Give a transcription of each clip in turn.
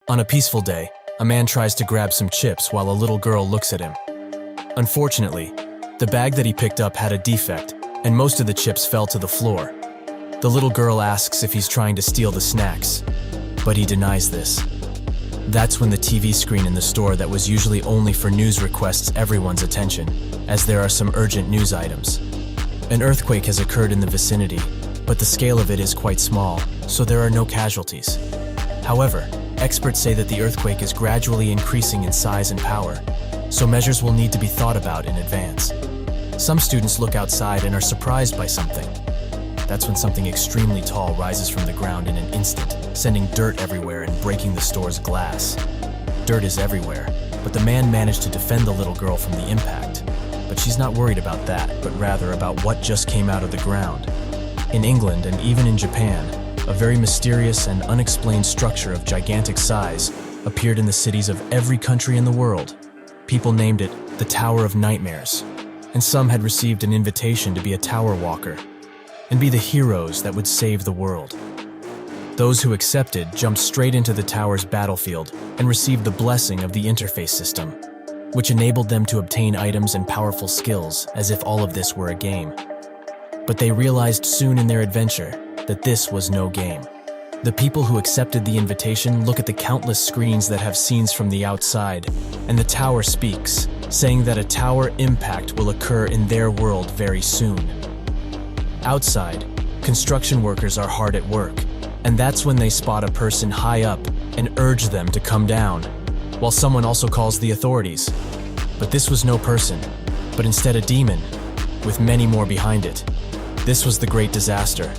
On a peaceful day, a man tries to grab some chips while a little girl looks at him. Unfortunately, the bag that he picked up had a defect, and most of the chips fell to the floor. The little girl asks if he's trying to steal the snacks, but he denies this. That's when the TV screen in the store that was usually only for news requests everyone's attention, as there are some urgent news items. An earthquake has occurred in the vicinity, but the scale of it is quite small, so there are no casualties. However, experts say that the earthquake is gradually increasing in size and power, so measures will need to be thought about in advance. Some students look outside and are surprised by something. That's when something extremely tall rises from the ground in an instant, sending dirt everywhere and breaking the store's glass. Dirt is everywhere, but the man managed to defend the little girl from the impact. But she's not worried about that, but rather about what just came out of the ground. In England and even in Japan, a very mysterious and unexplained structure of gigantic size appeared in the cities of every country in the world. People named it the Tower of Nightmares, and some had received an invitation to be a tower walker and be the heroes that would save the world. Those who accepted jumped straight into the tower's battlefield and received the blessing of the interface system, which enabled them to obtain items and powerful skills as if all of this were a game. But they realized soon in their adventure that this was no game. The people who accepted the invitation look at the countless screens that have scenes from the outside, and the tower speaks, saying that a tower impact will occur in their world very soon. Outside, construction workers are hard at work, and that's when they spot a person high up and urge them to come down, while someone also calls the authorities. But this was no person, but instead a demon, with many more behind it. This was the great disaster,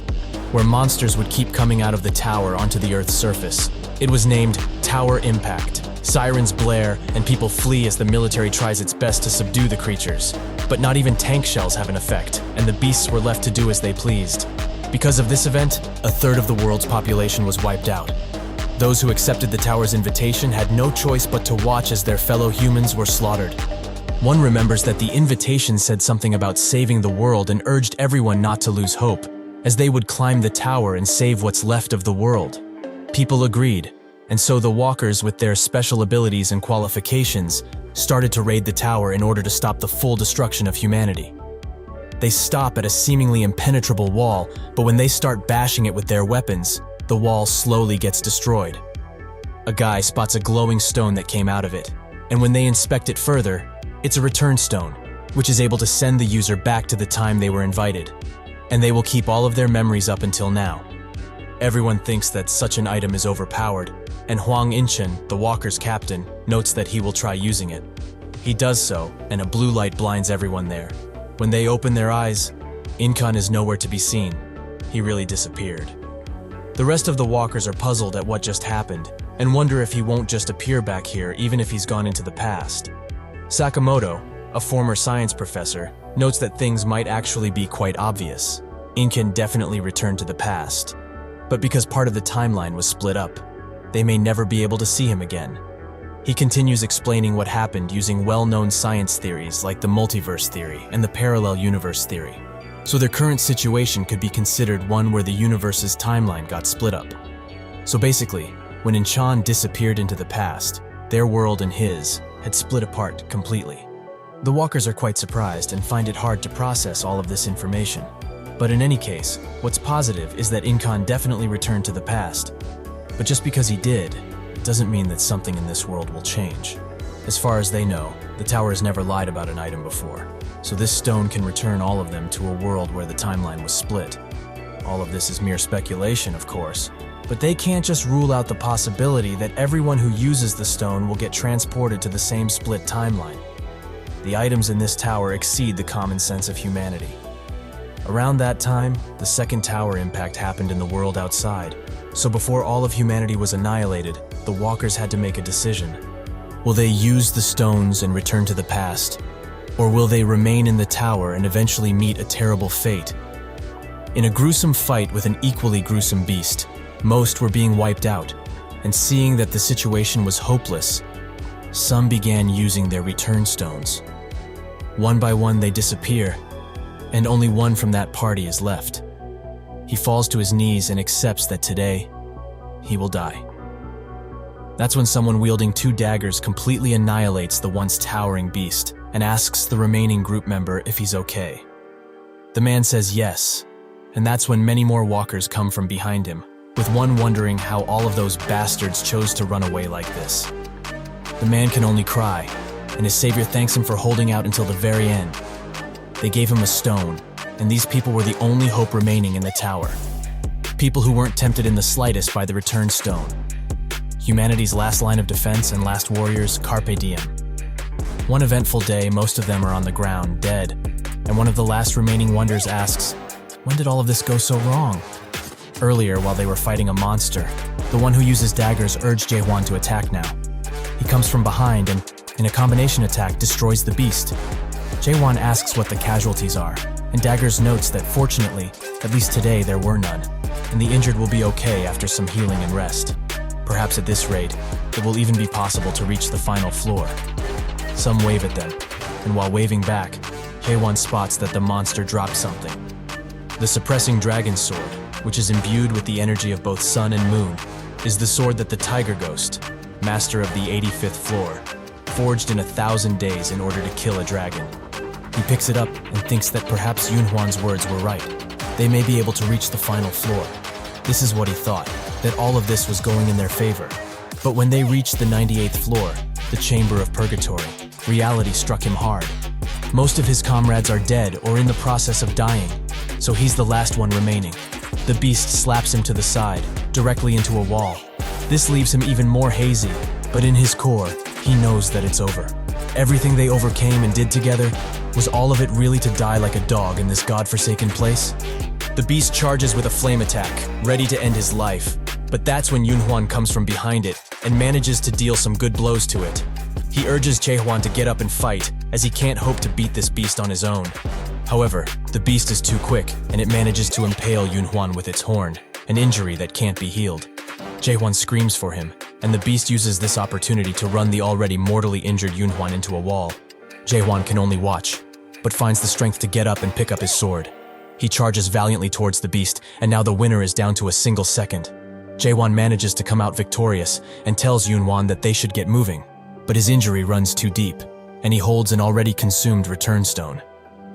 where monsters would keep coming out of the tower onto the Earth's surface. It was named Tower Impact. Sirens blare, and people flee as the military tries its best to subdue the creatures. But not even tank shells have an effect, and the beasts were left to do as they pleased. Because of this event, a third of the world's population was wiped out. Those who accepted the tower's invitation had no choice but to watch as their fellow humans were slaughtered. One remembers that the invitation said something about saving the world and urged everyone not to lose hope, as they would climb the tower and save what's left of the world. People agreed, and so the walkers with their special abilities and qualifications started to raid the tower in order to stop the full destruction of humanity. They stop at a seemingly impenetrable wall, but when they start bashing it with their weapons, the wall slowly gets destroyed. A guy spots a glowing stone that came out of it, and when they inspect it further, it's a return stone, which is able to send the user back to the time they were invited, and they will keep all of their memories up until now. Everyone thinks that such an item is overpowered, and Huang Inchen, the walker's captain, notes that he will try using it. He does so, and a blue light blinds everyone there. When they open their eyes, Inchen is nowhere to be seen. He really disappeared. The rest of the walkers are puzzled at what just happened, and wonder if he won't just appear back here even if he's gone into the past. Sakamoto, a former science professor, notes that things might actually be quite obvious. Inchen definitely returned to the past, but because part of the timeline was split up, they may never be able to see him again. He continues explaining what happened using well-known science theories like the multiverse theory and the parallel universe theory. So their current situation could be considered one where the universe's timeline got split up. So basically, when Inchen disappeared into the past, their world and his had split apart completely. The walkers are quite surprised and find it hard to process all of this information. But in any case, what's positive is that Inchen definitely returned to the past. But just because he did, it doesn't mean that something in this world will change. As far as they know, the tower has never lied about an item before, so this stone can return all of them to a world where the timeline was split. All of this is mere speculation, of course, but they can't just rule out the possibility that everyone who uses the stone will get transported to the same split timeline. The items in this tower exceed the common sense of humanity. Around that time, the second tower impact happened in the world outside. So before all of humanity was annihilated, the walkers had to make a decision. Will they use the stones and return to the past? Or will they remain in the tower and eventually meet a terrible fate? In a gruesome fight with an equally gruesome beast, most were being wiped out, and seeing that the situation was hopeless, some began using their return stones. One by one they disappear, and only one from that party is left. He falls to his knees and accepts that today, he will die. That's when someone wielding 2 daggers completely annihilates the once towering beast and asks the remaining group member if he's okay. The man says yes, and that's when many more walkers come from behind him, with one wondering how all of those bastards chose to run away like this. The man can only cry, and his savior thanks him for holding out until the very end. They gave him a stone, and these people were the only hope remaining in the tower. People who weren't tempted in the slightest by the return stone. Humanity's last line of defense and last warriors, Carpe Diem. One eventful day, most of them are on the ground, dead, and one of the last remaining wonders asks, when did all of this go so wrong? Earlier, while they were fighting a monster, the one who uses daggers urged Jaehwan to attack now. He comes from behind and, in a combination attack, destroys the beast. Jaehwan asks what the casualties are, and Daggers notes that fortunately, at least today, there were none, and the injured will be okay after some healing and rest. Perhaps at this rate, it will even be possible to reach the final floor. Some wave at them, and while waving back, Jaehwan spots that the monster dropped something. The suppressing dragon sword, which is imbued with the energy of both sun and moon, is the sword that the Tiger Ghost, master of the 85th floor, forged in 1,000 days in order to kill a dragon. He picks it up and thinks that perhaps Yunhuan's words were right. They may be able to reach the final floor. This is what he thought, that all of this was going in their favor. But when they reached the 98th floor, the chamber of purgatory, reality struck him hard. Most of his comrades are dead or in the process of dying, so he's the last one remaining. The beast slaps him to the side, directly into a wall. This leaves him even more hazy, but in his core, he knows that it's over. Everything they overcame and did together, was all of it really to die like a dog in this godforsaken place? The beast charges with a flame attack, ready to end his life. But that's when Yunhuan comes from behind it and manages to deal some good blows to it. He urges Jaehwan to get up and fight, as he can't hope to beat this beast on his own. However, the beast is too quick, and it manages to impale Yunhuan with its horn, an injury that can't be healed. Jaehwan screams for him, and the beast uses this opportunity to run the already mortally injured Yunhuan into a wall. Jaehwan can only watch, but finds the strength to get up and pick up his sword. He charges valiantly towards the beast, and now the winner is down to a single second. Jaehwan manages to come out victorious and tells Yunhuan that they should get moving, but his injury runs too deep, and he holds an already consumed return stone.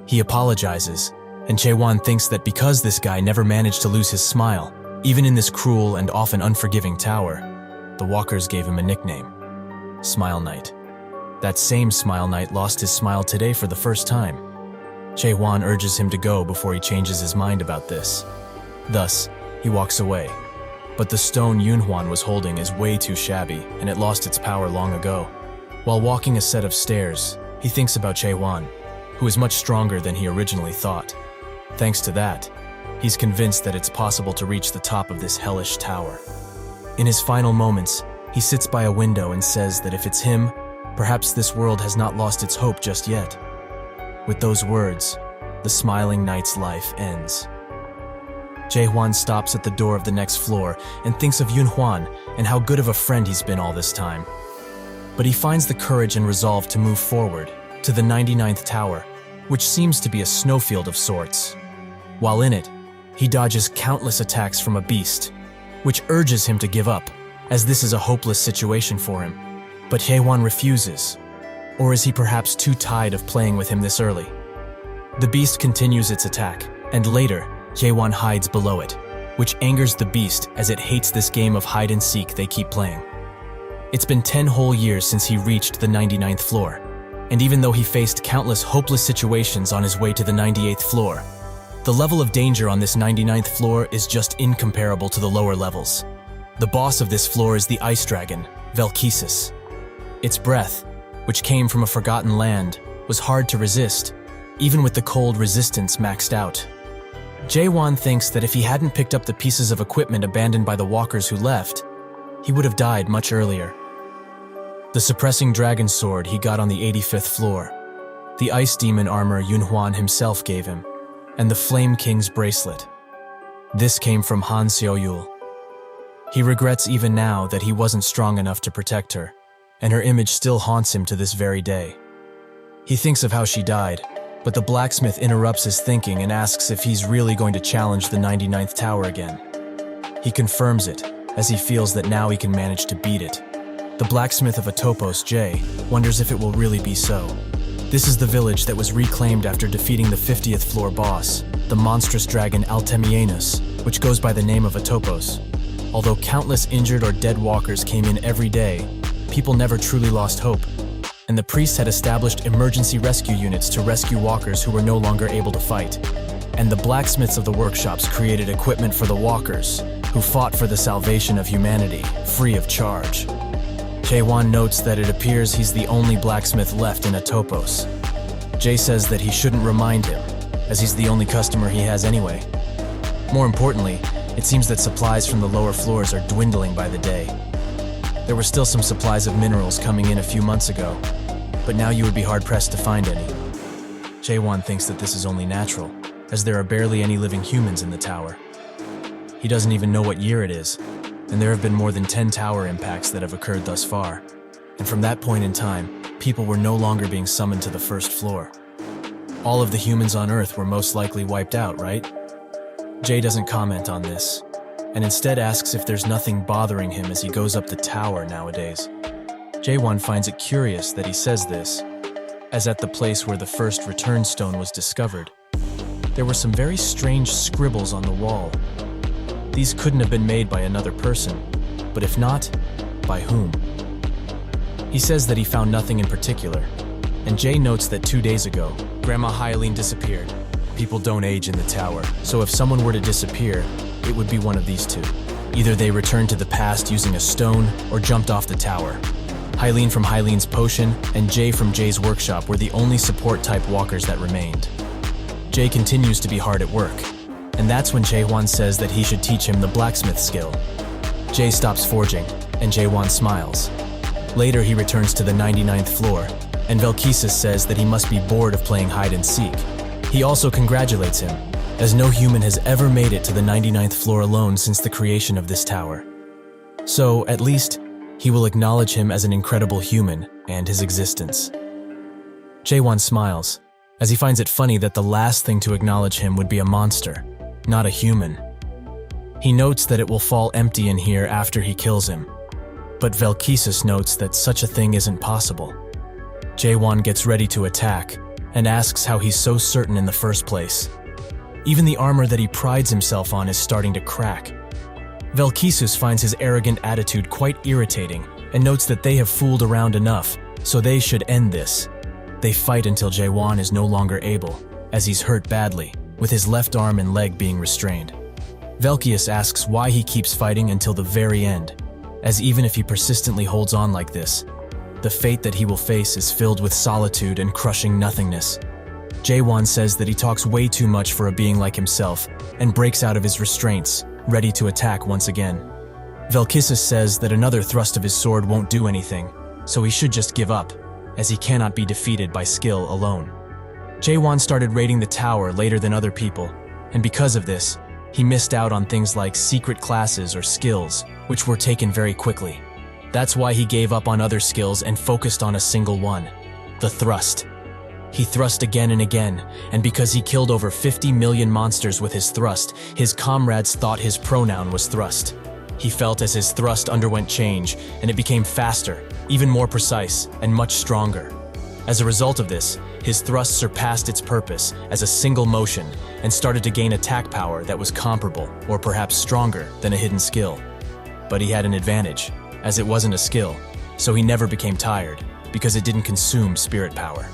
He apologizes, and Jaehwan thinks that because this guy never managed to lose his smile, even in this cruel and often unforgiving tower, the walkers gave him a nickname, Smile Knight. That same Smile Knight lost his smile today for the first time. Jaehwan urges him to go before he changes his mind about this. Thus, he walks away. But the stone Yunhuan was holding is way too shabby, and it lost its power long ago. While walking a set of stairs, he thinks about Jaehwan, who is much stronger than he originally thought. Thanks to that, he's convinced that it's possible to reach the top of this hellish tower. In his final moments, he sits by a window and says that if it's him, perhaps this world has not lost its hope just yet. With those words, the smiling knight's life ends. Jaehwan stops at the door of the next floor and thinks of Yunhuan and how good of a friend he's been all this time. But he finds the courage and resolve to move forward to the 99th tower, which seems to be a snowfield of sorts. While in it, he dodges countless attacks from a beast, which urges him to give up, as this is a hopeless situation for him. But Jaehwan refuses. Or is he perhaps too tired of playing with him this early? The beast continues its attack, and later, Jaehwan hides below it, which angers the beast as it hates this game of hide-and-seek they keep playing. It's been 10 whole years since he reached the 99th floor, and even though he faced countless hopeless situations on his way to the 98th floor, the level of danger on this 99th floor is just incomparable to the lower levels. The boss of this floor is the ice dragon, Velkesis. Its breath, which came from a forgotten land, was hard to resist, even with the cold resistance maxed out. Jaehwan thinks that if he hadn't picked up the pieces of equipment abandoned by the walkers who left, he would have died much earlier. The suppressing dragon sword he got on the 85th floor, the ice demon armor Yunhuan himself gave him, and the Flame King's bracelet. This came from Han Xiaoyul. He regrets even now that he wasn't strong enough to protect her, and her image still haunts him to this very day. He thinks of how she died, but the blacksmith interrupts his thinking and asks if he's really going to challenge the 99th tower again. He confirms it, as he feels that now he can manage to beat it. The blacksmith of Atopos, Jay, wonders if it will really be so. This is the village that was reclaimed after defeating the 50th floor boss, the monstrous dragon Altemianus, which goes by the name of Atopos. Although countless injured or dead walkers came in every day, people never truly lost hope, and the priests had established emergency rescue units to rescue walkers who were no longer able to fight. And the blacksmiths of the workshops created equipment for the walkers, who fought for the salvation of humanity, free of charge. Jaehwan notes that it appears he's the only blacksmith left in Atopos. Jay says that he shouldn't remind him, as he's the only customer he has anyway. More importantly, it seems that supplies from the lower floors are dwindling by the day. There were still some supplies of minerals coming in a few months ago, but now you would be hard-pressed to find any. Jaehwan thinks that this is only natural, as there are barely any living humans in the tower. He doesn't even know what year it is, and there have been more than 10 tower impacts that have occurred thus far. And from that point in time, people were no longer being summoned to the first floor. All of the humans on Earth were most likely wiped out, right? Jay doesn't comment on this, and instead asks if there's nothing bothering him as he goes up the tower nowadays. Jaehwan finds it curious that he says this, as at the place where the first return stone was discovered, there were some very strange scribbles on the wall. These couldn't have been made by another person, but if not, by whom? He says that he found nothing in particular, and Jay notes that 2 days ago, Grandma Hyalene disappeared. People don't age in the tower, so if someone were to disappear, it would be one of these two. Either they returned to the past using a stone or jumped off the tower. Hyalene from Hyalene's potion and Jay from Jay's workshop were the only support-type walkers that remained. Jay continues to be hard at work, and that's when Jaehwan says that he should teach him the blacksmith skill. Jay stops forging, and Jaehwan smiles. Later, he returns to the 99th floor, and Velkesis says that he must be bored of playing hide-and-seek. He also congratulates him, as no human has ever made it to the 99th floor alone since the creation of this tower. So, at least, he will acknowledge him as an incredible human and his existence. Jaehwan smiles, as he finds it funny that the last thing to acknowledge him would be a monster, not a human. He notes that it will fall empty in here after he kills him, but Velkesis notes that such a thing isn't possible. Jaehwan gets ready to attack, and asks how he's so certain in the first place. Even the armor that he prides himself on is starting to crack. Velkesis finds his arrogant attitude quite irritating and notes that they have fooled around enough, so they should end this. They fight until Jaehwan is no longer able, as he's hurt badly, with his left arm and leg being restrained. Velkesis asks why he keeps fighting until the very end, as even if he persistently holds on like this, the fate that he will face is filled with solitude and crushing nothingness. Jaehwan says that he talks way too much for a being like himself and breaks out of his restraints, ready to attack once again. Velkesis says that another thrust of his sword won't do anything, so he should just give up, as he cannot be defeated by skill alone. Jaehwan started raiding the tower later than other people, and because of this, he missed out on things like secret classes or skills, which were taken very quickly. That's why he gave up on other skills and focused on a single one, the thrust. He thrust again and again, and because he killed over 50 million monsters with his thrust, his comrades thought his pronoun was thrust. He felt as his thrust underwent change, and it became faster, even more precise, and much stronger. As a result of this, his thrust surpassed its purpose as a single motion and started to gain attack power that was comparable, or perhaps stronger, than a hidden skill. But he had an advantage, as it wasn't a skill, so he never became tired, because it didn't consume spirit power.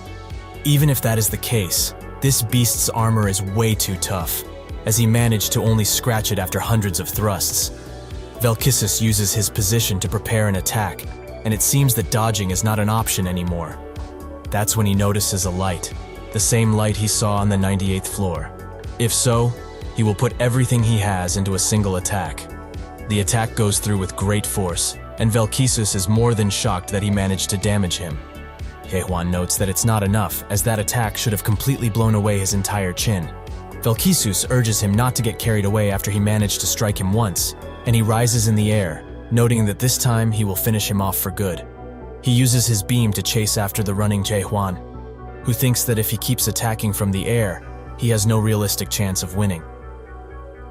Even if that is the case, this beast's armor is way too tough, as he managed to only scratch it after hundreds of thrusts. Velkesis uses his position to prepare an attack, and it seems that dodging is not an option anymore. That's when he notices a light, the same light he saw on the 98th floor. If so, he will put everything he has into a single attack. The attack goes through with great force, and Velkesis is more than shocked that he managed to damage him. Jaehwan notes that it's not enough, as that attack should have completely blown away his entire chin. Velkesis urges him not to get carried away after he managed to strike him once, and he rises in the air, noting that this time he will finish him off for good. He uses his beam to chase after the running Jaehwan, who thinks that if he keeps attacking from the air, he has no realistic chance of winning.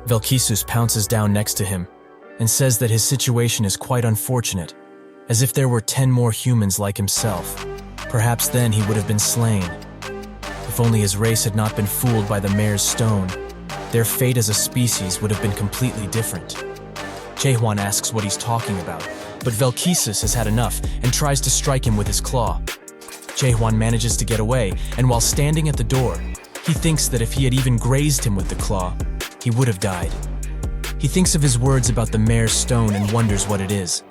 Velkesis pounces down next to him and says that his situation is quite unfortunate, as if there were 10 more humans like himself. Perhaps then he would have been slain. If only his race had not been fooled by the mare's stone, their fate as a species would have been completely different. Jaehwan asks what he's talking about, but Velkesis has had enough and tries to strike him with his claw. Jaehwan manages to get away, and while standing at the door, he thinks that if he had even grazed him with the claw, he would have died. He thinks of his words about the mare's stone and wonders what it is.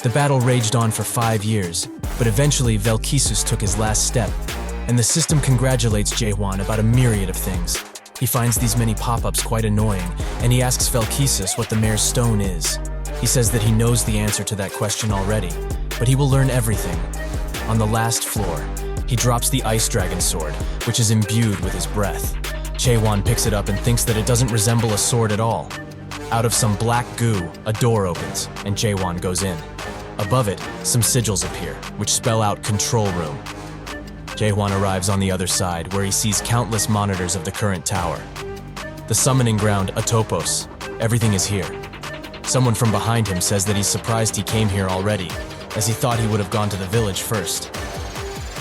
The battle raged on for 5 years, but eventually Velkesis took his last step, and the system congratulates Jaehwan about a myriad of things. He finds these many pop-ups quite annoying, and he asks Velkesis what the mare's stone is. He says that he knows the answer to that question already, but he will learn everything. On the last floor, he drops the ice dragon sword, which is imbued with his breath. Jaehwan picks it up and thinks that it doesn't resemble a sword at all. Out of some black goo, a door opens, and Jaehwan goes in. Above it, some sigils appear, which spell out Control Room. Jaehwan arrives on the other side, where he sees countless monitors of the current tower. The summoning ground, Atopos. Everything is here. Someone from behind him says that he's surprised he came here already, as he thought he would have gone to the village first.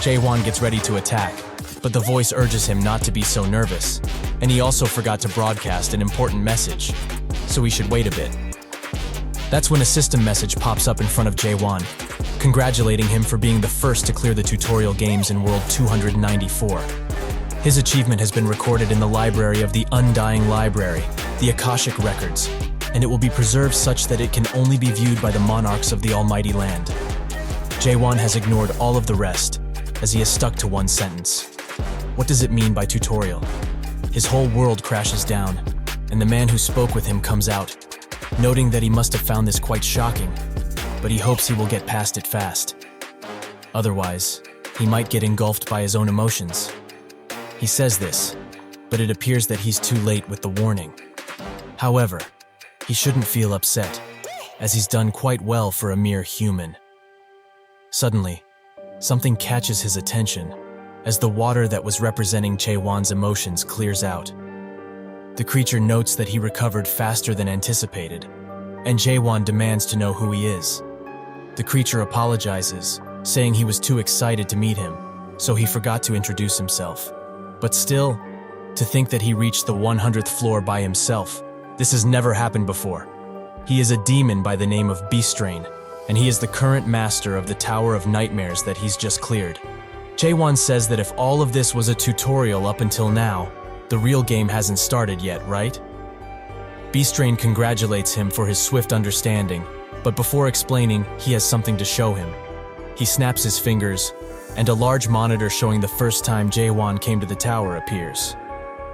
Jaehwan gets ready to attack, but the voice urges him not to be so nervous, and he also forgot to broadcast an important message, so he should wait a bit. That's when a system message pops up in front of Jaehwan, congratulating him for being the first to clear the tutorial games in World 294. His achievement has been recorded in the library of the Undying Library, the Akashic Records, and it will be preserved such that it can only be viewed by the monarchs of the Almighty Land. Jaehwan has ignored all of the rest, as he is stuck to one sentence. What does it mean by tutorial? His whole world crashes down, and the man who spoke with him comes out, noting that he must have found this quite shocking, but he hopes he will get past it fast. Otherwise, he might get engulfed by his own emotions. He says this, but it appears that he's too late with the warning. However, he shouldn't feel upset, as he's done quite well for a mere human. Suddenly, something catches his attention, as the water that was representing Jaehwan's emotions clears out. The creature notes that he recovered faster than anticipated, and Jaehwan demands to know who he is. The creature apologizes, saying he was too excited to meet him, so he forgot to introduce himself. But still, to think that he reached the 100th floor by himself, this has never happened before. He is a demon by the name of Beastrain, and he is the current master of the Tower of Nightmares that he's just cleared. Jaehwan says that if all of this was a tutorial up until now, the real game hasn't started yet, right? Beastrain congratulates him for his swift understanding, but before explaining, he has something to show him. He snaps his fingers, and a large monitor showing the first time Jaehwan came to the tower appears.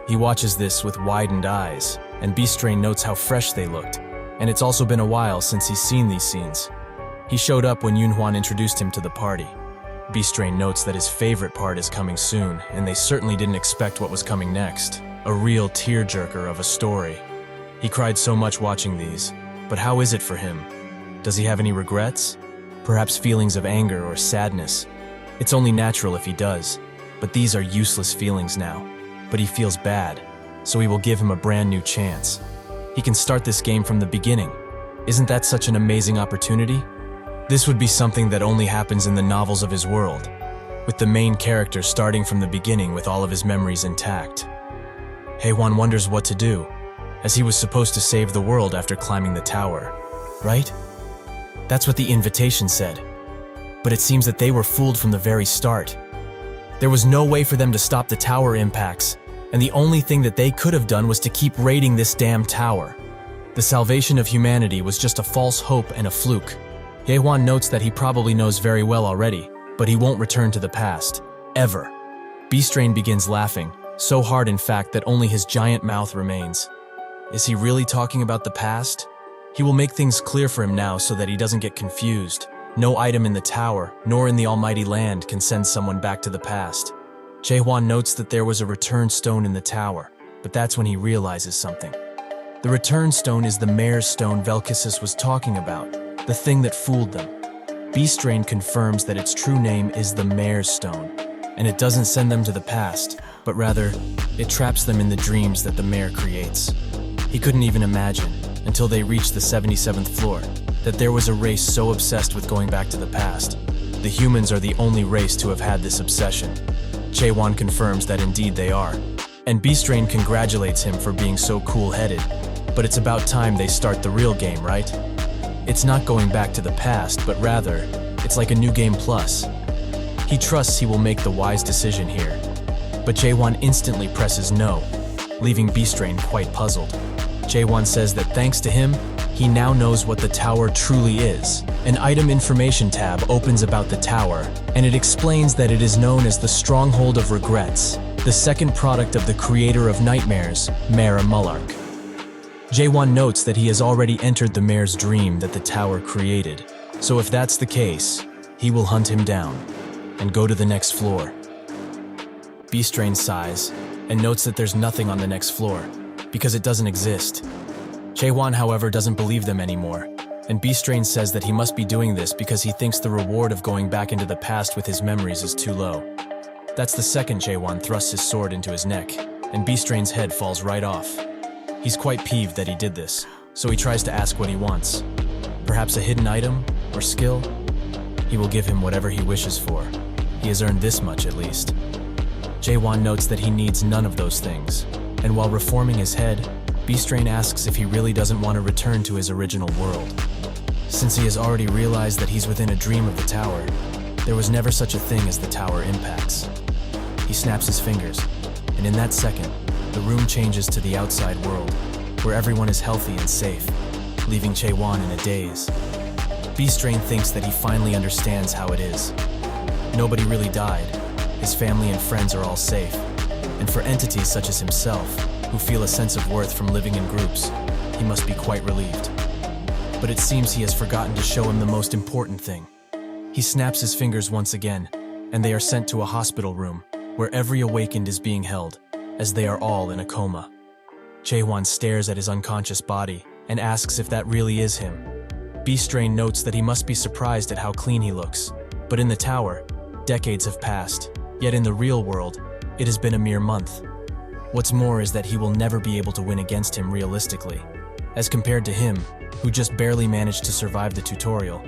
He watches this with widened eyes, and Beastrain notes how fresh they looked, and it's also been a while since he's seen these scenes. He showed up when Jaehwan introduced him to the party. Beastrain notes that his favorite part is coming soon, and they certainly didn't expect what was coming next. A real tearjerker of a story. He cried so much watching these, but how is it for him? Does he have any regrets? Perhaps feelings of anger or sadness? It's only natural if he does, but these are useless feelings now. But he feels bad, so he will give him a brand new chance. He can start this game from the beginning. Isn't that such an amazing opportunity? This would be something that only happens in the novels of his world, with the main character starting from the beginning with all of his memories intact. Jaehwan wonders what to do, as he was supposed to save the world after climbing the tower, right? That's what the invitation said. But it seems that they were fooled from the very start. There was no way for them to stop the tower impacts, and the only thing that they could have done was to keep raiding this damn tower. The salvation of humanity was just a false hope and a fluke. Jaehwan notes that he probably knows very well already, but he won't return to the past, ever. Beastrain begins laughing, so hard in fact that only his giant mouth remains. Is he really talking about the past? He will make things clear for him now so that he doesn't get confused. No item in the tower, nor in the Almighty Land, can send someone back to the past. Jaehwan notes that there was a return stone in the tower, but that's when he realizes something. The return stone is the mare's stone Velkesis was talking about, the thing that fooled them. Beastrain confirms that its true name is the mare's stone, and it doesn't send them to the past, but rather, it traps them in the dreams that the mare creates. He couldn't even imagine, until they reached the 77th floor, that there was a race so obsessed with going back to the past. The humans are the only race to have had this obsession. Jaehwan confirms that indeed they are, and Beastrain congratulates him for being so cool-headed. But it's about time they start the real game, right? It's not going back to the past, but rather, it's like a new game plus. He trusts he will make the wise decision here, but Jaehwan instantly presses no, leaving Beastrain quite puzzled. Jaehwan says that thanks to him, he now knows what the tower truly is. An item information tab opens about the tower, and it explains that it is known as the Stronghold of Regrets, the second product of the creator of nightmares, Mara Mullark. Jaehwan notes that he has already entered the mayor's dream that the tower created, so if that's the case, he will hunt him down and go to the next floor. Beastrain sighs and notes that there's nothing on the next floor, because it doesn't exist. Jaehwan, however, doesn't believe them anymore, and Beastrain says that he must be doing this because he thinks the reward of going back into the past with his memories is too low. That's the second Jaehwan thrusts his sword into his neck, and Beastrain's head falls right off. He's quite peeved that he did this, so he tries to ask what he wants. Perhaps a hidden item or skill? He will give him whatever he wishes for. He has earned this much at least. Jaehwan notes that he needs none of those things, and while reforming his head, Beastrain asks if he really doesn't want to return to his original world. Since he has already realized that he's within a dream of the tower, there was never such a thing as the tower impacts. He snaps his fingers, and in that second, the room changes to the outside world, where everyone is healthy and safe, leaving Jaehwan in a daze. Beastrain thinks that he finally understands how it is. Nobody really died, his family and friends are all safe, and for entities such as himself, who feel a sense of worth from living in groups, he must be quite relieved. But it seems he has forgotten to show him the most important thing. He snaps his fingers once again, and they are sent to a hospital room, where every awakened is being held, as they are all in a coma. Jaehwan stares at his unconscious body and asks if that really is him. Beastrain notes that he must be surprised at how clean he looks, but in the tower, decades have passed, yet in the real world, it has been a mere month. What's more is that he will never be able to win against him realistically. As compared to him, who just barely managed to survive the tutorial,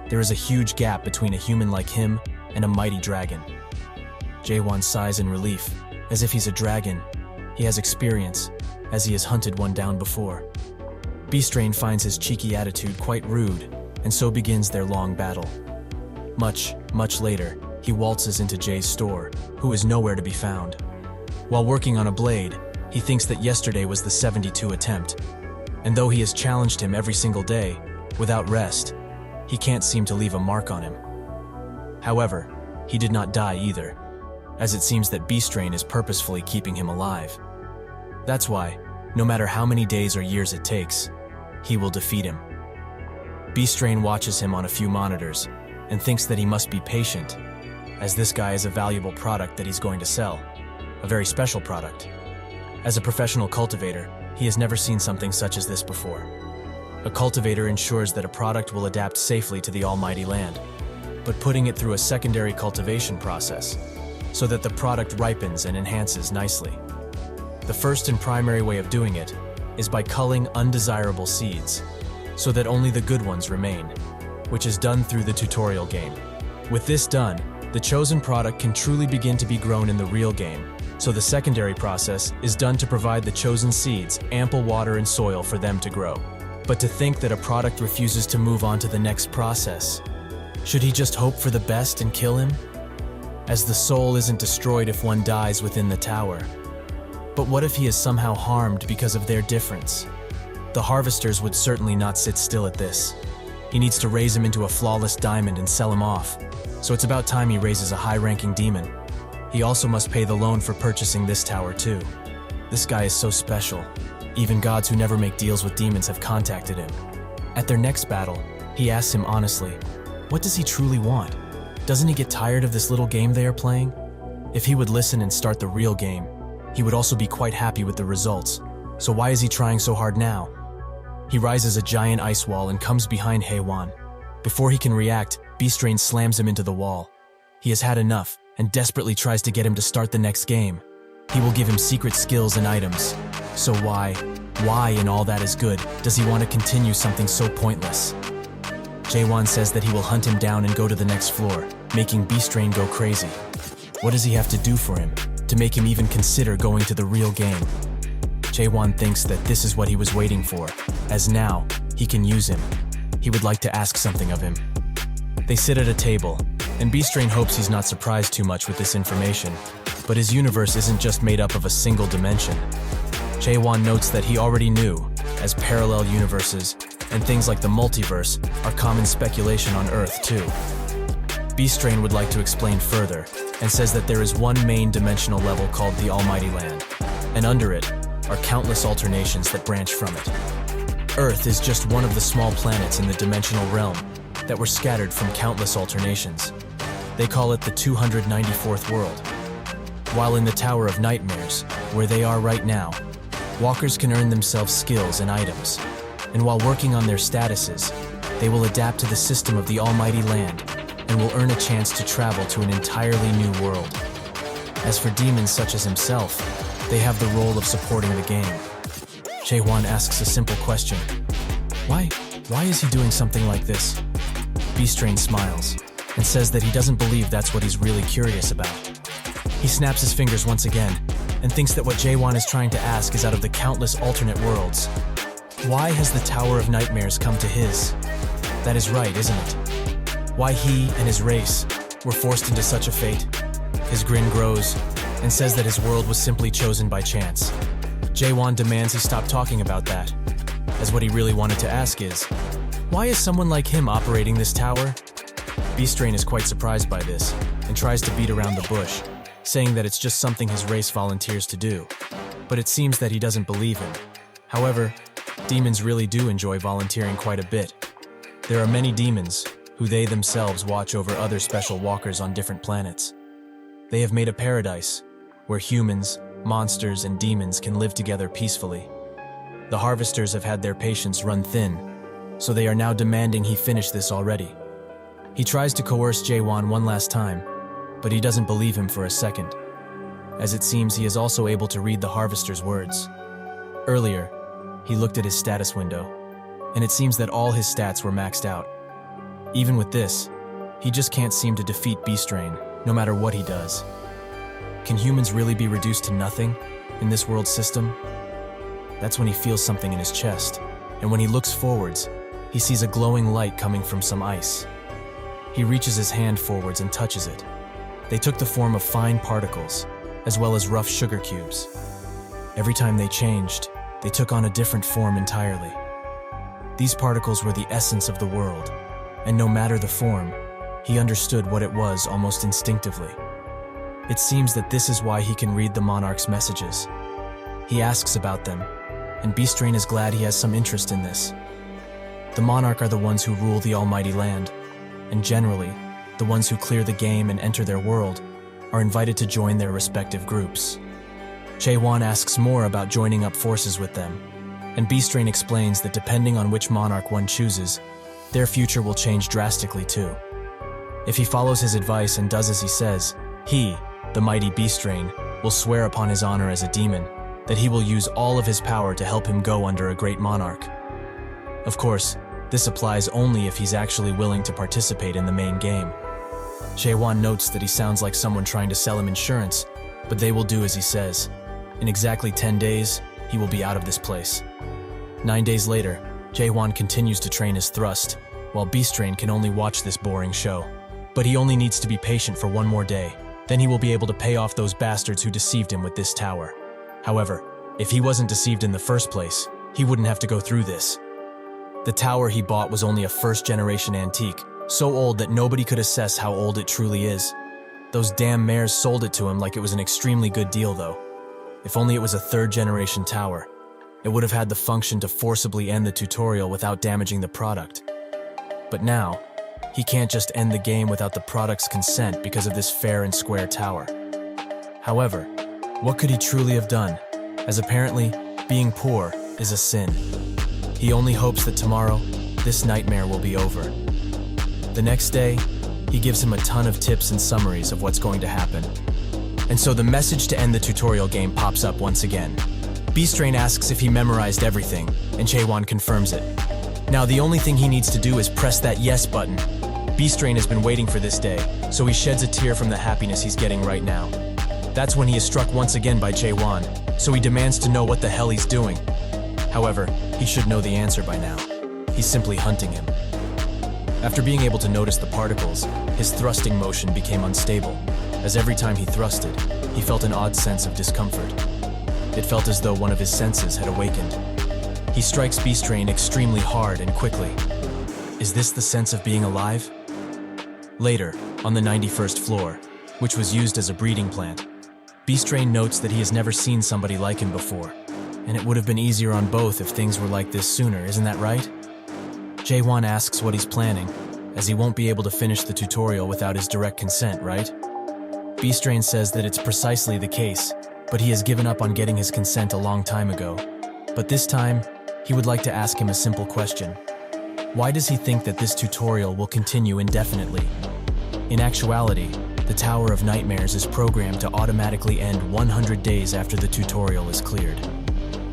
there is a huge gap between a human like him and a mighty dragon. Jaehwan sighs in relief, as if he's a dragon. He has experience, as he has hunted one down before. Beastrain finds his cheeky attitude quite rude, and so begins their long battle. Much later, he waltzes into Jay's store, who is nowhere to be found. While working on a blade, he thinks that yesterday was the 72 attempt, and though he has challenged him every single day, without rest, he can't seem to leave a mark on him. However, he did not die either, as it seems that Beastrain is purposefully keeping him alive. That's why, no matter how many days or years it takes, he will defeat him. Beastrain watches him on a few monitors, and thinks that he must be patient, as this guy is a valuable product that he's going to sell. A very special product. As a professional cultivator, he has never seen something such as this before. A cultivator ensures that a product will adapt safely to the almighty land, but putting it through a secondary cultivation process, so that the product ripens and enhances nicely. The first and primary way of doing it is by culling undesirable seeds, so that only the good ones remain, which is done through the tutorial game. With this done, the chosen product can truly begin to be grown in the real game, so the secondary process is done to provide the chosen seeds ample water and soil for them to grow. But to think that a product refuses to move on to the next process, should he just hope for the best and kill him? As the soul isn't destroyed if one dies within the tower. But what if he is somehow harmed because of their difference? The harvesters would certainly not sit still at this. He needs to raise him into a flawless diamond and sell him off, so it's about time he raises a high-ranking demon. He also must pay the loan for purchasing this tower too. This guy is so special. Even gods who never make deals with demons have contacted him. At their next battle, he asks him honestly, what does he truly want? Doesn't he get tired of this little game they are playing? If he would listen and start the real game, he would also be quite happy with the results. So why is he trying so hard now? He rises a giant ice wall and comes behind Jaehwan. Before he can react, Beastrain slams him into the wall. He has had enough and desperately tries to get him to start the next game. He will give him secret skills and items. So why in all that is good, does he want to continue something so pointless? Jaehwan says that he will hunt him down and go to the next floor, making Beastrain go crazy. What does he have to do for him to make him even consider going to the real game? Jaehwan thinks that this is what he was waiting for, as now he can use him. He would like to ask something of him. They sit at a table, and Beastrain hopes he's not surprised too much with this information, but his universe isn't just made up of a single dimension. Jaehwan notes that he already knew, as parallel universes and things like the multiverse are common speculation on Earth too. Beastrain would like to explain further, and says that there is one main dimensional level called the Almighty Land, and under it are countless alternations that branch from it. Earth is just one of the small planets in the dimensional realm that were scattered from countless alternations. They call it the 294th world. While in the Tower of Nightmares, where they are right now, walkers can earn themselves skills and items, and while working on their statuses, they will adapt to the system of the Almighty Land and will earn a chance to travel to an entirely new world. As for demons such as himself, they have the role of supporting the game. Jaehwan asks a simple question. Why is he doing something like this? Beastrain smiles and says that he doesn't believe that's what he's really curious about. He snaps his fingers once again and thinks that what Jaehwan is trying to ask is out of the countless alternate worlds. Why has the Tower of Nightmares come to his? That is right, isn't it? Why he and his race were forced into such a fate? His grin grows and says that his world was simply chosen by chance. Jaehwan demands he stop talking about that, as what he really wanted to ask is, why is someone like him operating this tower? Beastrain is quite surprised by this and tries to beat around the bush, saying that it's just something his race volunteers to do, but it seems that he doesn't believe him. However, demons really do enjoy volunteering quite a bit. There are many demons who they themselves watch over other special walkers on different planets. They have made a paradise where humans, monsters, and demons can live together peacefully. The harvesters have had their patience run thin, so they are now demanding he finish this already. He tries to coerce Jaehwan one last time, but he doesn't believe him for a second, as it seems he is also able to read the harvester's words. Earlier, he looked at his status window, and it seems that all his stats were maxed out. Even with this, he just can't seem to defeat Beastrain, no matter what he does. Can humans really be reduced to nothing in this world system? That's when he feels something in his chest, and when he looks forwards, he sees a glowing light coming from some ice. He reaches his hand forwards and touches it. They took the form of fine particles, as well as rough sugar cubes. Every time they changed, they took on a different form entirely. These particles were the essence of the world, and no matter the form, he understood what it was almost instinctively. It seems that this is why he can read the monarch's messages. He asks about them, and Beastrain is glad he has some interest in this. The monarch are the ones who rule the Almighty Land, and generally, the ones who clear the game and enter their world are invited to join their respective groups. Jaehwan asks more about joining up forces with them, and Beastrain explains that depending on which monarch one chooses, their future will change drastically too. If he follows his advice and does as he says, he, the mighty Beastrain, will swear upon his honor as a demon that he will use all of his power to help him go under a great monarch. Of course, this applies only if he's actually willing to participate in the main game. Jaehwan notes that he sounds like someone trying to sell him insurance, but they will do as he says. In exactly 10 days, he will be out of this place. 9 days later, Jaehwan continues to train his thrust, while Beastrain can only watch this boring show. But he only needs to be patient for one more day. Then he will be able to pay off those bastards who deceived him with this tower. However, if he wasn't deceived in the first place, he wouldn't have to go through this. The tower he bought was only a first-generation antique, so old that nobody could assess how old it truly is. Those damn mares sold it to him like it was an extremely good deal though. If only it was a third-generation tower, it would have had the function to forcibly end the tutorial without damaging the product. But now, he can't just end the game without the product's consent because of this fair and square tower. However, what could he truly have done, as apparently, being poor is a sin. He only hopes that tomorrow, this nightmare will be over. The next day, he gives him a ton of tips and summaries of what's going to happen. And so the message to end the tutorial game pops up once again. Beastrain asks if he memorized everything, and Jaehwan confirms it. Now the only thing he needs to do is press that yes button. Beastrain has been waiting for this day, so he sheds a tear from the happiness he's getting right now. That's when he is struck once again by Jaehwan, so he demands to know what the hell he's doing. However, he should know the answer by now. He's simply hunting him. After being able to notice the particles, his thrusting motion became unstable, as every time he thrusted, he felt an odd sense of discomfort. It felt as though one of his senses had awakened. He strikes Beastrain extremely hard and quickly. Is this the sense of being alive? Later, on the 91st floor, which was used as a breeding plant, Beastrain notes that he has never seen somebody like him before, and it would have been easier on both if things were like this sooner, isn't that right? Jaehwan asks what he's planning, as he won't be able to finish the tutorial without his direct consent, right? Beastrain says that it's precisely the case, but he has given up on getting his consent a long time ago. But this time, he would like to ask him a simple question. Why does he think that this tutorial will continue indefinitely? In actuality, the Tower of Nightmares is programmed to automatically end 100 days after the tutorial is cleared.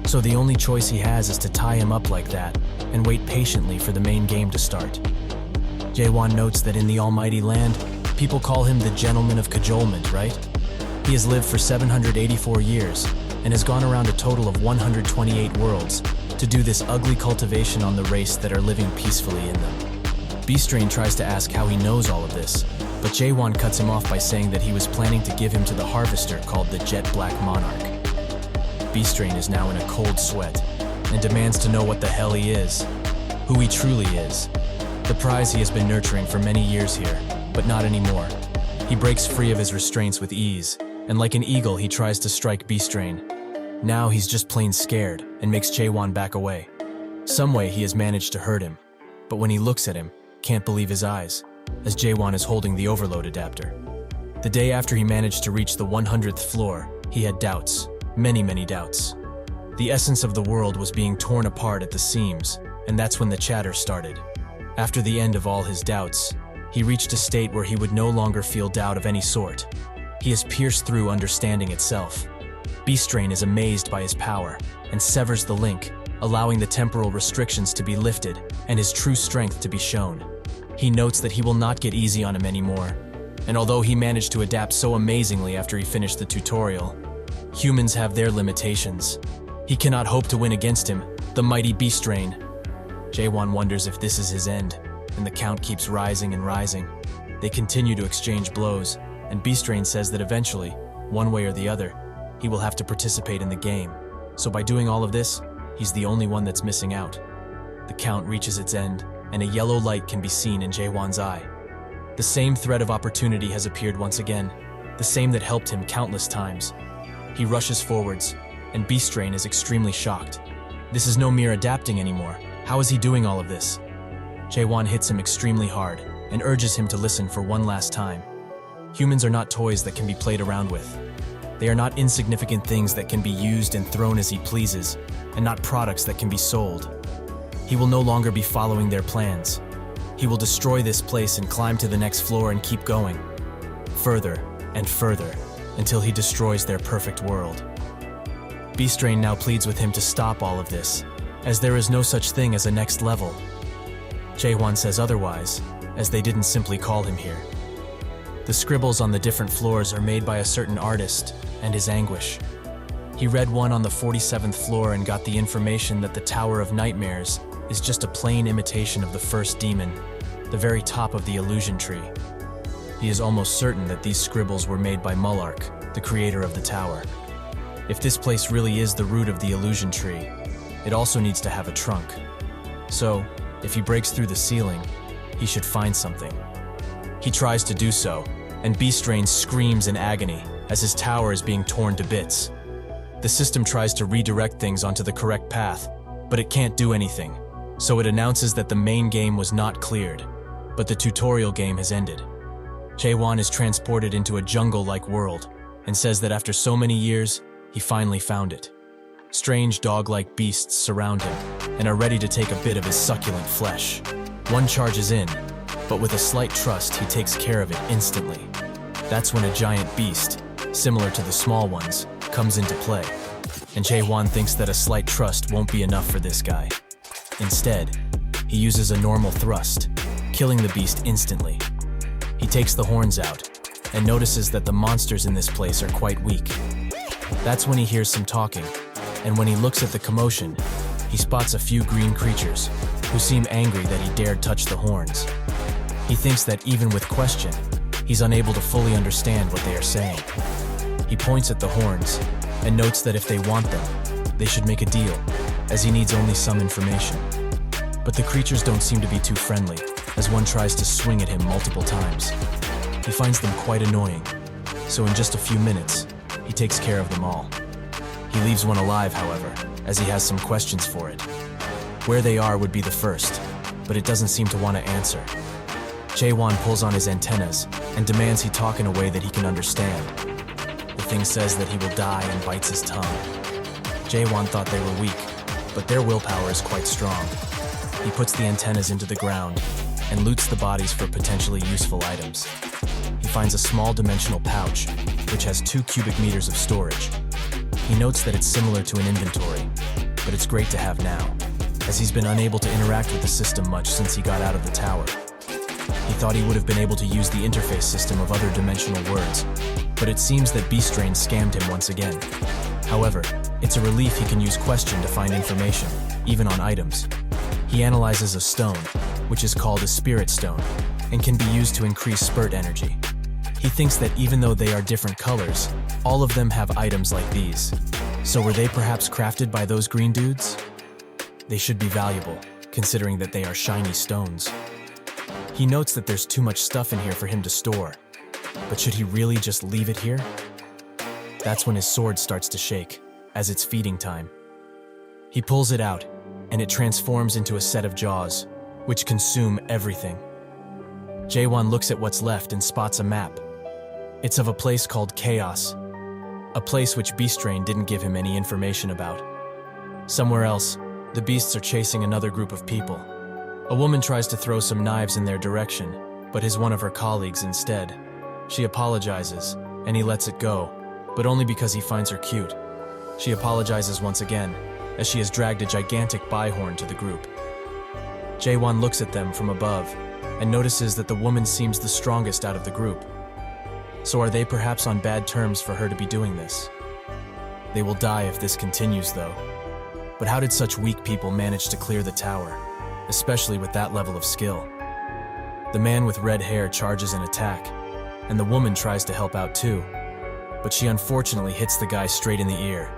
So the only choice he has is to tie him up like that and wait patiently for the main game to start. Jaehwan notes that in the Almighty Land, people call him the Gentleman of Cajolement, right? He has lived for 784 years and has gone around a total of 128 worlds to do this ugly cultivation on the race that are living peacefully in them. Beastrain tries to ask how he knows all of this, but Jaehwan cuts him off by saying that he was planning to give him to the harvester called the Jet Black Monarch. Beastrain is now in a cold sweat and demands to know what the hell he is, who he truly is. The prize he has been nurturing for many years here, but not anymore. He breaks free of his restraints with ease, and like an eagle he tries to strike Beastrain. Now he's just plain scared and makes Jaehwan back away. Some way he has managed to hurt him, but when he looks at him, can't believe his eyes, as Jaehwan is holding the overload adapter. The day after he managed to reach the 100th floor, he had doubts, many doubts. The essence of the world was being torn apart at the seams, and that's when the chatter started. After the end of all his doubts, he reached a state where he would no longer feel doubt of any sort. He has pierced through understanding itself. Beastrain is amazed by his power and severs the link, allowing the temporal restrictions to be lifted and his true strength to be shown. He notes that he will not get easy on him anymore, and although he managed to adapt so amazingly after he finished the tutorial, humans have their limitations. He cannot hope to win against him, the mighty Beastrain. Jaehwan wonders if this is his end, and the count keeps rising and rising. They continue to exchange blows, and Beastrain says that eventually, one way or the other, he will have to participate in the game. So by doing all of this, he's the only one that's missing out. The count reaches its end, and a yellow light can be seen in Jaehwan's eye. The same thread of opportunity has appeared once again, the same that helped him countless times. He rushes forwards, and Beastrain is extremely shocked. This is no mere adapting anymore. How is he doing all of this? Jaehwan hits him extremely hard and urges him to listen for one last time. Humans are not toys that can be played around with. They are not insignificant things that can be used and thrown as he pleases, and not products that can be sold. He will no longer be following their plans. He will destroy this place and climb to the next floor and keep going, further and further, until he destroys their perfect world. Beastrain now pleads with him to stop all of this, as there is no such thing as a next level. Jaehwan says otherwise, as they didn't simply call him here. The scribbles on the different floors are made by a certain artist and his anguish. He read one on the 47th floor and got the information that the Tower of Nightmares is just a plain imitation of the first demon, the very top of the illusion tree. He is almost certain that these scribbles were made by Mullark, the creator of the tower. If this place really is the root of the illusion tree, it also needs to have a trunk. So, if he breaks through the ceiling, he should find something. He tries to do so, and Beastrain screams in agony as his tower is being torn to bits. The system tries to redirect things onto the correct path, but it can't do anything, so it announces that the main game was not cleared, but the tutorial game has ended. Jaehwan is transported into a jungle-like world, and says that after so many years, he finally found it. Strange dog-like beasts surround him, and are ready to take a bit of his succulent flesh. One charges in, but with a slight trust, he takes care of it instantly. That's when a giant beast, similar to the small ones, comes into play, and Jaehwan thinks that a slight trust won't be enough for this guy. Instead, He uses a normal thrust, killing the beast instantly. He takes the horns out and notices that the monsters in this place are quite weak. That's when he hears some talking, and when he looks at the commotion, he spots a few green creatures who seem angry that he dared touch the horns. He thinks that even with question, he's unable to fully understand what they are saying. He points at the horns and notes that if they want them, they should make a deal, as he needs only some information. But the creatures don't seem to be too friendly, as one tries to swing at him multiple times. He finds them quite annoying, so in just a few minutes, he takes care of them all. He leaves one alive, however, as he has some questions for it. Where they are would be the first, but it doesn't seem to want to answer. Jaehwan pulls on his antennas and demands he talk in a way that he can understand. The thing says that he will die and bites his tongue. Jaehwan thought they were weak, but their willpower is quite strong. He puts the antennas into the ground and loots the bodies for potentially useful items. He finds a small dimensional pouch, which has 2 cubic meters of storage. He notes that it's similar to an inventory, but it's great to have now, as he's been unable to interact with the system much since he got out of the tower. He thought he would have been able to use the interface system of other dimensional words, but it seems that Beastrain scammed him once again. However, it's a relief he can use question to find information, even on items. He analyzes a stone, which is called a spirit stone, and can be used to increase spurt energy. He thinks that even though they are different colors, all of them have items like these. So were they perhaps crafted by those green dudes? They should be valuable, considering that they are shiny stones. He notes that there's too much stuff in here for him to store, but should he really just leave it here? That's when his sword starts to shake, as it's feeding time. He pulls it out, and it transforms into a set of jaws, which consume everything. Jaehwan looks at what's left and spots a map. It's of a place called Chaos, a place which Beastrain didn't give him any information about. Somewhere else, the beasts are chasing another group of people. A woman tries to throw some knives in their direction, but is one of her colleagues instead. She apologizes, and he lets it go, but only because he finds her cute. She apologizes once again, as she has dragged a gigantic bihorn to the group. Jaehwan looks at them from above, and notices that the woman seems the strongest out of the group. So are they perhaps on bad terms for her to be doing this? They will die if this continues, though. But how did such weak people manage to clear the tower, especially with that level of skill? The man with red hair charges an attack, and the woman tries to help out too, but she unfortunately hits the guy straight in the ear.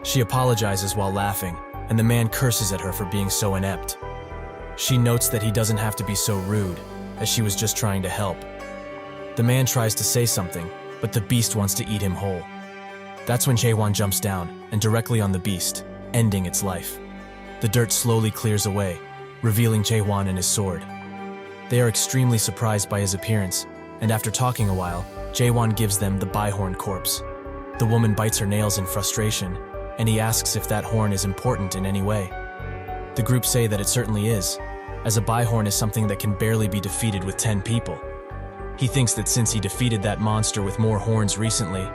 She apologizes while laughing, and the man curses at her for being so inept. She notes that he doesn't have to be so rude, as she was just trying to help. The man tries to say something, but the beast wants to eat him whole. That's when Jaehwan jumps down, and directly on the beast, ending its life. The dirt slowly clears away, revealing Jaehwan and his sword. They are extremely surprised by his appearance, and after talking a while, Jaehwan gives them the bihorn corpse. The woman bites her nails in frustration, and he asks if that horn is important in any way. The group say that it certainly is, as a bihorn is something that can barely be defeated with 10 people. He thinks that since he defeated that monster with more horns recently,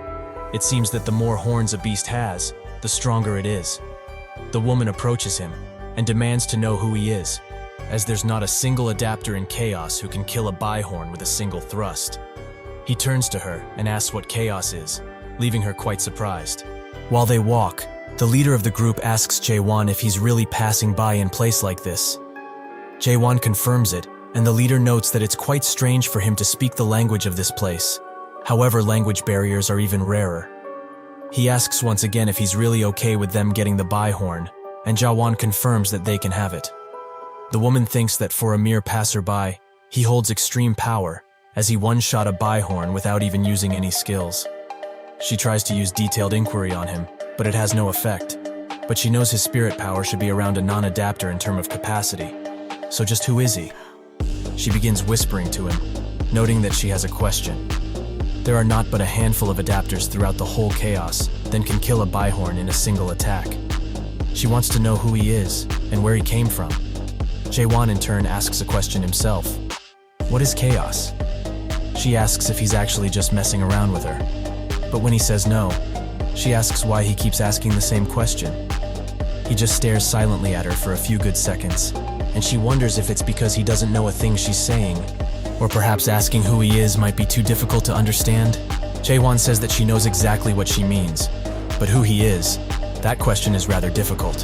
it seems that the more horns a beast has, the stronger it is. The woman approaches him and demands to know who he is, as there's not a single adapter in Chaos who can kill a bihorn with a single thrust. He turns to her and asks what Chaos is, leaving her quite surprised. While they walk, the leader of the group asks Jaehwan if he's really passing by in place like this. Jaehwan confirms it, and the leader notes that it's quite strange for him to speak the language of this place. However, language barriers are even rarer. He asks once again if he's really okay with them getting the bihorn, and Jaehwan confirms that they can have it. The woman thinks that for a mere passerby, he holds extreme power, as he one-shot a bihorn without even using any skills. She tries to use detailed inquiry on him, but it has no effect. But she knows his spirit power should be around a non-adapter in terms of capacity. So just who is he? She begins whispering to him, noting that she has a question. There are not but a handful of adapters throughout the whole Chaos that can kill a bihorn in a single attack. She wants to know who he is and where he came from. Jaehwan in turn asks a question himself. What is Chaos? She asks if he's actually just messing around with her. But when he says no, she asks why he keeps asking the same question. He just stares silently at her for a few good seconds, and she wonders if it's because he doesn't know a thing she's saying, or perhaps asking who he is might be too difficult to understand. Jaehwan says that she knows exactly what she means, but who he is, that question is rather difficult.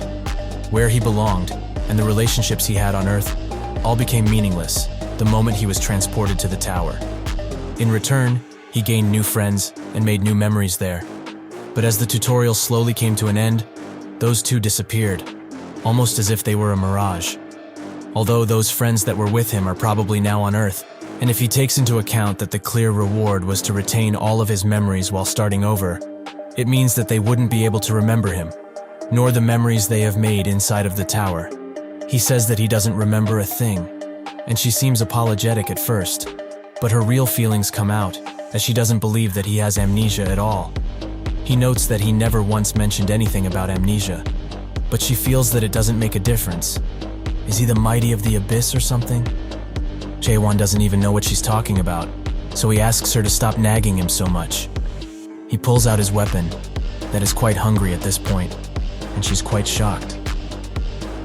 Where he belonged, and the relationships he had on Earth, all became meaningless the moment he was transported to the tower. In return, he gained new friends and made new memories there. But as the tutorial slowly came to an end, those two disappeared, almost as if they were a mirage. Although those friends that were with him are probably now on Earth, and if he takes into account that the clear reward was to retain all of his memories while starting over, it means that they wouldn't be able to remember him, nor the memories they have made inside of the tower. He says that he doesn't remember a thing, and she seems apologetic at first, but her real feelings come out, as she doesn't believe that he has amnesia at all. He notes that he never once mentioned anything about amnesia, but she feels that it doesn't make a difference. Is he the mighty of the abyss or something? Jaehwan doesn't even know what she's talking about, so he asks her to stop nagging him so much. He pulls out his weapon, that is quite hungry at this point, and she's quite shocked.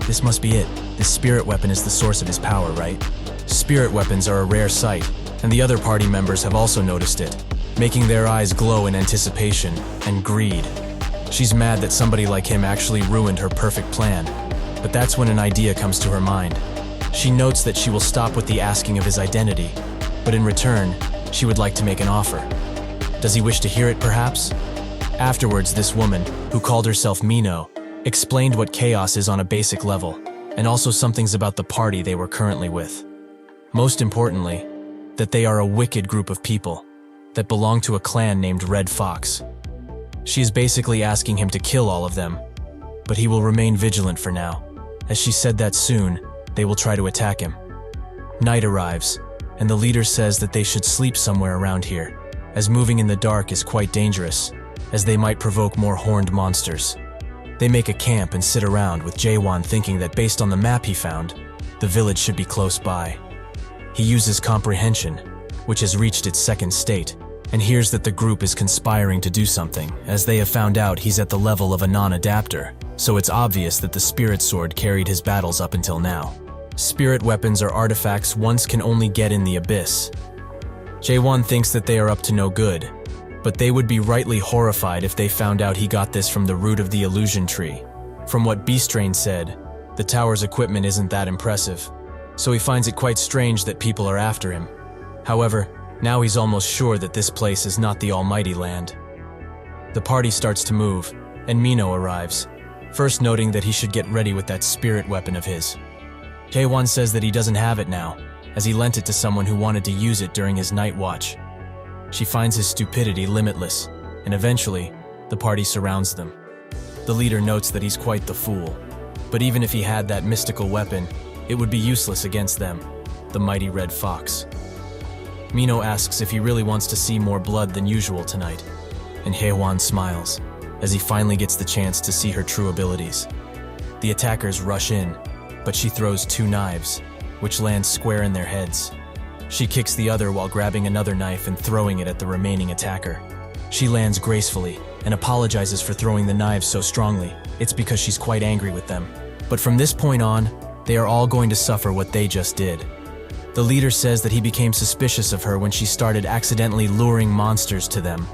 This must be it. This spirit weapon is the source of his power, right? Spirit weapons are a rare sight, and the other party members have also noticed it, making their eyes glow in anticipation and greed. She's mad that somebody like him actually ruined her perfect plan, but that's when an idea comes to her mind. She notes that she will stop with the asking of his identity, but in return, she would like to make an offer. Does he wish to hear it, perhaps? Afterwards, this woman, who called herself Mino, explained what chaos is on a basic level, and also some things about the party they were currently with. Most importantly, that they are a wicked group of people that belong to a clan named Red Fox. She is basically asking him to kill all of them, but he will remain vigilant for now, as she said that soon they will try to attack him. Night arrives, and the leader says that they should sleep somewhere around here, as moving in the dark is quite dangerous, as they might provoke more horned monsters. They make a camp and sit around, with Jaehwan thinking that based on the map he found, the village should be close by. He uses comprehension, which has reached its second state, and hears that the group is conspiring to do something, as they have found out he's at the level of a non-adapter, so it's obvious that the spirit sword carried his battles up until now. Spirit weapons or artifacts once can only get in the abyss. Jaehwan thinks that they are up to no good, but they would be rightly horrified if they found out he got this from the root of the illusion tree. From what Beastrain said, the tower's equipment isn't that impressive, so he finds it quite strange that people are after him. However, now he's almost sure that this place is not the almighty land. The party starts to move, and Mino arrives, first noting that he should get ready with that spirit weapon of his. Jaehwan says that he doesn't have it now, as he lent it to someone who wanted to use it during his night watch. She finds his stupidity limitless, and eventually, the party surrounds them. The leader notes that he's quite the fool, but even if he had that mystical weapon, it would be useless against them, the mighty Red Fox. Mino asks if he really wants to see more blood than usual tonight, and Jaehwan smiles, as he finally gets the chance to see her true abilities. The attackers rush in, but she throws 2 knives, which land square in their heads. She kicks the other while grabbing another knife and throwing it at the remaining attacker. She lands gracefully and apologizes for throwing the knives so strongly. It's because she's quite angry with them. But from this point on, they are all going to suffer what they just did. The leader says that he became suspicious of her when she started accidentally luring monsters to them.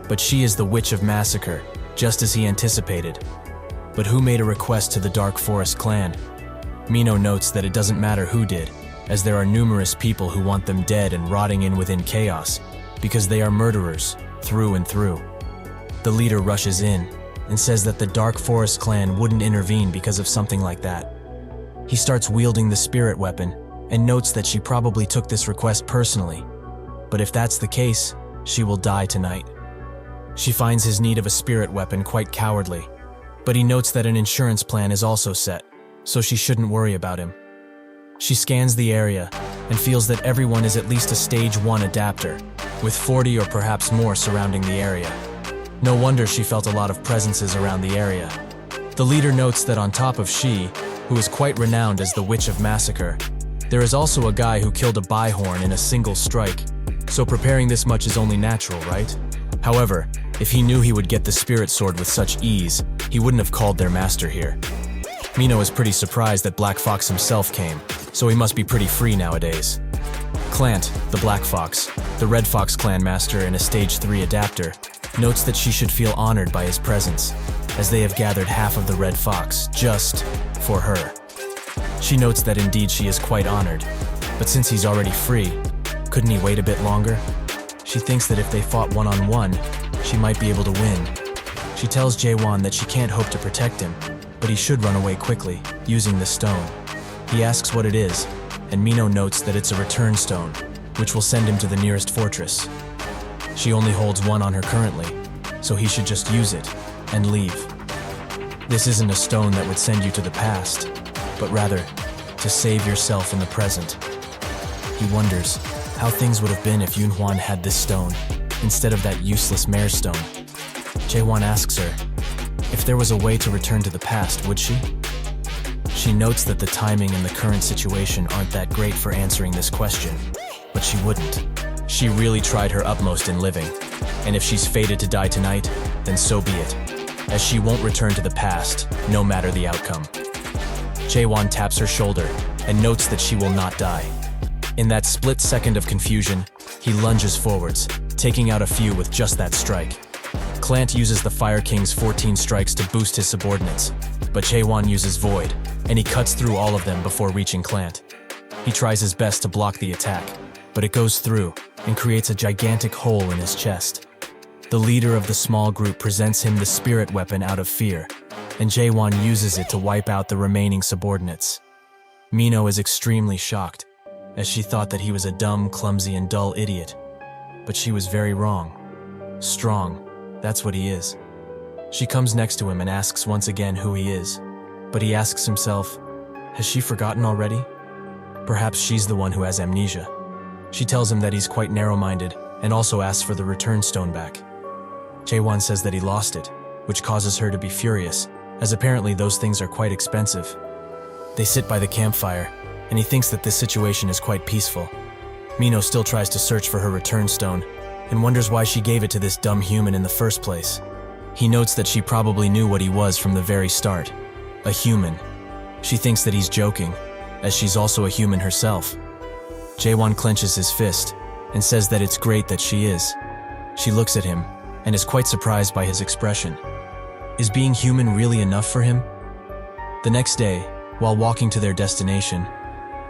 But she is the Witch of Massacre, just as he anticipated. But who made a request to the Dark Forest clan? Mino notes that it doesn't matter who did, as there are numerous people who want them dead and rotting in within chaos, because they are murderers, through and through. The leader rushes in, and says that the Dark Forest clan wouldn't intervene because of something like that. He starts wielding the spirit weapon, and notes that she probably took this request personally. But if that's the case, she will die tonight. She finds his need of a spirit weapon quite cowardly, but he notes that an insurance plan is also set, so she shouldn't worry about him. She scans the area and feels that everyone is at least a stage 1 adapter, with 40 or perhaps more surrounding the area. No wonder she felt a lot of presences around the area. The leader notes that on top of she, who is quite renowned as the Witch of Massacre, there is also a guy who killed a byhorn in a single strike, so preparing this much is only natural, right? However, if he knew he would get the spirit sword with such ease, he wouldn't have called their master here. Mino is pretty surprised that Black Fox himself came, so he must be pretty free nowadays. Clant, the Black Fox, the Red Fox clan master and a Stage 3 adapter, notes that she should feel honored by his presence, as they have gathered half of the Red Fox just for her. She notes that indeed she is quite honored, but since he's already free, couldn't he wait a bit longer? She thinks that if they fought one-on-one, she might be able to win. She tells Jaehwan that she can't hope to protect him, but he should run away quickly, using the stone. He asks what it is, and Mino notes that it's a return stone, which will send him to the nearest fortress. She only holds one on her currently, so he should just use it and leave. This isn't a stone that would send you to the past, but rather to save yourself in the present. He wonders how things would have been if Jaehwan had this stone, instead of that useless mare stone. Jaehwan asks her, if there was a way to return to the past, would she? She notes that the timing and the current situation aren't that great for answering this question, but she wouldn't. She really tried her utmost in living, and if she's fated to die tonight, then so be it, as she won't return to the past, no matter the outcome. Jaehwan taps her shoulder and notes that she will not die. In that split second of confusion, he lunges forwards, taking out a few with just that strike. Clant uses the Fire King's 14 strikes to boost his subordinates, but Jaehwan uses Void, and he cuts through all of them before reaching Clant. He tries his best to block the attack, but it goes through and creates a gigantic hole in his chest. The leader of the small group presents him the spirit weapon out of fear, and Jaehwan uses it to wipe out the remaining subordinates. Mino is extremely shocked, as she thought that he was a dumb, clumsy, and dull idiot. But she was very wrong. Strong, that's what he is. She comes next to him and asks once again who he is, but he asks himself, has she forgotten already? Perhaps she's the one who has amnesia. She tells him that he's quite narrow-minded and also asks for the return stone back. Jaehwan says that he lost it, which causes her to be furious, as apparently those things are quite expensive. They sit by the campfire, and he thinks that this situation is quite peaceful. Mino still tries to search for her return stone, and wonders why she gave it to this dumb human in the first place. He notes that she probably knew what he was from the very start, a human. She thinks that he's joking, as she's also a human herself. Jaehwan clenches his fist, and says that it's great that she is. She looks at him, and is quite surprised by his expression. Is being human really enough for him? The next day, while walking to their destination,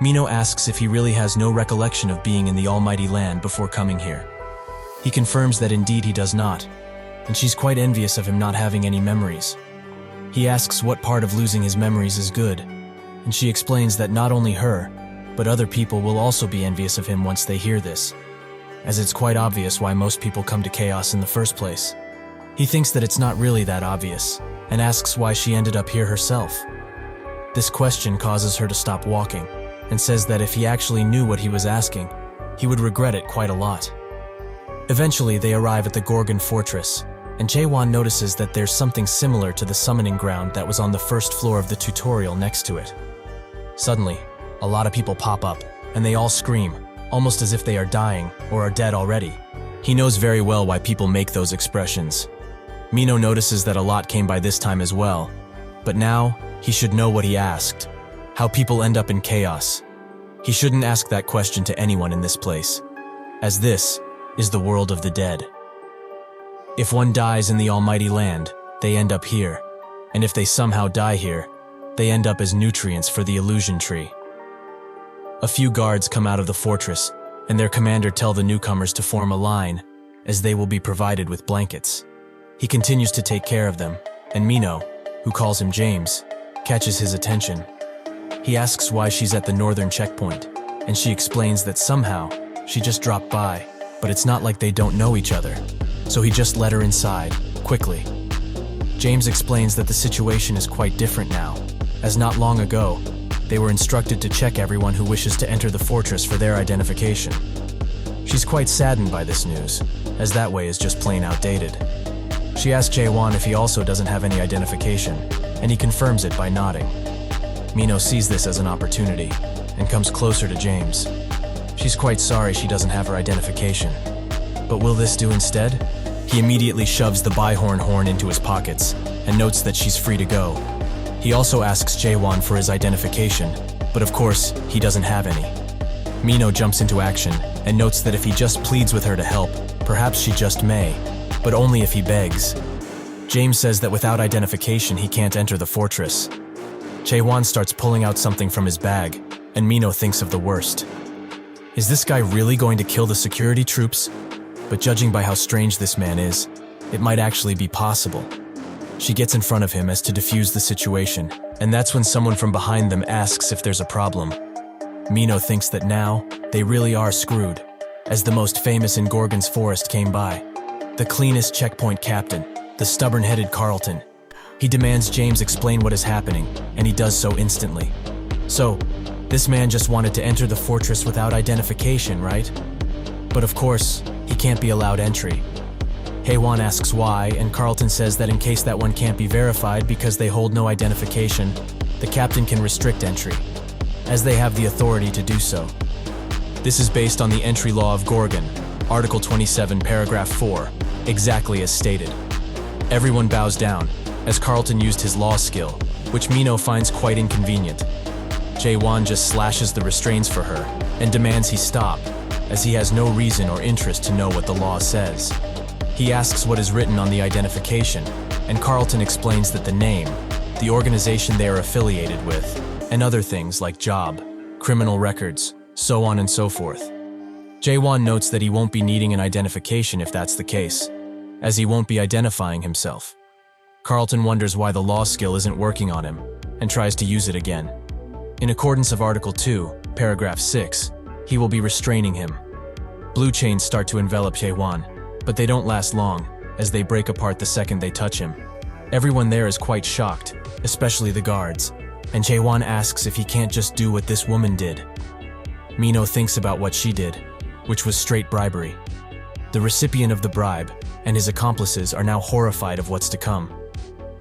Mino asks if he really has no recollection of being in the almighty land before coming here. He confirms that indeed he does not, and she's quite envious of him not having any memories. He asks what part of losing his memories is good, and she explains that not only her, but other people will also be envious of him once they hear this, as it's quite obvious why most people come to Chaos in the first place. He thinks that it's not really that obvious, and asks why she ended up here herself. This question causes her to stop walking, and says that if he actually knew what he was asking, he would regret it quite a lot. Eventually, they arrive at the Gorgon Fortress, and Jaehwan notices that there's something similar to the summoning ground that was on the first floor of the tutorial next to it. Suddenly, a lot of people pop up, and they all scream, almost as if they are dying or are dead already. He knows very well why people make those expressions. Mino notices that a lot came by this time as well, but now he should know what he asked, how people end up in chaos. He shouldn't ask that question to anyone in this place, as this is the world of the dead. If one dies in the almighty land, they end up here, and if they somehow die here, they end up as nutrients for the illusion tree. A few guards come out of the fortress, and their commander tell the newcomers to form a line, as they will be provided with blankets. He continues to take care of them, and Mino, who calls him James, catches his attention. He asks why she's at the northern checkpoint, and she explains that somehow she just dropped by, but it's not like they don't know each other, so he just let her inside, quickly. James explains that the situation is quite different now, as not long ago, they were instructed to check everyone who wishes to enter the fortress for their identification. She's quite saddened by this news, as that way is just plain outdated. She asks Jaehwan if he also doesn't have any identification, and he confirms it by nodding. Mino sees this as an opportunity, and comes closer to James. She's quite sorry she doesn't have her identification. But will this do instead? He immediately shoves the Bihorn horn into his pockets, and notes that she's free to go. He also asks Jaehwan for his identification, but of course, he doesn't have any. Mino jumps into action and notes that if he just pleads with her to help, perhaps she just may, but only if he begs. James says that without identification, he can't enter the fortress. Jaehwan starts pulling out something from his bag, and Mino thinks of the worst. Is this guy really going to kill the security troops? But judging by how strange this man is, it might actually be possible. She gets in front of him as to defuse the situation, and that's when someone from behind them asks if there's a problem. Mino thinks that now, they really are screwed, as the most famous in Gorgon's forest came by. The cleanest checkpoint captain, the stubborn-headed Carlton. He demands James explain what is happening, and he does so instantly. So, this man just wanted to enter the fortress without identification, right? But of course, he can't be allowed entry. Jaehwan asks why, and Carlton says that in case that one can't be verified because they hold no identification, the captain can restrict entry, as they have the authority to do so. This is based on the entry law of Gorgon, Article 27, Paragraph 4, exactly as stated. Everyone bows down, as Carlton used his law skill, which Mino finds quite inconvenient. Jaehwan just slashes the restraints for her and demands he stop, as he has no reason or interest to know what the law says. He asks what is written on the identification, and Carlton explains that the name, the organization they are affiliated with, and other things like job, criminal records, so on and so forth. Jaehwan notes that he won't be needing an identification if that's the case, as he won't be identifying himself. Carlton wonders why the law skill isn't working on him, and tries to use it again. In accordance of Article 2, Paragraph 6, he will be restraining him. Blue chains start to envelop Jaehwan, but they don't last long, as they break apart the second they touch him. Everyone there is quite shocked, especially the guards, and Jaehwan asks if he can't just do what this woman did. Mino thinks about what she did, which was straight bribery. The recipient of the bribe and his accomplices are now horrified of what's to come.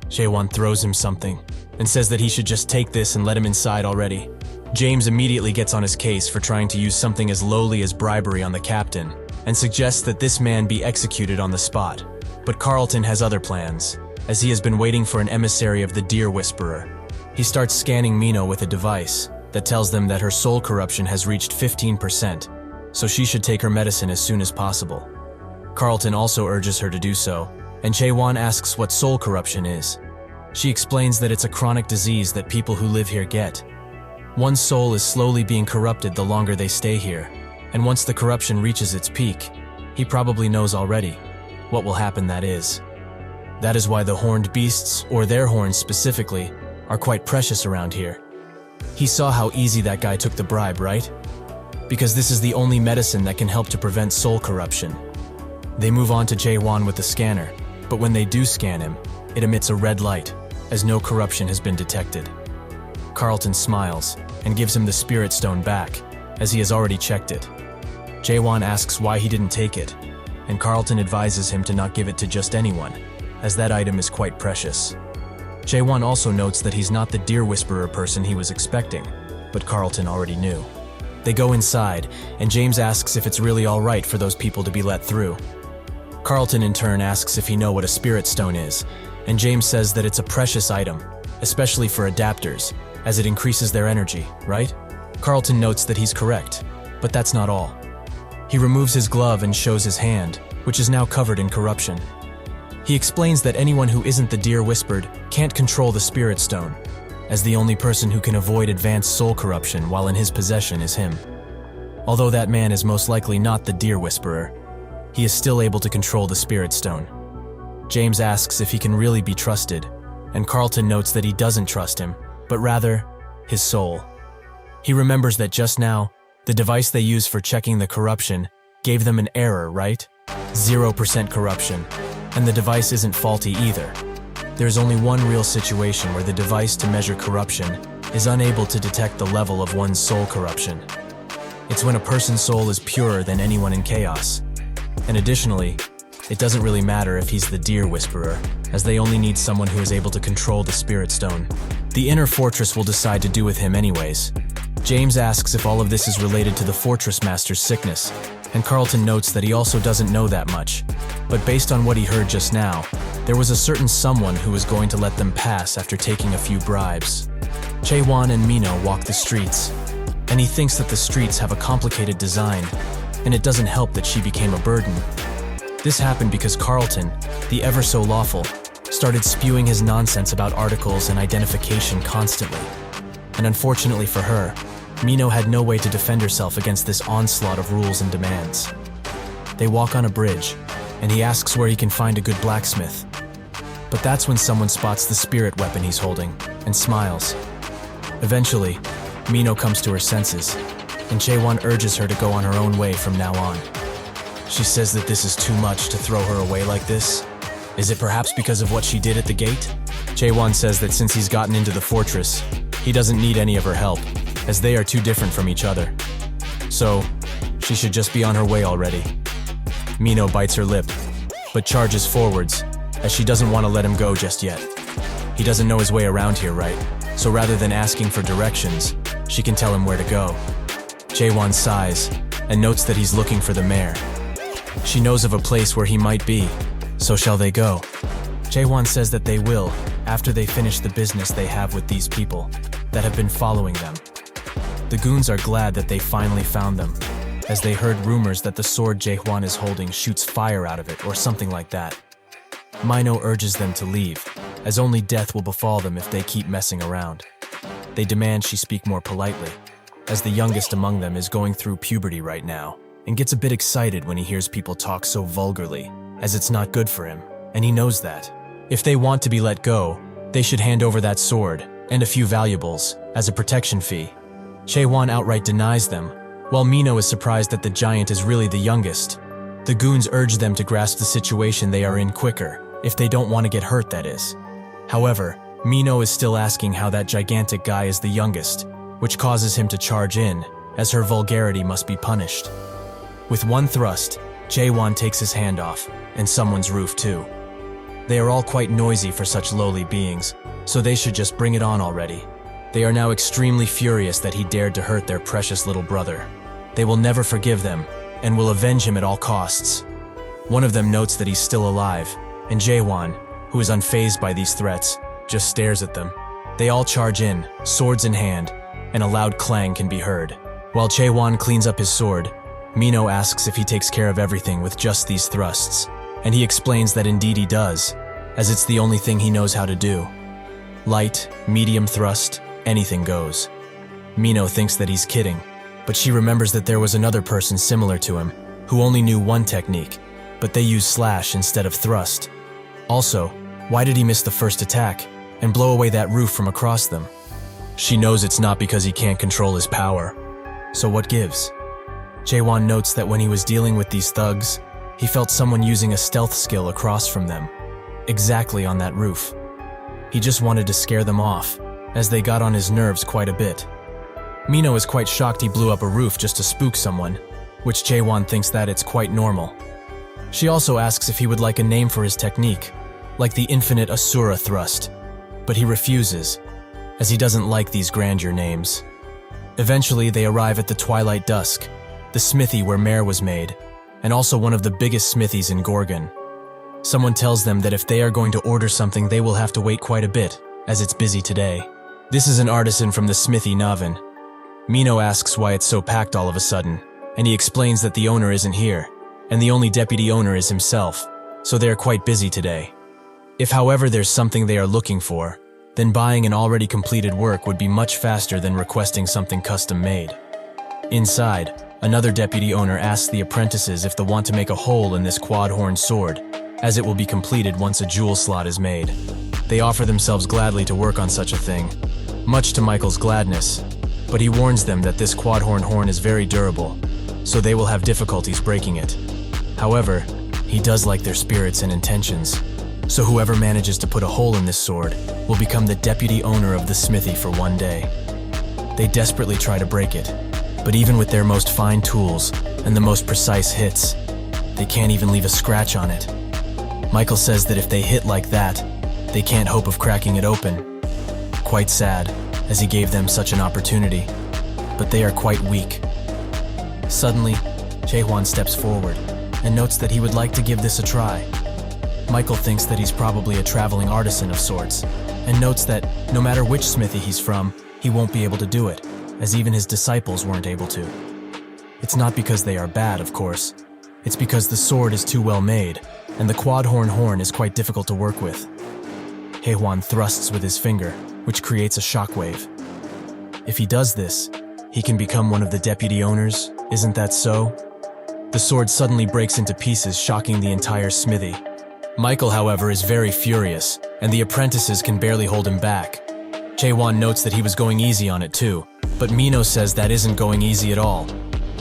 Jaehwan throws him something and says that he should just take this and let him inside already. James immediately gets on his case for trying to use something as lowly as bribery on the captain, and suggests that this man be executed on the spot. But Carlton has other plans, as he has been waiting for an emissary of the Deer Whisperer. He starts scanning Mino with a device that tells them that her soul corruption has reached 15%, so she should take her medicine as soon as possible. Carlton also urges her to do so, and Jaehwan asks what soul corruption is. She explains that it's a chronic disease that people who live here get. One's soul is slowly being corrupted the longer they stay here, and once the corruption reaches its peak, he probably knows already what will happen, that is. That is why the horned beasts, or their horns specifically, are quite precious around here. He saw how easy that guy took the bribe, right? Because this is the only medicine that can help to prevent soul corruption. They move on to Jaehwan with the scanner, but when they do scan him, it emits a red light, as no corruption has been detected. Carlton smiles and gives him the spirit stone back, as he has already checked it. Jaehwan asks why he didn't take it, and Carlton advises him to not give it to just anyone, as that item is quite precious. Jaehwan also notes that he's not the Deer Whisperer person he was expecting, but Carlton already knew. They go inside, and James asks if it's really all right for those people to be let through. Carlton in turn asks if he knows what a spirit stone is, and James says that it's a precious item, especially for adapters, as it increases their energy, right? Carlton notes that he's correct, but that's not all. He removes his glove and shows his hand, which is now covered in corruption. He explains that anyone who isn't the Deer Whispered can't control the Spirit Stone, as the only person who can avoid advanced soul corruption while in his possession is him. Although that man is most likely not the Deer Whisperer, he is still able to control the Spirit Stone. James asks if he can really be trusted, and Carlton notes that he doesn't trust him, but rather, his soul. He remembers that just now, the device they use for checking the corruption gave them an error, right? 0% corruption, and the device isn't faulty either. There's only one real situation where the device to measure corruption is unable to detect the level of one's soul corruption. It's when a person's soul is purer than anyone in chaos. And additionally, it doesn't really matter if he's the Deer Whisperer, as they only need someone who is able to control the Spirit Stone. The inner fortress will decide to do with him anyways. James asks if all of this is related to the Fortress Master's sickness, and Carlton notes that he also doesn't know that much. But based on what he heard just now, there was a certain someone who was going to let them pass after taking a few bribes. Jaehwan and Mino walk the streets, and he thinks that the streets have a complicated design, and it doesn't help that she became a burden. This happened because Carlton, the ever so lawful, started spewing his nonsense about articles and identification constantly. And unfortunately for her, Mino had no way to defend herself against this onslaught of rules and demands. They walk on a bridge, and he asks where he can find a good blacksmith. But that's when someone spots the spirit weapon he's holding and smiles. Eventually, Mino comes to her senses, and Jaehwan urges her to go on her own way from now on. She says that this is too much to throw her away like this. Is it perhaps because of what she did at the gate? Jaehwan says that since he's gotten into the fortress, he doesn't need any of her help, as they are too different from each other. So, she should just be on her way already. Mino bites her lip, but charges forwards, as she doesn't want to let him go just yet. He doesn't know his way around here, right? So rather than asking for directions, she can tell him where to go. Jaehwan sighs, and notes that he's looking for the mayor. She knows of a place where he might be, so shall they go? Jaehwan says that they will, after they finish the business they have with these people that have been following them. The goons are glad that they finally found them, as they heard rumors that the sword Jaehwan is holding shoots fire out of it or something like that. Mino urges them to leave, as only death will befall them if they keep messing around. They demand she speak more politely, as the youngest among them is going through puberty right now, and gets a bit excited when he hears people talk so vulgarly, as it's not good for him, and he knows that. If they want to be let go, they should hand over that sword, and a few valuables, as a protection fee. Jaehwan outright denies them, while Mino is surprised that the giant is really the youngest. The goons urge them to grasp the situation they are in quicker, if they don't want to get hurt, that is. However, Mino is still asking how that gigantic guy is the youngest, which causes him to charge in, as her vulgarity must be punished. With one thrust, Jaehwan takes his hand off, and someone's roof too. They are all quite noisy for such lowly beings, so they should just bring it on already. They are now extremely furious that he dared to hurt their precious little brother. They will never forgive them, and will avenge him at all costs. One of them notes that he's still alive, and Jaehwan, who is unfazed by these threats, just stares at them. They all charge in, swords in hand, and a loud clang can be heard. While Jaehwan cleans up his sword, Mino asks if he takes care of everything with just these thrusts, and he explains that indeed he does, as it's the only thing he knows how to do. Light, medium thrust, anything goes. Mino thinks that he's kidding, but she remembers that there was another person similar to him, who only knew one technique, but they used slash instead of thrust. Also, why did he miss the first attack, and blow away that roof from across them? She knows it's not because he can't control his power. So what gives? Jaehwan notes that when he was dealing with these thugs, he felt someone using a stealth skill across from them, exactly on that roof. He just wanted to scare them off, as they got on his nerves quite a bit. Mino is quite shocked he blew up a roof just to spook someone, which Jaehwan thinks that it's quite normal. She also asks if he would like a name for his technique, like the infinite Asura thrust, but he refuses, as he doesn't like these grandeur names. Eventually, they arrive at the Twilight Dusk, the smithy where Mare was made, and also one of the biggest smithies in Gorgon. Someone tells them that if they are going to order something, they will have to wait quite a bit, as it's busy today. This is an artisan from the smithy Navin. Mino asks why it's so packed all of a sudden, and he explains that the owner isn't here, and the only deputy owner is himself, so they are quite busy today. If, however, there's something they are looking for, then buying an already completed work would be much faster than requesting something custom-made. Inside, another deputy owner asks the apprentices if they want to make a hole in this quad-horn sword, as it will be completed once a jewel slot is made. They offer themselves gladly to work on such a thing, much to Michael's gladness, but he warns them that this quad-horn horn is very durable, so they will have difficulties breaking it. However, he does like their spirits and intentions, so whoever manages to put a hole in this sword will become the deputy owner of the smithy for one day. They desperately try to break it, but even with their most fine tools and the most precise hits, they can't even leave a scratch on it. Michael says that if they hit like that, they can't hope of cracking it open. Quite sad, as he gave them such an opportunity, but they are quite weak. Suddenly, Jaehwan steps forward, and notes that he would like to give this a try. Michael thinks that he's probably a traveling artisan of sorts, and notes that no matter which smithy he's from, he won't be able to do it, as even his disciples weren't able to. It's not because they are bad, of course. It's because the sword is too well made, and the quad-horn horn is quite difficult to work with. Jaehwan thrusts with his finger, which creates a shockwave. If he does this, he can become one of the deputy owners, isn't that so? The sword suddenly breaks into pieces, shocking the entire smithy. Michael, however, is very furious, and the apprentices can barely hold him back. Jaehwan notes that he was going easy on it too, but Mino says that isn't going easy at all.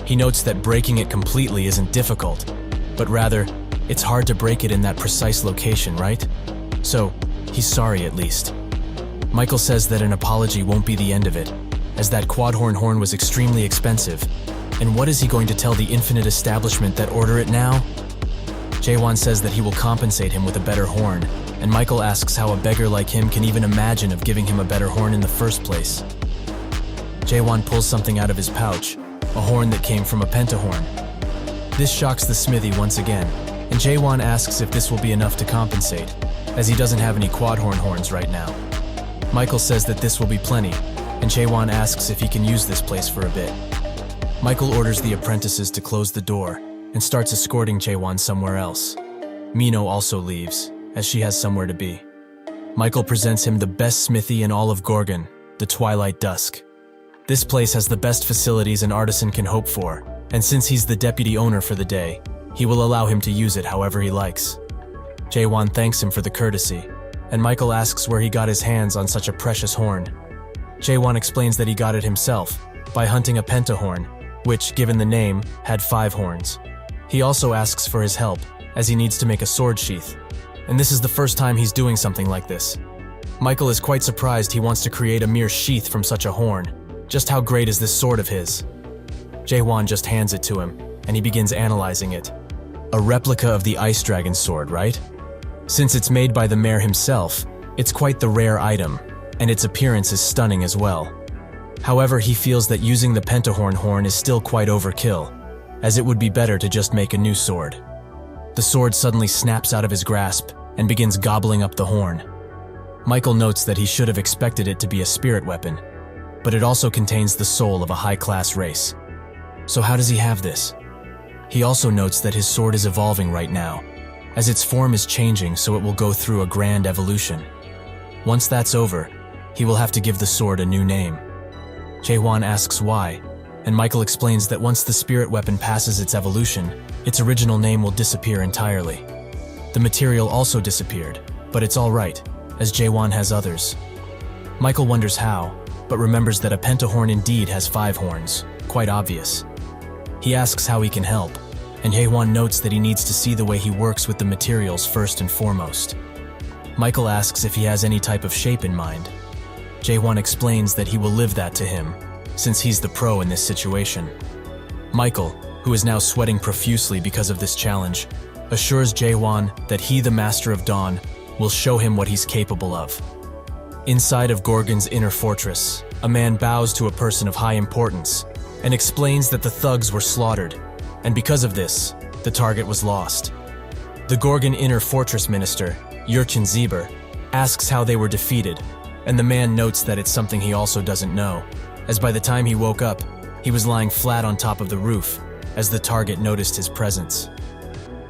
He notes that breaking it completely isn't difficult, but rather, it's hard to break it in that precise location, right? So, he's sorry at least. Michael says that an apology won't be the end of it, as that quad-horn horn was extremely expensive. And what is he going to tell the infinite establishment that order it now? Jaehwan says that he will compensate him with a better horn, and Michael asks how a beggar like him can even imagine of giving him a better horn in the first place. Jaehwan pulls something out of his pouch, a horn that came from a pentahorn. This shocks the smithy once again, and Jaehwan asks if this will be enough to compensate, as he doesn't have any quad-horn horns right now. Michael says that this will be plenty, and Jaehwan asks if he can use this place for a bit. Michael orders the apprentices to close the door and starts escorting Jaehwan somewhere else. Mino also leaves, as she has somewhere to be. Michael presents him the best smithy in all of Gorgon, the Twilight Dusk. This place has the best facilities an artisan can hope for, and since he's the deputy owner for the day, he will allow him to use it however he likes. Jaehwan thanks him for the courtesy, and Michael asks where he got his hands on such a precious horn. Jaehwan explains that he got it himself, by hunting a pentahorn, which, given the name, had 5 horns. He also asks for his help, as he needs to make a sword sheath, and this is the first time he's doing something like this. Michael is quite surprised he wants to create a mere sheath from such a horn. Just how great is this sword of his? Jaehwan just hands it to him, and he begins analyzing it. A replica of the Ice Dragon sword, right? Since it's made by the mayor himself, it's quite the rare item, and its appearance is stunning as well. However, he feels that using the pentahorn horn is still quite overkill, as it would be better to just make a new sword. The sword suddenly snaps out of his grasp and begins gobbling up the horn. Michael notes that he should have expected it to be a spirit weapon, but it also contains the soul of a high-class race. So how does he have this? He also notes that his sword is evolving right now, as its form is changing so it will go through a grand evolution. Once that's over, he will have to give the sword a new name. Jaehwan asks why, and Michael explains that once the spirit weapon passes its evolution, its original name will disappear entirely. The material also disappeared, but it's all right, as Jaehwan has others. Michael wonders how, but remembers that a pentahorn indeed has 5 horns, quite obvious. He asks how he can help, and Jaehwan notes that he needs to see the way he works with the materials first and foremost. Michael asks if he has any type of shape in mind. Jaehwan explains that he will live that to him, since he's the pro in this situation. Michael, who is now sweating profusely because of this challenge, assures Jaehwan that he, the Master of Dawn, will show him what he's capable of. Inside of Gorgon's inner fortress, a man bows to a person of high importance and explains that the thugs were slaughtered, and because of this, the target was lost. The Gorgon inner fortress minister, Yurchin Zeber, asks how they were defeated, and the man notes that it's something he also doesn't know, as by the time he woke up, he was lying flat on top of the roof, as the target noticed his presence.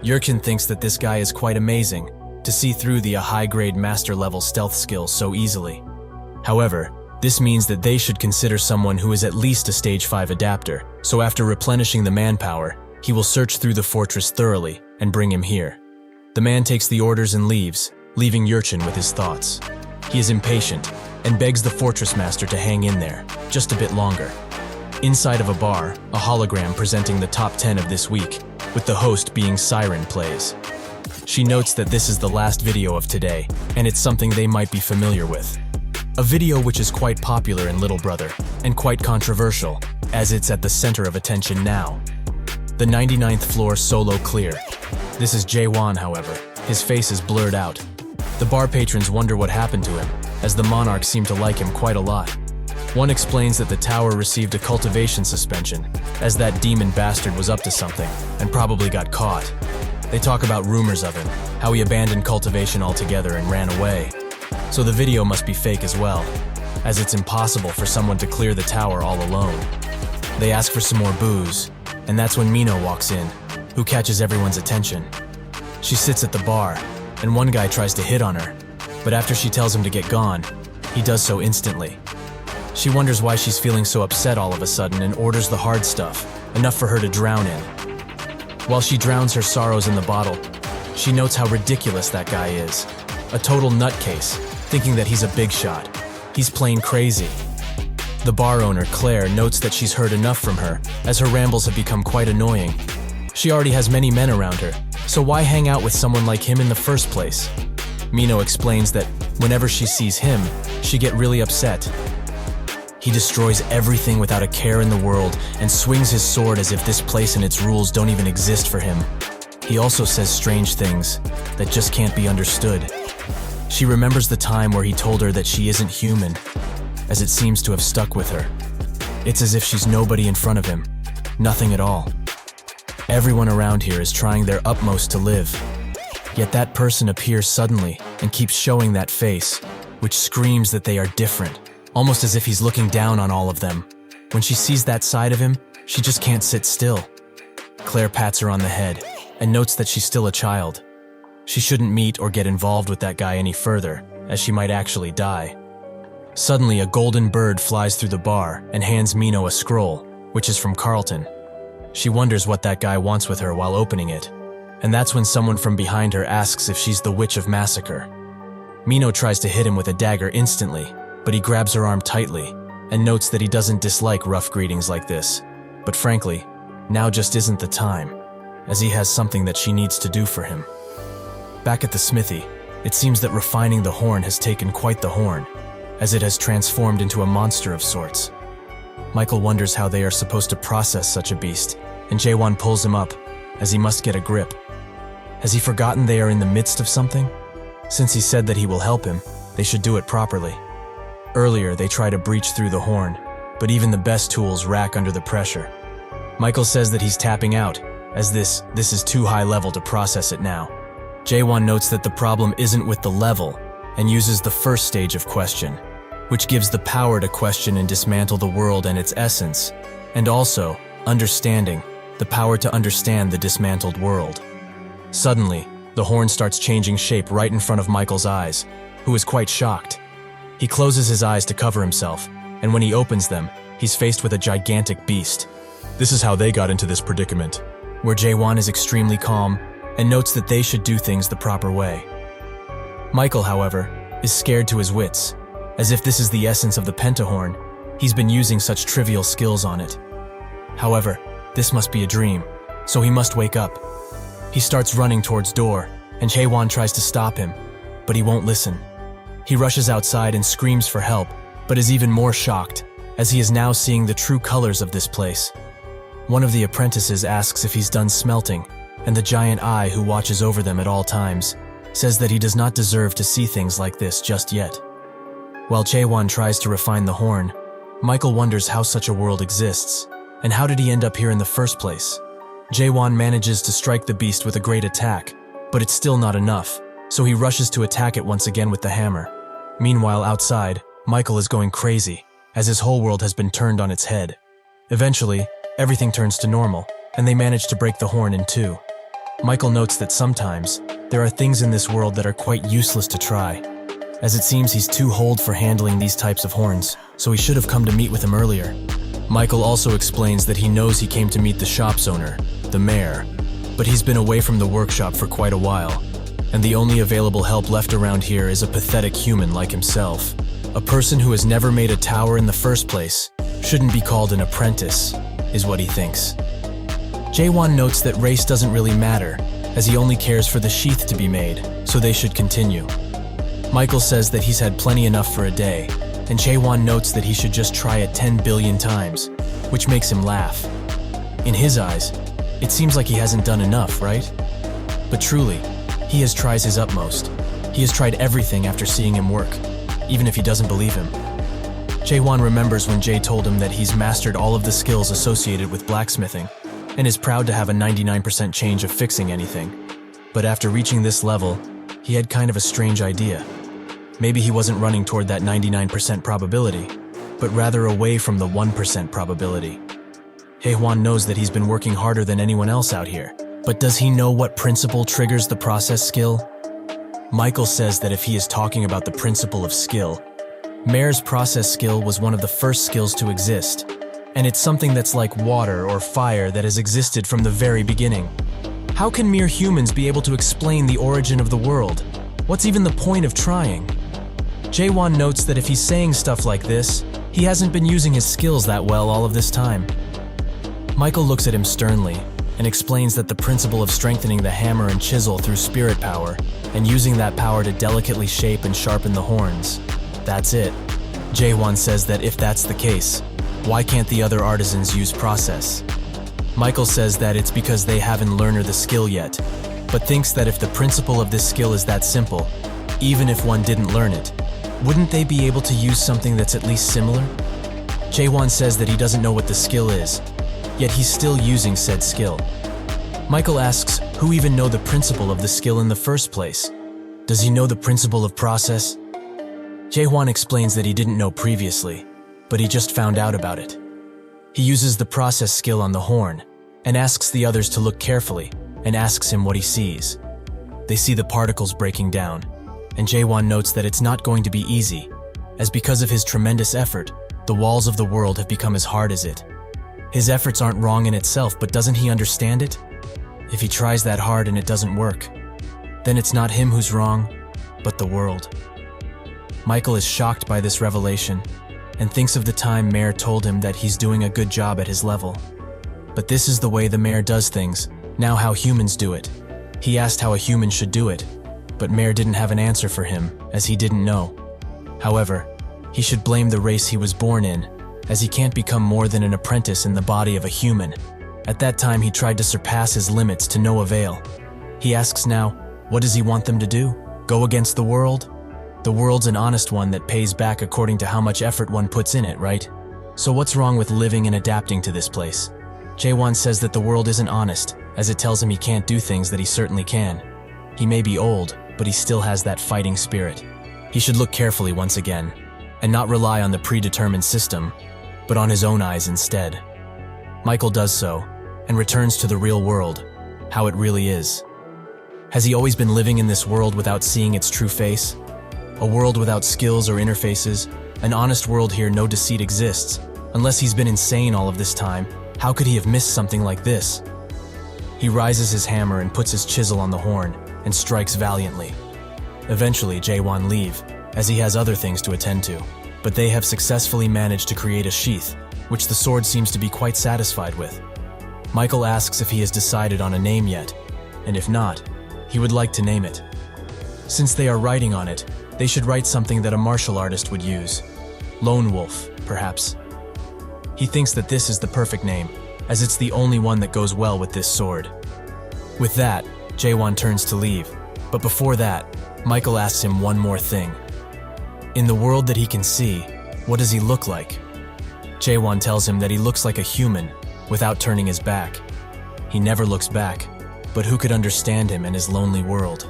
Yurchin thinks that this guy is quite amazing, to see through the high-grade master-level stealth skill so easily. However, this means that they should consider someone who is at least a Stage 5 adapter, so after replenishing the manpower, he will search through the fortress thoroughly and bring him here. The man takes the orders and leaves, leaving Yurchin with his thoughts. He is impatient and begs the fortress master to hang in there, just a bit longer. Inside of a bar, a hologram presenting the top 10 of this week, with the host being Siren plays. She notes that this is the last video of today, and it's something they might be familiar with. A video which is quite popular in Little Brother, and quite controversial, as it's at the center of attention now. The 99th floor solo clear. This is Jaehwan, however. His face is blurred out. The bar patrons wonder what happened to him, as the monarch seemed to like him quite a lot. One explains that the tower received a cultivation suspension, as that demon bastard was up to something, and probably got caught. They talk about rumors of him, how he abandoned cultivation altogether and ran away. So the video must be fake as well, as it's impossible for someone to clear the tower all alone. They ask for some more booze, and that's when Mino walks in, who catches everyone's attention. She sits at the bar, and one guy tries to hit on her, but after she tells him to get gone, he does so instantly. She wonders why she's feeling so upset all of a sudden and orders the hard stuff, enough for her to drown in. While she drowns her sorrows in the bottle, she notes how ridiculous that guy is. A total nutcase, thinking that he's a big shot. He's plain crazy. The bar owner, Claire, notes that she's heard enough from her, as her rambles have become quite annoying. She already has many men around her, so why hang out with someone like him in the first place? Mino explains that whenever she sees him, she gets really upset. He destroys everything without a care in the world and swings his sword as if this place and its rules don't even exist for him. He also says strange things that just can't be understood. She remembers the time where he told her that she isn't human, as it seems to have stuck with her. It's as if she's nobody in front of him, nothing at all. Everyone around here is trying their utmost to live. Yet that person appears suddenly and keeps showing that face, which screams that they are different, almost as if he's looking down on all of them. When she sees that side of him, she just can't sit still. Claire pats her on the head and notes that she's still a child. She shouldn't meet or get involved with that guy any further, as she might actually die. Suddenly, a golden bird flies through the bar and hands Mino a scroll, which is from Carlton. She wonders what that guy wants with her while opening it, and that's when someone from behind her asks if she's the Witch of Massacre. Mino tries to hit him with a dagger instantly, but he grabs her arm tightly and notes that he doesn't dislike rough greetings like this. But frankly, now just isn't the time, as he has something that she needs to do for him. Back at the smithy, it seems that refining the horn has taken quite the horn, as it has transformed into a monster of sorts. Michael wonders how they are supposed to process such a beast, and Jaehwan pulls him up, as he must get a grip. Has he forgotten they are in the midst of something? Since he said that he will help him, they should do it properly. Earlier, they try to breach through the horn, but even the best tools rack under the pressure. Michael says that he's tapping out, as this is too high level to process it now. Jaehwan notes that the problem isn't with the level, and uses the first stage of question, which gives the power to question and dismantle the world and its essence, and also, understanding, the power to understand the dismantled world. Suddenly, the horn starts changing shape right in front of Michael's eyes, who is quite shocked. He closes his eyes to cover himself, and when he opens them, he's faced with a gigantic beast. This is how they got into this predicament, where Jaehwan is extremely calm and notes that they should do things the proper way. Michael, however, is scared to his wits, as if this is the essence of the pentahorn. He's been using such trivial skills on it. However, this must be a dream, so he must wake up. He starts running towards door, and Jaehwan tries to stop him, but he won't listen. He rushes outside and screams for help, but is even more shocked, as he is now seeing the true colors of this place. One of the apprentices asks if he's done smelting, and the giant eye who watches over them at all times says that he does not deserve to see things like this just yet. While Jaehwan tries to refine the horn, Michael wonders how such a world exists, and how did he end up here in the first place? Jaehwan manages to strike the beast with a great attack, but it's still not enough, so he rushes to attack it once again with the hammer. Meanwhile, outside, Michael is going crazy, as his whole world has been turned on its head. Eventually, everything turns to normal, and they manage to break the horn in two. Michael notes that sometimes, there are things in this world that are quite useless to try, as it seems he's too old for handling these types of horns, so he should have come to meet with him earlier. Michael also explains that he knows he came to meet the shop's owner, the mayor, but he's been away from the workshop for quite a while, and the only available help left around here is a pathetic human like himself. A person who has never made a tower in the first place shouldn't be called an apprentice, is what he thinks. Jaehwan notes that race doesn't really matter, as he only cares for the sheath to be made, so they should continue. Michael says that he's had plenty enough for a day, and Jaehwan notes that he should just try it 10 billion times, which makes him laugh. In his eyes, it seems like he hasn't done enough, right? But truly, he has tried his utmost. He has tried everything after seeing him work, even if he doesn't believe him. Jaehwan remembers when Jae told him that he's mastered all of the skills associated with blacksmithing, and is proud to have a 99% change of fixing anything. But after reaching this level, he had kind of a strange idea. Maybe he wasn't running toward that 99% probability, but rather away from the 1% probability. Jaehwan knows that he's been working harder than anyone else out here, but does he know what principle triggers the process skill? Michael says that if he is talking about the principle of skill, Mare's process skill was one of the first skills to exist, and it's something that's like water or fire that has existed from the very beginning. How can mere humans be able to explain the origin of the world? What's even the point of trying? Jaehwan notes that if he's saying stuff like this, he hasn't been using his skills that well all of this time. Michael looks at him sternly and explains that the principle of strengthening the hammer and chisel through spirit power and using that power to delicately shape and sharpen the horns. That's it. Jaehwan says that if that's the case, why can't the other artisans use process? Michael says that it's because they haven't learned the skill yet, but thinks that if the principle of this skill is that simple, even if one didn't learn it, wouldn't they be able to use something that's at least similar? Jaehwan says that he doesn't know what the skill is, yet he's still using said skill. Michael asks who even know the principle of the skill in the first place. Does he know the principle of process? Jaehwan explains that he didn't know previously, but he just found out about it. He uses the process skill on the horn and asks the others to look carefully and asks him what he sees. They see the particles breaking down, and Jaehwan notes that it's not going to be easy, as because of his tremendous effort, the walls of the world have become as hard as it. His efforts aren't wrong in itself, but doesn't he understand it? If he tries that hard and it doesn't work, then it's not him who's wrong, but the world. Michael is shocked by this revelation and thinks of the time Mare told him that he's doing a good job at his level. But this is the way the Mare does things, now how humans do it. He asked how a human should do it, but Mare didn't have an answer for him, as he didn't know. However, he should blame the race he was born in, as he can't become more than an apprentice in the body of a human. At that time he tried to surpass his limits to no avail. He asks now, what does he want them to do? Go against the world? The world's an honest one that pays back according to how much effort one puts in it, right? So what's wrong with living and adapting to this place? Jaehwan says that the world isn't honest, as it tells him he can't do things that he certainly can. He may be old, but he still has that fighting spirit. He should look carefully once again, and not rely on the predetermined system, but on his own eyes instead. Michael does so, and returns to the real world, how it really is. Has he always been living in this world without seeing its true face? A world without skills or interfaces, an honest world here no deceit exists. Unless he's been insane all of this time, how could he have missed something like this? He rises his hammer and puts his chisel on the horn, and strikes valiantly. Eventually, Jaehwan leave, as he has other things to attend to, but they have successfully managed to create a sheath, which the sword seems to be quite satisfied with. Michael asks if he has decided on a name yet, and if not, he would like to name it. Since they are writing on it, they should write something that a martial artist would use. Lone Wolf, perhaps. He thinks that this is the perfect name, as it's the only one that goes well with this sword. With that, Jaehwan turns to leave, but before that, Michael asks him one more thing. In the world that he can see, what does he look like? Jaehwan tells him that he looks like a human, without turning his back. He never looks back, but who could understand him in his lonely world?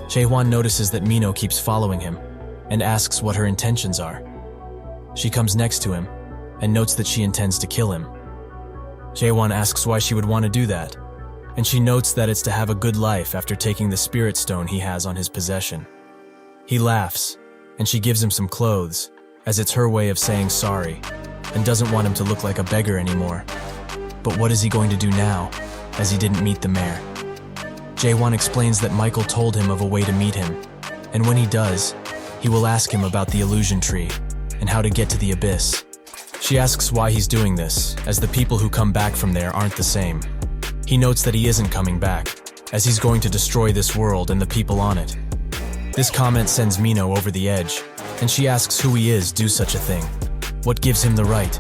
Jaehwan notices that Mino keeps following him, and asks what her intentions are. She comes next to him, and notes that she intends to kill him. Jaehwan asks why she would want to do that, and she notes that it's to have a good life after taking the spirit stone he has on his possession. He laughs, and she gives him some clothes, as it's her way of saying sorry, and doesn't want him to look like a beggar anymore. But what is he going to do now, as he didn't meet the mayor? Jaehwan explains that Michael told him of a way to meet him, and when he does, he will ask him about the illusion tree and how to get to the abyss. She asks why he's doing this, as the people who come back from there aren't the same. He notes that he isn't coming back, as he's going to destroy this world and the people on it. This comment sends Mino over the edge, and she asks who he is do such a thing. What gives him the right?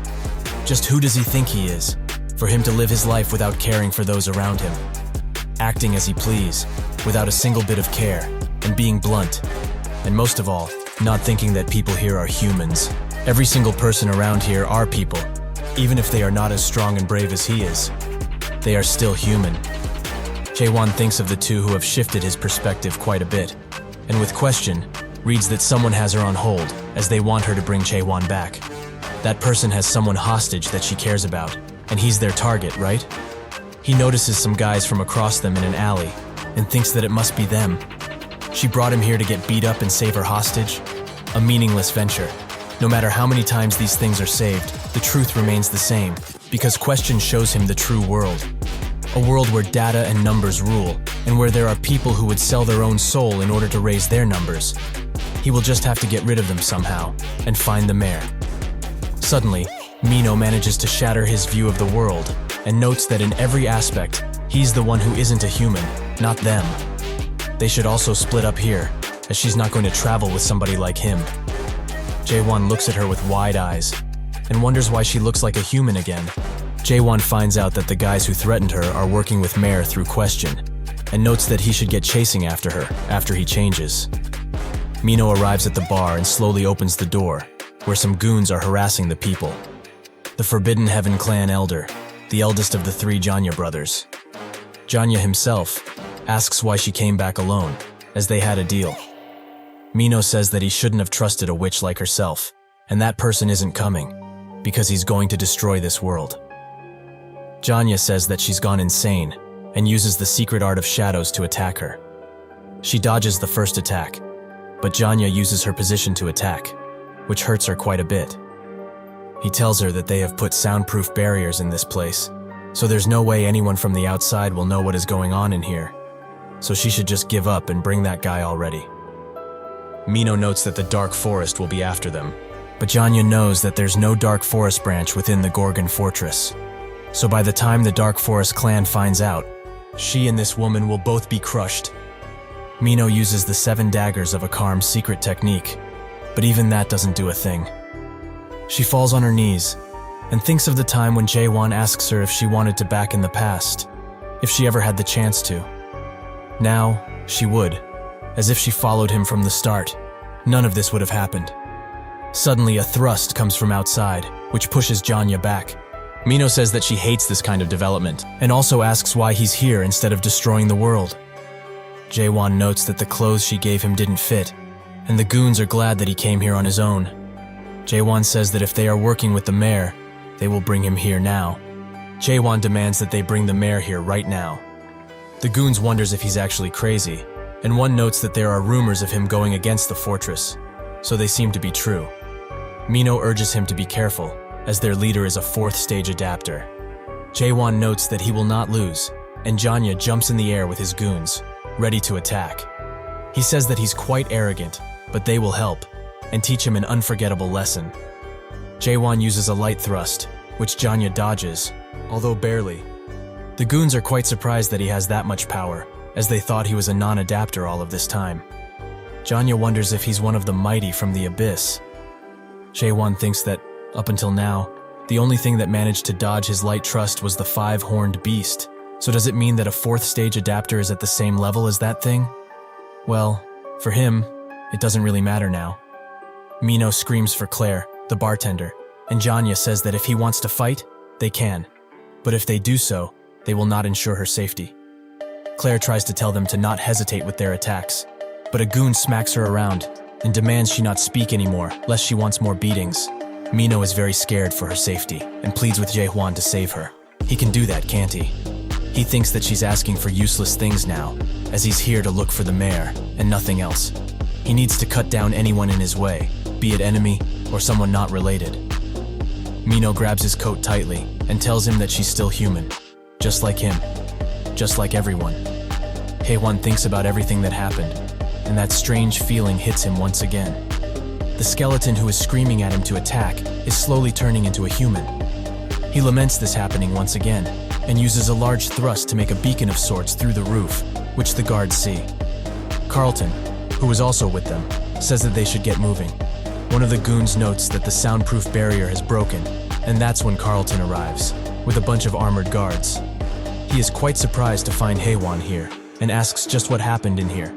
Just who does he think he is, for him to live his life without caring for those around him? Acting as he please, without a single bit of care, and being blunt, and most of all, not thinking that people here are humans. Every single person around here are people. Even if they are not as strong and brave as he is, they are still human. Jaehwan thinks of the two who have shifted his perspective quite a bit, and with question, reads that someone has her on hold as they want her to bring Jaehwan back. That person has someone hostage that she cares about, and he's their target, right? He notices some guys from across them in an alley and thinks that it must be them. She brought him here to get beat up and save her hostage? A meaningless venture. No matter how many times these things are saved, the truth remains the same, because question shows him the true world. A world where data and numbers rule, and where there are people who would sell their own soul in order to raise their numbers. He will just have to get rid of them somehow, and find the mayor. Suddenly, Mino manages to shatter his view of the world, and notes that in every aspect, he's the one who isn't a human, not them. They should also split up here, as she's not going to travel with somebody like him. Jaehwan looks at her with wide eyes, and wonders why she looks like a human again. Jaehwan finds out that the guys who threatened her are working with Mare through question, and notes that he should get chasing after her after he changes. Mino arrives at the bar and slowly opens the door, where some goons are harassing the people. The Forbidden Heaven clan elder, the eldest of the three Jaehwan brothers. Jaehwan himself asks why she came back alone, as they had a deal. Mino says that he shouldn't have trusted a witch like herself, and that person isn't coming, because he's going to destroy this world. Jaehwan says that she's gone insane, and uses the secret art of shadows to attack her. She dodges the first attack, but Jaehwan uses her position to attack, which hurts her quite a bit. He tells her that they have put soundproof barriers in this place, so there's no way anyone from the outside will know what is going on in here, so she should just give up and bring that guy already. Mino notes that the Dark Forest will be after them, but Jaehwan knows that there's no Dark Forest branch within the Gorgon Fortress. So by the time the Dark Forest clan finds out, she and this woman will both be crushed. Mino uses the 7 daggers of Akarm's secret technique, but even that doesn't do a thing. She falls on her knees and thinks of the time when Jaehwan asks her if she wanted to back in the past, if she ever had the chance to. Now, she would, as if she followed him from the start. None of this would have happened. Suddenly, a thrust comes from outside, which pushes Jaehwan back. Mino says that she hates this kind of development, and also asks why he's here instead of destroying the world. Jaehwan notes that the clothes she gave him didn't fit, and the goons are glad that he came here on his own. Jaehwan says that if they are working with the mayor, they will bring him here now. Jaehwan demands that they bring the mayor here right now. The goons wonders if he's actually crazy, and one notes that there are rumors of him going against the fortress, so they seem to be true. Mino urges him to be careful, as their leader is a 4th stage adapter. Jaehwan notes that he will not lose, and Jaehwan jumps in the air with his goons, ready to attack. He says that he's quite arrogant, but they will help, and teach him an unforgettable lesson. Jaehwan uses a light thrust, which Jaehwan dodges, although barely. The goons are quite surprised that he has that much power, as they thought he was a non-adapter all of this time. Jaehwan wonders if he's one of the mighty from the abyss. Jaehwan thinks that, up until now, the only thing that managed to dodge his light thrust was the 5-horned beast. So does it mean that a 4th stage adapter is at the same level as that thing? Well, for him, it doesn't really matter now. Mino screams for Claire, the bartender, and Jaehwan says that if he wants to fight, they can. But if they do so, they will not ensure her safety. Claire tries to tell them to not hesitate with their attacks, but a goon smacks her around and demands she not speak anymore, lest she wants more beatings. Mino is very scared for her safety and pleads with Jaehwan to save her. He can do that, can't he? He thinks that she's asking for useless things now, as he's here to look for the mayor and nothing else. He needs to cut down anyone in his way, be it enemy or someone not related. Mino grabs his coat tightly and tells him that she's still human, just like him, just like everyone. Jaehwan thinks about everything that happened, and that strange feeling hits him once again. The skeleton who is screaming at him to attack is slowly turning into a human. He laments this happening once again, and uses a large thrust to make a beacon of sorts through the roof, which the guards see. Carlton, who was also with them, says that they should get moving. One of the goons notes that the soundproof barrier has broken, and that's when Carlton arrives, with a bunch of armored guards. He is quite surprised to find Jaehwan here, and asks just what happened in here.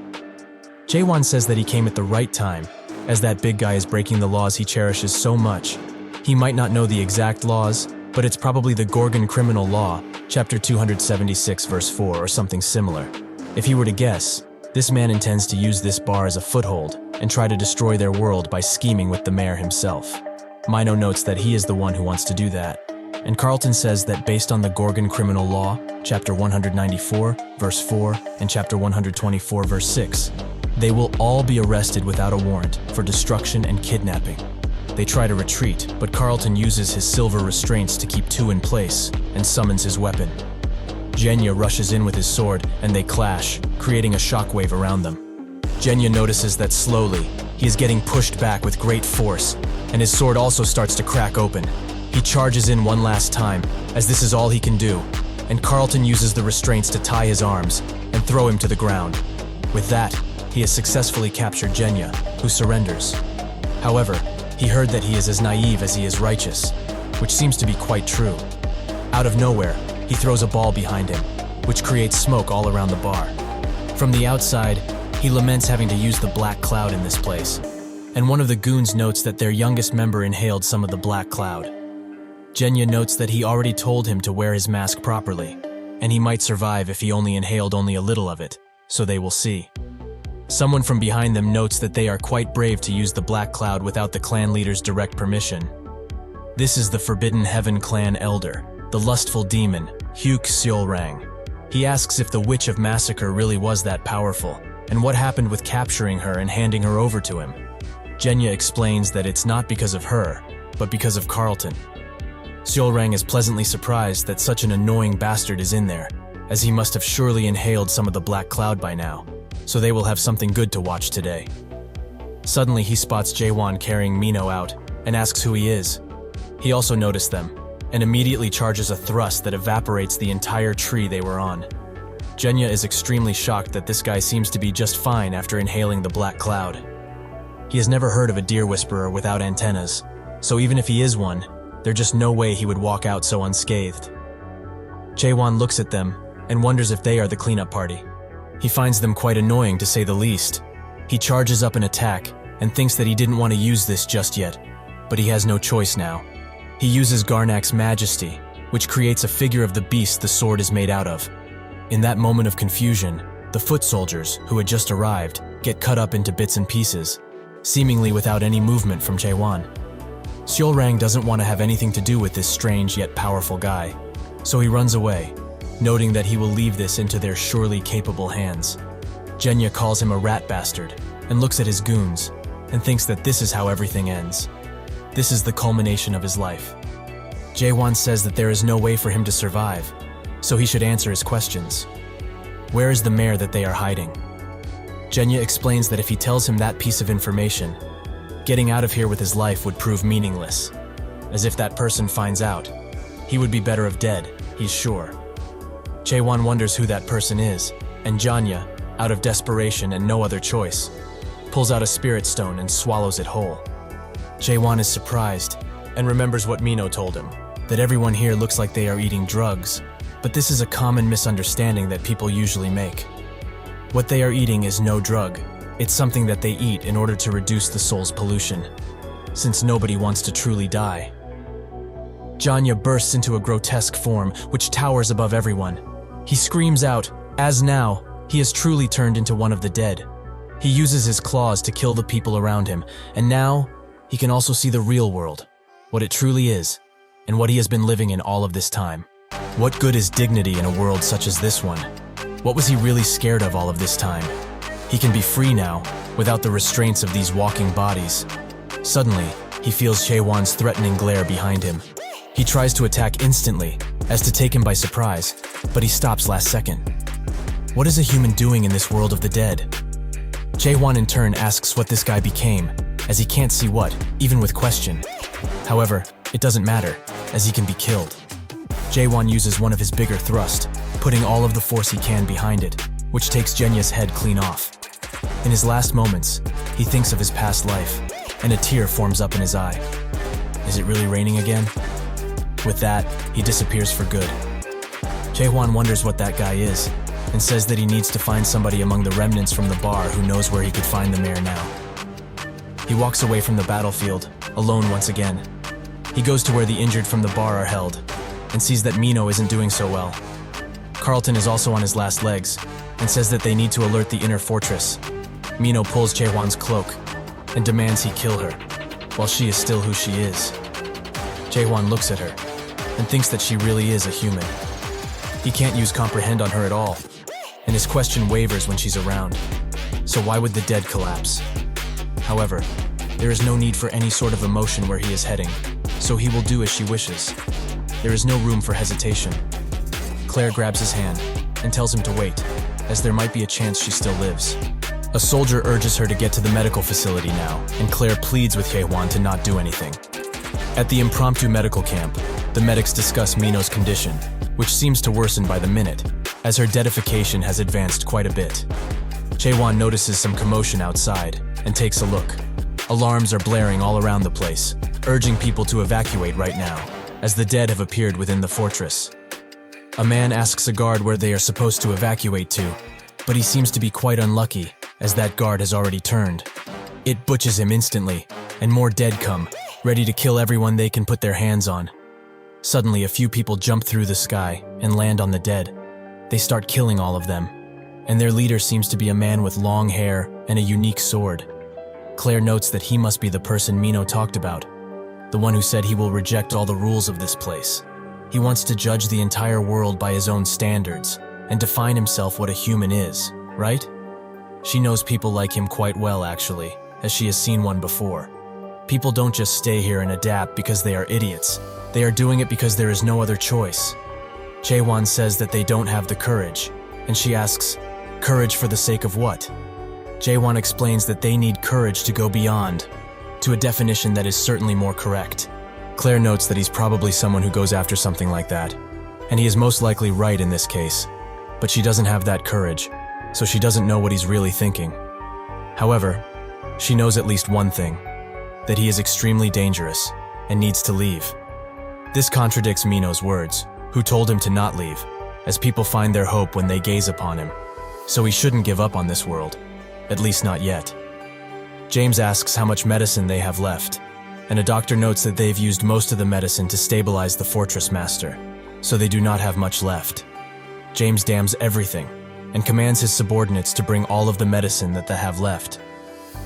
Jaehwan says that he came at the right time, as that big guy is breaking the laws he cherishes so much. He might not know the exact laws, but it's probably the Gorgon Criminal Law, chapter 276 verse 4 or something similar. If he were to guess, this man intends to use this bar as a foothold and try to destroy their world by scheming with the mayor himself. Mino notes that he is the one who wants to do that, and Carlton says that based on the Gorgon Criminal Law, chapter 194 verse 4 and chapter 124 verse 6, they will all be arrested without a warrant for destruction and kidnapping. They try to retreat, but Carlton uses his silver restraints to keep two in place and summons his weapon. Jaehwan rushes in with his sword and they clash, creating a shockwave around them. Jaehwan notices that slowly, he is getting pushed back with great force, and his sword also starts to crack open. He charges in one last time, as this is all he can do, and Carlton uses the restraints to tie his arms and throw him to the ground. With that, he has successfully captured Jaehwan, who surrenders. However, he heard that he is as naive as he is righteous, which seems to be quite true. Out of nowhere, he throws a ball behind him, which creates smoke all around the bar. From the outside, he laments having to use the black cloud in this place, and one of the goons notes that their youngest member inhaled some of the black cloud. Jaehwan notes that he already told him to wear his mask properly, and he might survive if he only inhaled only a little of it, so they will see. Someone from behind them notes that they are quite brave to use the black cloud without the clan leader's direct permission. This is the Forbidden Heaven clan elder, the lustful demon, Hugh Seolrang. He asks if the Witch of Massacre really was that powerful, and what happened with capturing her and handing her over to him. Jaehwan explains that it's not because of her, but because of Carlton. Seolrang is pleasantly surprised that such an annoying bastard is in there, as he must have surely inhaled some of the black cloud by now, so they will have something good to watch today. Suddenly he spots Jaehwan carrying Mino out and asks who he is. He also noticed them, and immediately charges a thrust that evaporates the entire tree they were on. Jaehwan is extremely shocked that this guy seems to be just fine after inhaling the black cloud. He has never heard of a deer whisperer without antennas, so even if he is one, there's just no way he would walk out so unscathed. Jaehwan looks at them and wonders if they are the cleanup party. He finds them quite annoying to say the least. He charges up an attack and thinks that he didn't want to use this just yet, but he has no choice now. He uses Garnak's majesty, which creates a figure of the beast the sword is made out of. In that moment of confusion, the foot soldiers, who had just arrived, get cut up into bits and pieces, seemingly without any movement from Jaehwan. Seolrang doesn't want to have anything to do with this strange yet powerful guy, so he runs away, noting that he will leave this into their surely capable hands. Jaehwan calls him a rat bastard and looks at his goons and thinks that this is how everything ends. This is the culmination of his life. Jaehwan says that there is no way for him to survive, so he should answer his questions. Where is the mayor that they are hiding? Jaehwan explains that if he tells him that piece of information, getting out of here with his life would prove meaningless. As if that person finds out, he would be better off dead, he's sure. Jaehwan wonders who that person is, and Jaehwan, out of desperation and no other choice, pulls out a spirit stone and swallows it whole. Jaehwan is surprised and remembers what Mino told him, that everyone here looks like they are eating drugs, but this is a common misunderstanding that people usually make. What they are eating is no drug. It's something that they eat in order to reduce the soul's pollution, since nobody wants to truly die. Jaehwan bursts into a grotesque form which towers above everyone. He screams out, as now, he has truly turned into one of the dead. He uses his claws to kill the people around him, and now, he can also see the real world, what it truly is, and what he has been living in all of this time. What good is dignity in a world such as this one? What was he really scared of all of this time? He can be free now, without the restraints of these walking bodies. Suddenly, he feels Jaehwan's threatening glare behind him. He tries to attack instantly, as to take him by surprise, but he stops last second. What is a human doing in this world of the dead? Jaehwan in turn asks what this guy became, as he can't see what, even with question. However, it doesn't matter, as he can be killed. Jaehwan uses one of his bigger thrusts, putting all of the force he can behind it, which takes Jaehwan's head clean off. In his last moments, he thinks of his past life, and a tear forms up in his eye. Is it really raining again? With that, he disappears for good. Jaehwan wonders what that guy is, and says that he needs to find somebody among the remnants from the bar who knows where he could find the mayor now. He walks away from the battlefield, alone once again. He goes to where the injured from the bar are held, and sees that Mino isn't doing so well. Carlton is also on his last legs, and says that they need to alert the inner fortress. Mino pulls Jaehwan's cloak, and demands he kill her, while she is still who she is. Jaehwan looks at her, and thinks that she really is a human. He can't use comprehend on her at all, and his question wavers when she's around. So why would the dead collapse? However, there is no need for any sort of emotion where he is heading, so he will do as she wishes. There is no room for hesitation. Claire grabs his hand and tells him to wait, as there might be a chance she still lives. A soldier urges her to get to the medical facility now, and Claire pleads with Jaehwan to not do anything. At the impromptu medical camp, the medics discuss Mino's condition, which seems to worsen by the minute, as her deadification has advanced quite a bit. Jaehwan notices some commotion outside and takes a look. Alarms are blaring all around the place, urging people to evacuate right now, as the dead have appeared within the fortress. A man asks a guard where they are supposed to evacuate to, but he seems to be quite unlucky, as that guard has already turned. It butches him instantly, and more dead come, ready to kill everyone they can put their hands on. Suddenly, a few people jump through the sky and land on the dead. They start killing all of them, and their leader seems to be a man with long hair and a unique sword. Claire notes that he must be the person Mino talked about, the one who said he will reject all the rules of this place. He wants to judge the entire world by his own standards and define himself what a human is, right? She knows people like him quite well, actually, as she has seen one before. People don't just stay here and adapt because they are idiots. They are doing it because there is no other choice. Jaehwan says that they don't have the courage, and she asks, courage for the sake of what? Jaehwan explains that they need courage to go beyond, to a definition that is certainly more correct. Claire notes that he's probably someone who goes after something like that, and he is most likely right in this case, but she doesn't have that courage, so she doesn't know what he's really thinking. However, she knows at least one thing, that he is extremely dangerous and needs to leave. This contradicts Mino's words, who told him to not leave, as people find their hope when they gaze upon him, so he shouldn't give up on this world, at least not yet. James asks how much medicine they have left, and a doctor notes that they've used most of the medicine to stabilize the fortress master, so they do not have much left. James damns everything, and commands his subordinates to bring all of the medicine that they have left.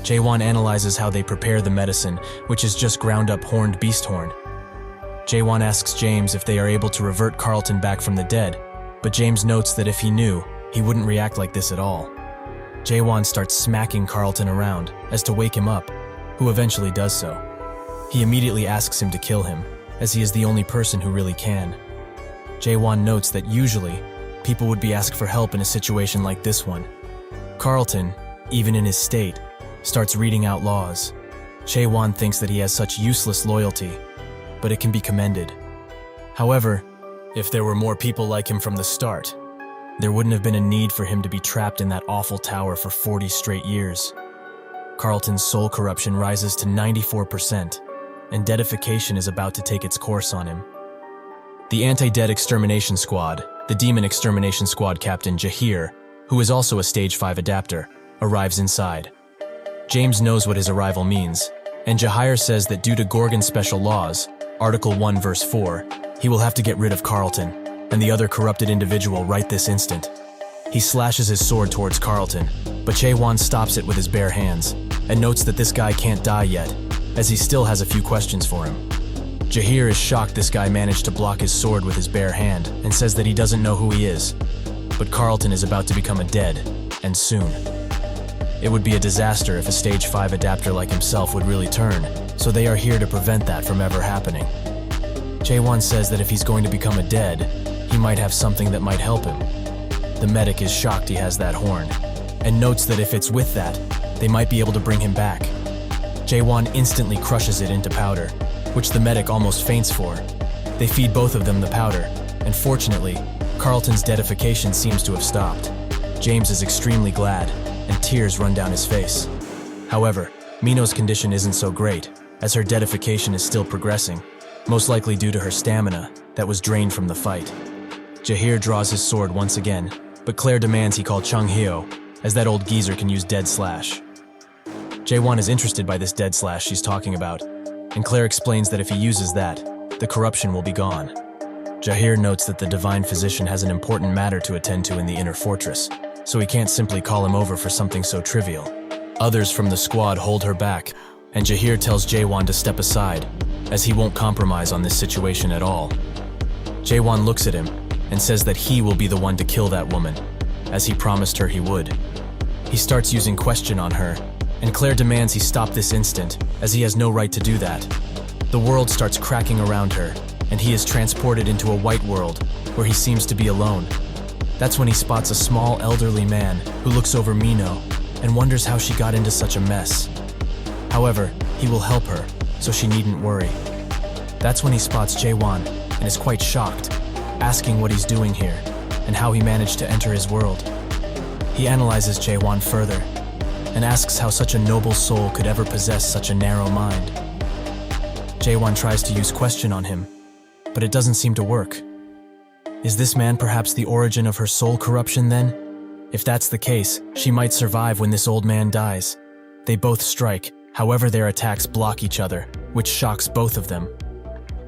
Jaehwan analyzes how they prepare the medicine, which is just ground up horned beast horn. Jaehwan asks James if they are able to revert Carlton back from the dead, but James notes that if he knew, he wouldn't react like this at all. Jaehwan starts smacking Carlton around, as to wake him up, who eventually does so. He immediately asks him to kill him, as he is the only person who really can. Jaehwan notes that usually, people would be asked for help in a situation like this one. Carlton, even in his state, starts reading out laws. Jaehwan thinks that he has such useless loyalty, but it can be commended. However, if there were more people like him from the start, there wouldn't have been a need for him to be trapped in that awful tower for 40 straight years. Carlton's soul corruption rises to 94%, and deadification is about to take its course on him. The anti-dead extermination squad, the demon extermination squad captain Jaehwan, who is also a stage 5 adapter, arrives inside. James knows what his arrival means, and Jaehwan says that due to Gorgon's special laws, Article 1 verse 4, he will have to get rid of Carlton and the other corrupted individual right this instant. He slashes his sword towards Carlton, but Jaehwan stops it with his bare hands and notes that this guy can't die yet, as he still has a few questions for him. Jaehwan is shocked this guy managed to block his sword with his bare hand and says that he doesn't know who he is, but Carlton is about to become a dead, and soon. It would be a disaster if a stage 5 adapter like himself would really turn, so they are here to prevent that from ever happening. Jaehwan says that if he's going to become a dead, he might have something that might help him. The medic is shocked he has that horn, and notes that if it's with that, they might be able to bring him back. Jaehwan instantly crushes it into powder, which the medic almost faints for. They feed both of them the powder, and fortunately, Carlton's deadification seems to have stopped. James is extremely glad, and tears run down his face. However, Mino's condition isn't so great, as her deadification is still progressing, most likely due to her stamina that was drained from the fight. Jaehwan draws his sword once again, but Claire demands he call Chung Hyo, as that old geezer can use dead slash. Jaehwan is interested by this dead slash she's talking about, and Claire explains that if he uses that, the corruption will be gone. Jaehr notes that the divine physician has an important matter to attend to in the inner fortress, so he can't simply call him over for something so trivial. Others from the squad hold her back, and Jaehr tells Jaehwan to step aside, as he won't compromise on this situation at all. Jaehwan looks at him and says that he will be the one to kill that woman, as he promised her he would. He starts using question on her, and Claire demands he stop this instant, as he has no right to do that. The world starts cracking around her, and he is transported into a white world, where he seems to be alone. That's when he spots a small elderly man who looks over Mino and wonders how she got into such a mess. However, he will help her, so she needn't worry. That's when he spots Jaehwan and is quite shocked, asking what he's doing here and how he managed to enter his world. He analyzes Jaehwan further and asks how such a noble soul could ever possess such a narrow mind. Jaehwan tries to use question on him, but it doesn't seem to work. Is this man perhaps the origin of her soul corruption then? If that's the case, she might survive when this old man dies. They both strike, however their attacks block each other, which shocks both of them.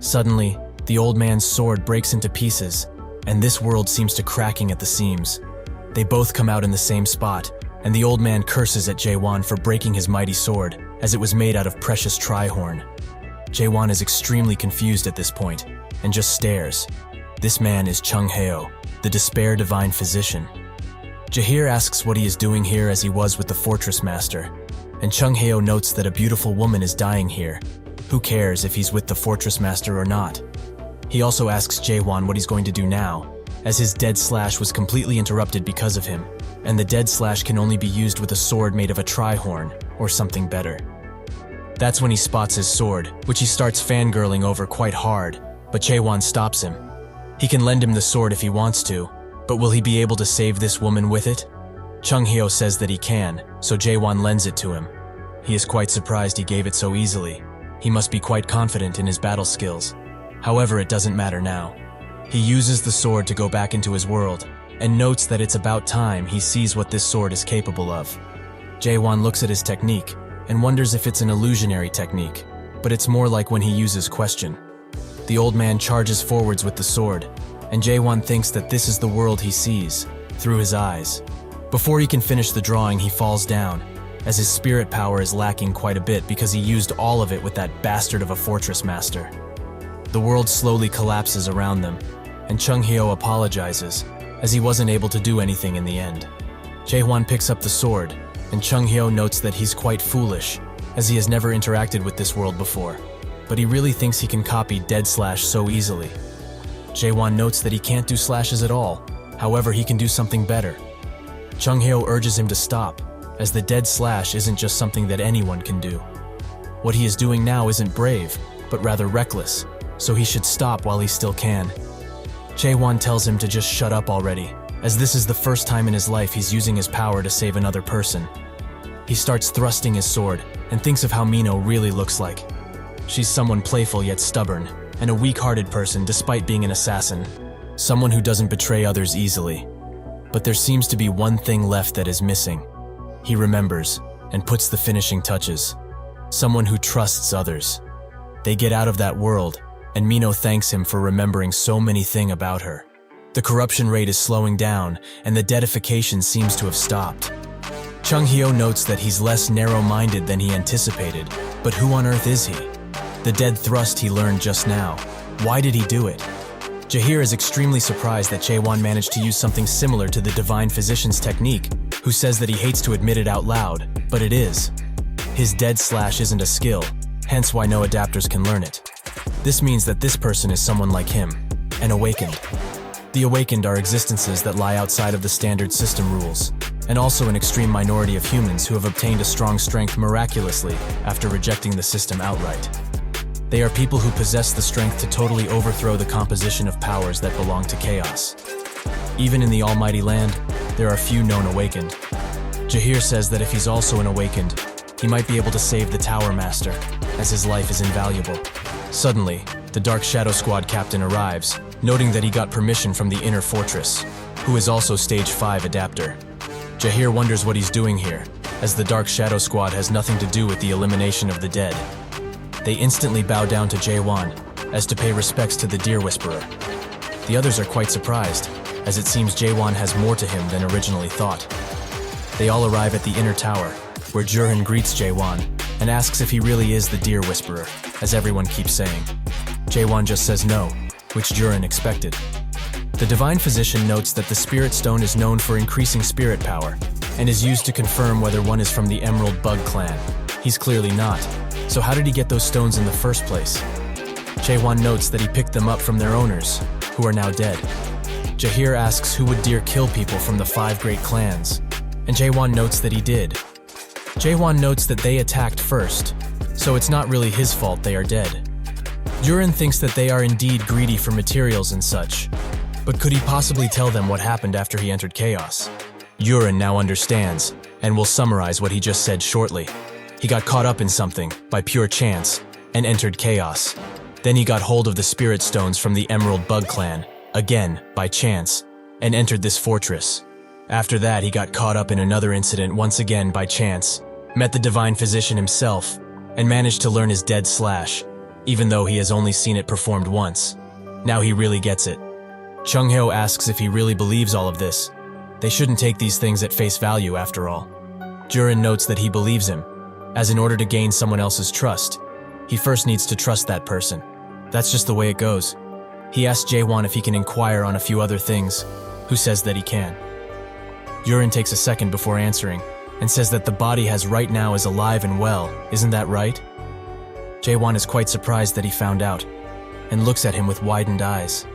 Suddenly, the old man's sword breaks into pieces, and this world seems to cracking at the seams. They both come out in the same spot, and the old man curses at Jaehwan for breaking his mighty sword, as it was made out of precious tri-horn. Jaehwan is extremely confused at this point, and just stares. This man is Chungheo, the despair divine physician. Jaehr asks what he is doing here as he was with the fortress master, and Chungheo notes that a beautiful woman is dying here. Who cares if he's with the fortress master or not? He also asks Jaehwan what he's going to do now, as his dead slash was completely interrupted because of him, and the dead slash can only be used with a sword made of a tri-horn, or something better. That's when he spots his sword, which he starts fangirling over quite hard, but Jaehwan stops him. He can lend him the sword if he wants to, but will he be able to save this woman with it? Chungheo says that he can, so Jaehwan lends it to him. He is quite surprised he gave it so easily. He must be quite confident in his battle skills. However, it doesn't matter now. He uses the sword to go back into his world, and notes that it's about time he sees what this sword is capable of. Jaehwan looks at his technique, and wonders if it's an illusionary technique, but it's more like when he uses question. The old man charges forwards with the sword, and Jaehwan thinks that this is the world he sees, through his eyes. Before he can finish the drawing, he falls down, as his spirit power is lacking quite a bit because he used all of it with that bastard of a fortress master. The world slowly collapses around them, and Chungheo apologizes, as he wasn't able to do anything in the end. Jaehwan picks up the sword, and Chungheo notes that he's quite foolish, as he has never interacted with this world before, but he really thinks he can copy dead slash so easily. Jaehwan notes that he can't do slashes at all, however he can do something better. Chungheo urges him to stop, as the dead slash isn't just something that anyone can do. What he is doing now isn't brave, but rather reckless, so he should stop while he still can. Jaehwan tells him to just shut up already, as this is the first time in his life he's using his power to save another person. He starts thrusting his sword, and thinks of how Mino really looks like. She's someone playful yet stubborn, and a weak-hearted person despite being an assassin. Someone who doesn't betray others easily. But there seems to be one thing left that is missing. He remembers, and puts the finishing touches. Someone who trusts others. They get out of that world, and Mino thanks him for remembering so many things about her. The corruption rate is slowing down, and the deadification seems to have stopped. Chungheo notes that he's less narrow-minded than he anticipated, but who on earth is he? The dead thrust he learned just now. Why did he do it? Jaehr is extremely surprised that Jaehwan managed to use something similar to the divine physician's technique, who says that he hates to admit it out loud, but it is. His dead slash isn't a skill, hence why no adapters can learn it. This means that this person is someone like him, an awakened. The awakened are existences that lie outside of the standard system rules, and also an extreme minority of humans who have obtained a strong strength miraculously after rejecting the system outright. They are people who possess the strength to totally overthrow the composition of powers that belong to chaos. Even in the almighty land, there are few known awakened. Jaehr says that if he's also an awakened, he might be able to save the Tower Master, as his life is invaluable. Suddenly, the Dark Shadow Squad captain arrives, noting that he got permission from the inner fortress, who is also Stage 5 adapter. Jaehr wonders what he's doing here, as the Dark Shadow Squad has nothing to do with the elimination of the dead. They instantly bow down to Jaehwan, as to pay respects to the Deer Whisperer. The others are quite surprised, as it seems Jaehwan has more to him than originally thought. They all arrive at the inner tower, where Jaehwan greets Jaehwan and asks if he really is the Deer Whisperer, as everyone keeps saying. Jaehwan just says no, which Jaehwan expected. The Divine Physician notes that the Spirit Stone is known for increasing spirit power, and is used to confirm whether one is from the Emerald Bug clan. He's clearly not, so how did he get those stones in the first place? Jaehwan notes that he picked them up from their owners, who are now dead. Jaehir asks who would dare kill people from the 5 great clans, and Jaehwan notes that he did. Jaehwan notes that they attacked first, so it's not really his fault they are dead. Jaehwan thinks that they are indeed greedy for materials and such, but could he possibly tell them what happened after he entered chaos? Jaehwan now understands, and will summarize what he just said shortly. He got caught up in something, by pure chance, and entered chaos. Then he got hold of the Spirit Stones from the Emerald Bug clan, again, by chance, and entered this fortress. After that, he got caught up in another incident once again by chance, met the Divine Physician himself, and managed to learn his dead slash, even though he has only seen it performed once. Now he really gets it. Chunghyo asks if he really believes all of this. They shouldn't take these things at face value after all. Jaehwan notes that he believes him, as in order to gain someone else's trust, he first needs to trust that person. That's just the way it goes. He asks Jaehwan if he can inquire on a few other things, who says that he can. Jaehwan takes a second before answering, and says that the body has right now is alive and well, isn't that right? Jaehwan is quite surprised that he found out, and looks at him with widened eyes.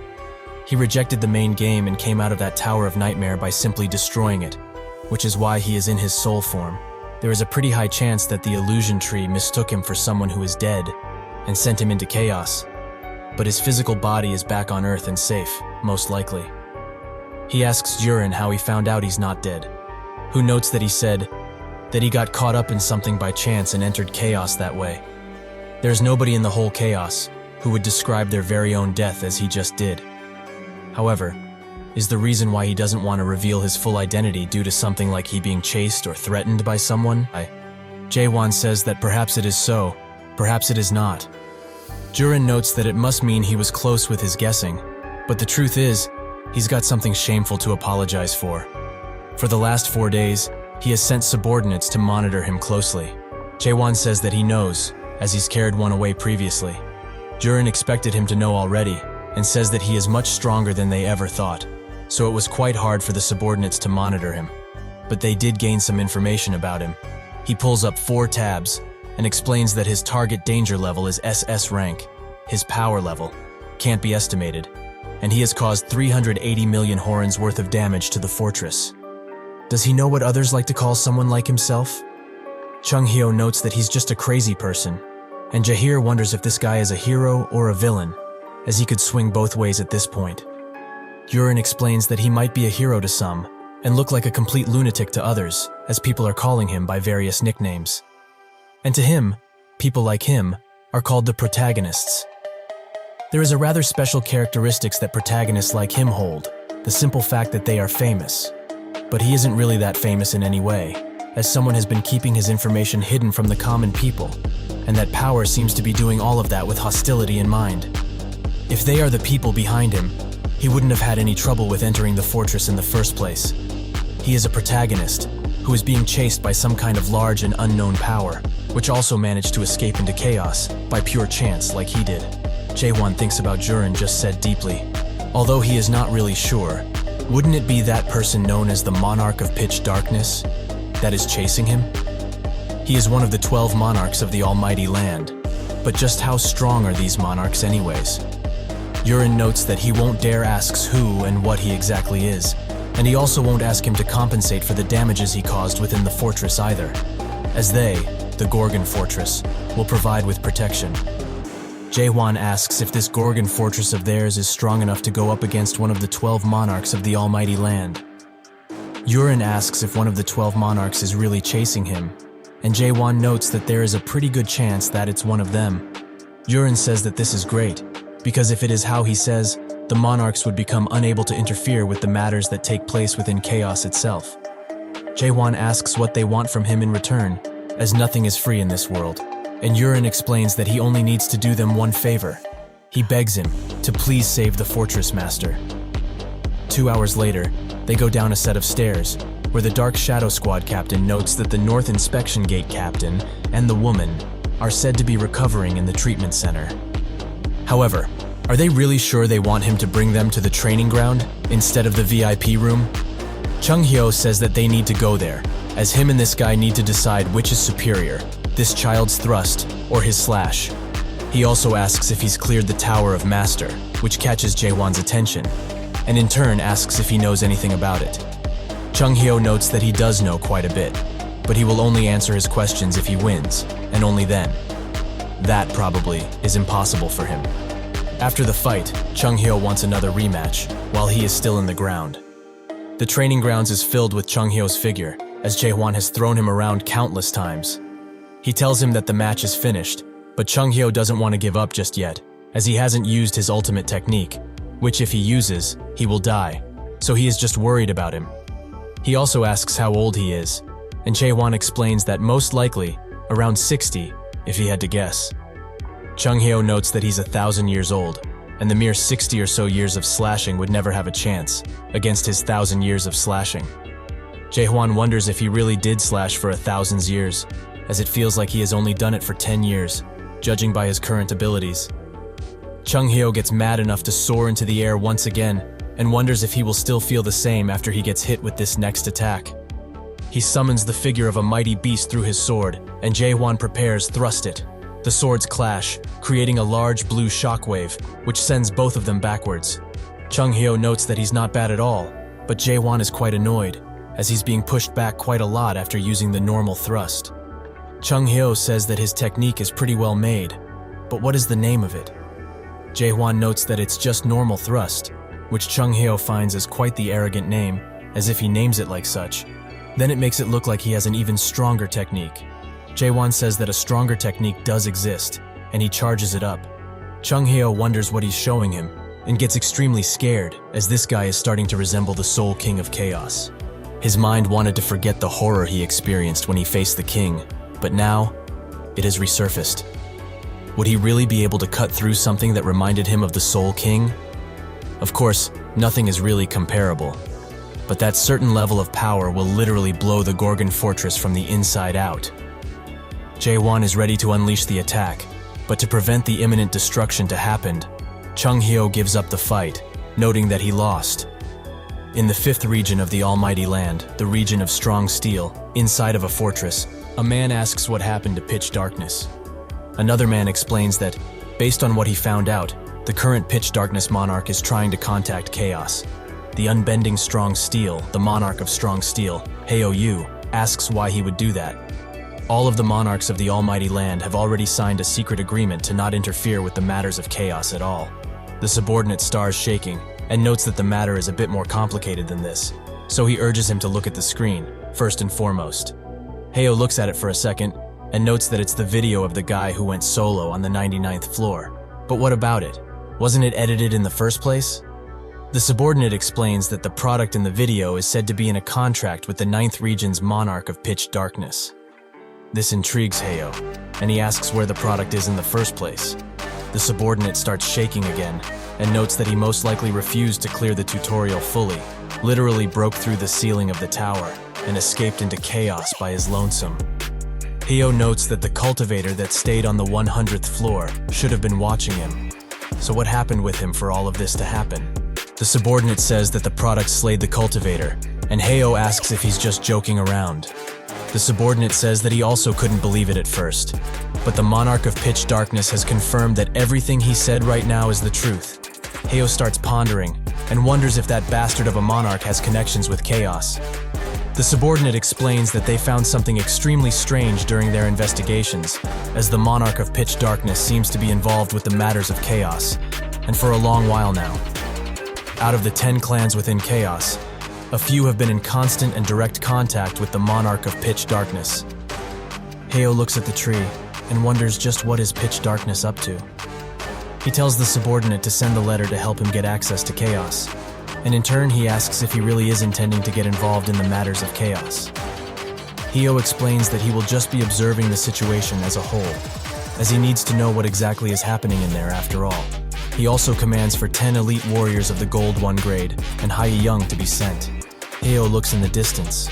He rejected the main game and came out of that Tower of Nightmare by simply destroying it, which is why he is in his soul form. There is a pretty high chance that the illusion tree mistook him for someone who is dead, and sent him into chaos. But his physical body is back on Earth and safe, most likely. He asks Jaehwan how he found out he's not dead, who notes that he said that he got caught up in something by chance and entered chaos that way. There's nobody in the whole chaos who would describe their very own death as he just did. However, is the reason why he doesn't want to reveal his full identity due to something like he being chased or threatened by someone? Jaehwan says that perhaps it is so, perhaps it is not. Jaehwan notes that it must mean he was close with his guessing, but the truth is, he's got something shameful to apologize for. For the last 4 days, he has sent subordinates to monitor him closely. Jaehwan says that he knows, as he's carried one away previously. Jaehwan expected him to know already, and says that he is much stronger than they ever thought, so it was quite hard for the subordinates to monitor him. But they did gain some information about him. He pulls up 4 tabs, and explains that his target danger level is SS rank. His power level can't be estimated, and he has caused 380 million horns worth of damage to the fortress. Does he know what others like to call someone like himself? Chunghyo notes that he's just a crazy person, and Jaehir wonders if this guy is a hero or a villain, as he could swing both ways at this point. Jaehwan explains that he might be a hero to some, and look like a complete lunatic to others, as people are calling him by various nicknames. And to him, people like him, are called the protagonists. There is a rather special characteristics that protagonists like him hold, the simple fact that they are famous. But he isn't really that famous in any way, as someone has been keeping his information hidden from the common people, and that power seems to be doing all of that with hostility in mind. If they are the people behind him, he wouldn't have had any trouble with entering the fortress in the first place. He is a protagonist, who is being chased by some kind of large and unknown power, which also managed to escape into chaos by pure chance like he did. Jaehwan thinks about Jaehwan just said deeply. Although he is not really sure, wouldn't it be that person known as the Monarch of Pitch Darkness that is chasing him? He is one of the 12 monarchs of the Almighty Land, but just how strong are these monarchs anyways? Jaehwan notes that he won't dare asks who and what he exactly is, and he also won't ask him to compensate for the damages he caused within the fortress either, as they, the Gorgon Fortress, will provide with protection. Jaehwan asks if this Gorgon Fortress of theirs is strong enough to go up against one of the 12 monarchs of the Almighty Land. Jaehwan asks if one of the 12 monarchs is really chasing him, and Jaehwan notes that there is a pretty good chance that it's one of them. Jaehwan says that this is great, because if it is how he says, the monarchs would become unable to interfere with the matters that take place within chaos itself. Jaehwan asks what they want from him in return, as nothing is free in this world, and Yurin explains that he only needs to do them one favor. He begs him to please save the fortress master. 2 hours later, they go down a set of stairs, where the Dark Shadow Squad captain notes that the North Inspection Gate captain and the woman are said to be recovering in the treatment center. However, are they really sure they want him to bring them to the training ground instead of the VIP room? Chung Hyo says that they need to go there, as him and this guy need to decide which is superior, this child's thrust or his slash. He also asks if he's cleared the Tower of Master, which catches Jaehwan's attention, and in turn asks if he knows anything about it. Chung Hyo notes that he does know quite a bit, but he will only answer his questions if he wins, and only then. That probably is impossible for him. After the fight, Chung Hyo wants another rematch, while he is still in the ground. The training grounds is filled with Chung Hyo's figure, as Jaehwan has thrown him around countless times. He tells him that the match is finished, but Chung Hyo doesn't want to give up just yet, as he hasn't used his ultimate technique, which if he uses, he will die, so he is just worried about him. He also asks how old he is, and Jaehwan explains that most likely around 60, if he had to guess. Chung Hyo notes that he's 1,000 years old, and the mere 60 or so years of slashing would never have a chance against his 1,000 years of slashing. Jaehwan wonders if he really did slash for 1,000 years, as it feels like he has only done it for 10 years, judging by his current abilities. Chung Hyo gets mad enough to soar into the air once again, and wonders if he will still feel the same after he gets hit with this next attack. He summons the figure of a mighty beast through his sword, and Jaehwan prepares thrust it. The swords clash, creating a large blue shockwave, which sends both of them backwards. Chung Hyo notes that he's not bad at all, but Jaehwan is quite annoyed, as he's being pushed back quite a lot after using the normal thrust. Chung Hyo says that his technique is pretty well made, but what is the name of it? Jaehwan notes that it's just normal thrust, which Chung Hyo finds as quite the arrogant name, as if he names it like such. Then it makes it look like he has an even stronger technique. Jaehwan says that a stronger technique does exist, and he charges it up. Chung Hyo wonders what he's showing him, and gets extremely scared, as this guy is starting to resemble the Soul King of Chaos. His mind wanted to forget the horror he experienced when he faced the king, but now, it has resurfaced. Would he really be able to cut through something that reminded him of the Soul King? Of course, nothing is really comparable, but that certain level of power will literally blow the Gorgon Fortress from the inside out. Jaehwan is ready to unleash the attack, but to prevent the imminent destruction to happen, Chung Hyo gives up the fight, noting that he lost. In the 5th region of the Almighty Land, the region of Strong Steel, inside of a fortress, a man asks what happened to Pitch Darkness. Another man explains that, based on what he found out, the current Pitch Darkness monarch is trying to contact Chaos. The unbending Strong Steel, the monarch of Strong Steel, Heo Yu, asks why he would do that. All of the monarchs of the Almighty Land have already signed a secret agreement to not interfere with the matters of Chaos at all. The subordinate stars shaking, and notes that the matter is a bit more complicated than this, so he urges him to look at the screen, first and foremost. Heo looks at it for a second, and notes that it's the video of the guy who went solo on the 99th floor. But what about it? Wasn't it edited in the first place? The subordinate explains that the product in the video is said to be in a contract with the 9th region's monarch of Pitch Darkness. This intrigues Heo, and he asks where the product is in the first place. The subordinate starts shaking again, and notes that he most likely refused to clear the tutorial fully, literally broke through the ceiling of the tower, and escaped into chaos by his lonesome. Heo notes that the cultivator that stayed on the 100th floor should have been watching him. So what happened with him for all of this to happen? The subordinate says that the product slayed the cultivator, and Heo asks if he's just joking around. The subordinate says that he also couldn't believe it at first, but the monarch of Pitch Darkness has confirmed that everything he said right now is the truth. Heo starts pondering, and wonders if that bastard of a monarch has connections with Chaos. The subordinate explains that they found something extremely strange during their investigations, as the monarch of Pitch Darkness seems to be involved with the matters of Chaos, and for a long while now. Out of the 10 clans within Chaos, a few have been in constant and direct contact with the monarch of Pitch Darkness. Heo looks at the tree and wonders just what is Pitch Darkness up to. He tells the subordinate to send the letter to help him get access to Chaos, and in turn he asks if he really is intending to get involved in the matters of Chaos. Hyo explains that he will just be observing the situation as a whole, as he needs to know what exactly is happening in there after all. He also commands for 10 elite warriors of the Gold 1 grade and Haiyang to be sent. Hyo looks in the distance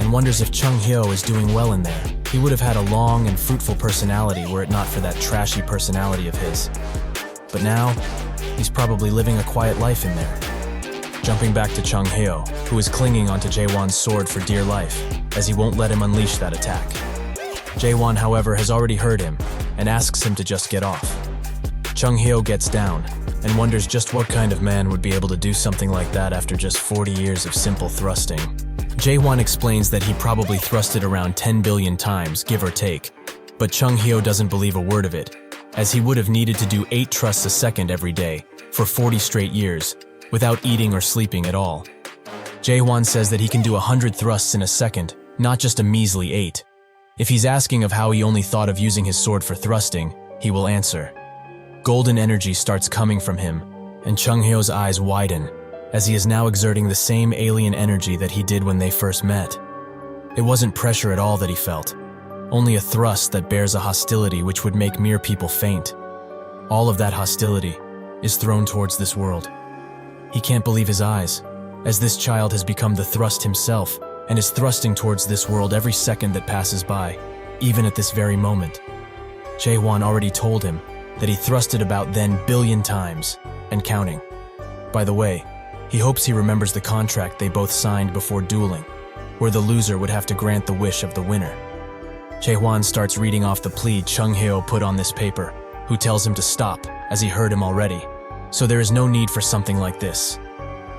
and wonders if Chung Hyo is doing well in there. He would have had a long and fruitful personality were it not for that trashy personality of his. But now, he's probably living a quiet life in there. Jumping back to Chung Hyo, who is clinging onto Jaehwan's sword for dear life, as he won't let him unleash that attack. Jaehwan, however, has already heard him and asks him to just get off. Chung Hyo gets down and wonders just what kind of man would be able to do something like that after just 40 years of simple thrusting. Jaehwan explains that he probably thrusted around 10 billion times, give or take, but Chung Hyo doesn't believe a word of it, as he would have needed to do 8 thrusts a second every day for 40 straight years, without eating or sleeping at all. Jaehwan says that he can do 100 thrusts in a second, not just a measly 8. If he's asking of how he only thought of using his sword for thrusting, he will answer. Golden energy starts coming from him, and Chung Hyo's eyes widen, as he is now exerting the same alien energy that he did when they first met. It wasn't pressure at all that he felt, only a thrust that bears a hostility which would make mere people faint. All of that hostility is thrown towards this world. He can't believe his eyes, as this child has become the thrust himself and is thrusting towards this world every second that passes by, even at this very moment. Jaehwan already told him that he thrusted about 10 billion times, and counting. By the way, he hopes he remembers the contract they both signed before dueling, where the loser would have to grant the wish of the winner. Jaehwan starts reading off the plea Chung Hyo put on this paper, who tells him to stop, as he heard him already, so there is no need for something like this.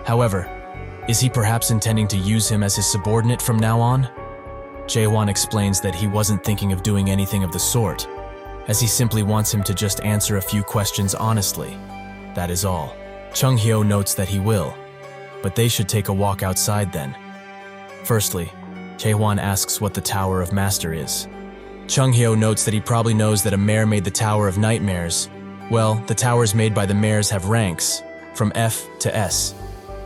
However, is he perhaps intending to use him as his subordinate from now on? Jaehwan explains that he wasn't thinking of doing anything of the sort, as he simply wants him to just answer a few questions honestly. That is all. Chung Hyo notes that he will, but they should take a walk outside then. Firstly, Jaehwan asks what the Tower of Master is. Chung Hyo notes that he probably knows that a mayor made the Tower of Nightmares. Well, the towers made by the mayors have ranks, from F to S.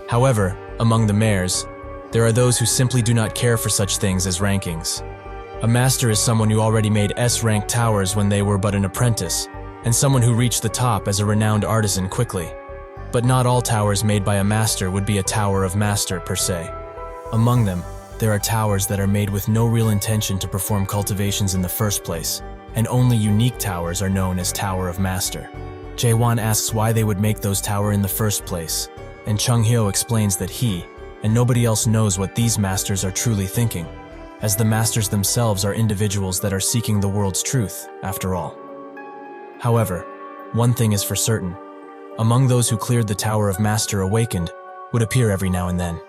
However, among the mayors, there are those who simply do not care for such things as rankings. A master is someone who already made S-rank towers when they were but an apprentice, and someone who reached the top as a renowned artisan quickly. But not all towers made by a master would be a Tower of Master per se. Among them, there are towers that are made with no real intention to perform cultivations in the first place, and only unique towers are known as Tower of Master. Jaehwan asks why they would make those towers in the first place, and Chung Hyo explains that he, and nobody else knows what these masters are truly thinking, as the masters themselves are individuals that are seeking the world's truth, after all. However, one thing is for certain. Among those who cleared the Tower of Master awakened would appear every now and then.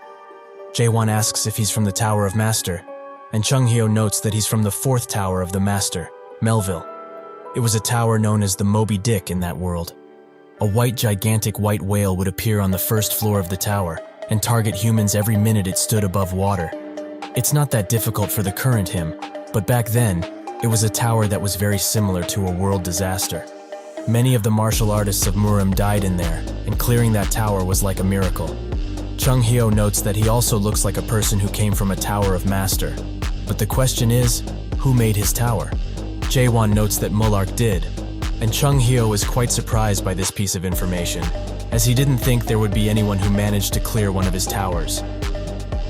Jaehwan asks if he's from the Tower of Master, and Chung Hyo notes that he's from the 4th Tower of the Master, Melville. It was a tower known as the Moby Dick in that world. A gigantic white whale would appear on the 1st floor of the tower and target humans every minute it stood above water. It's not that difficult for the current him, but back then, it was a tower that was very similar to a world disaster. Many of the martial artists of Murim died in there, and clearing that tower was like a miracle. Chung Hyo notes that he also looks like a person who came from a Tower of Master. But the question is, who made his tower? Jaehwan notes that Mulark did, and Chung Hyo is quite surprised by this piece of information, as he didn't think there would be anyone who managed to clear one of his towers.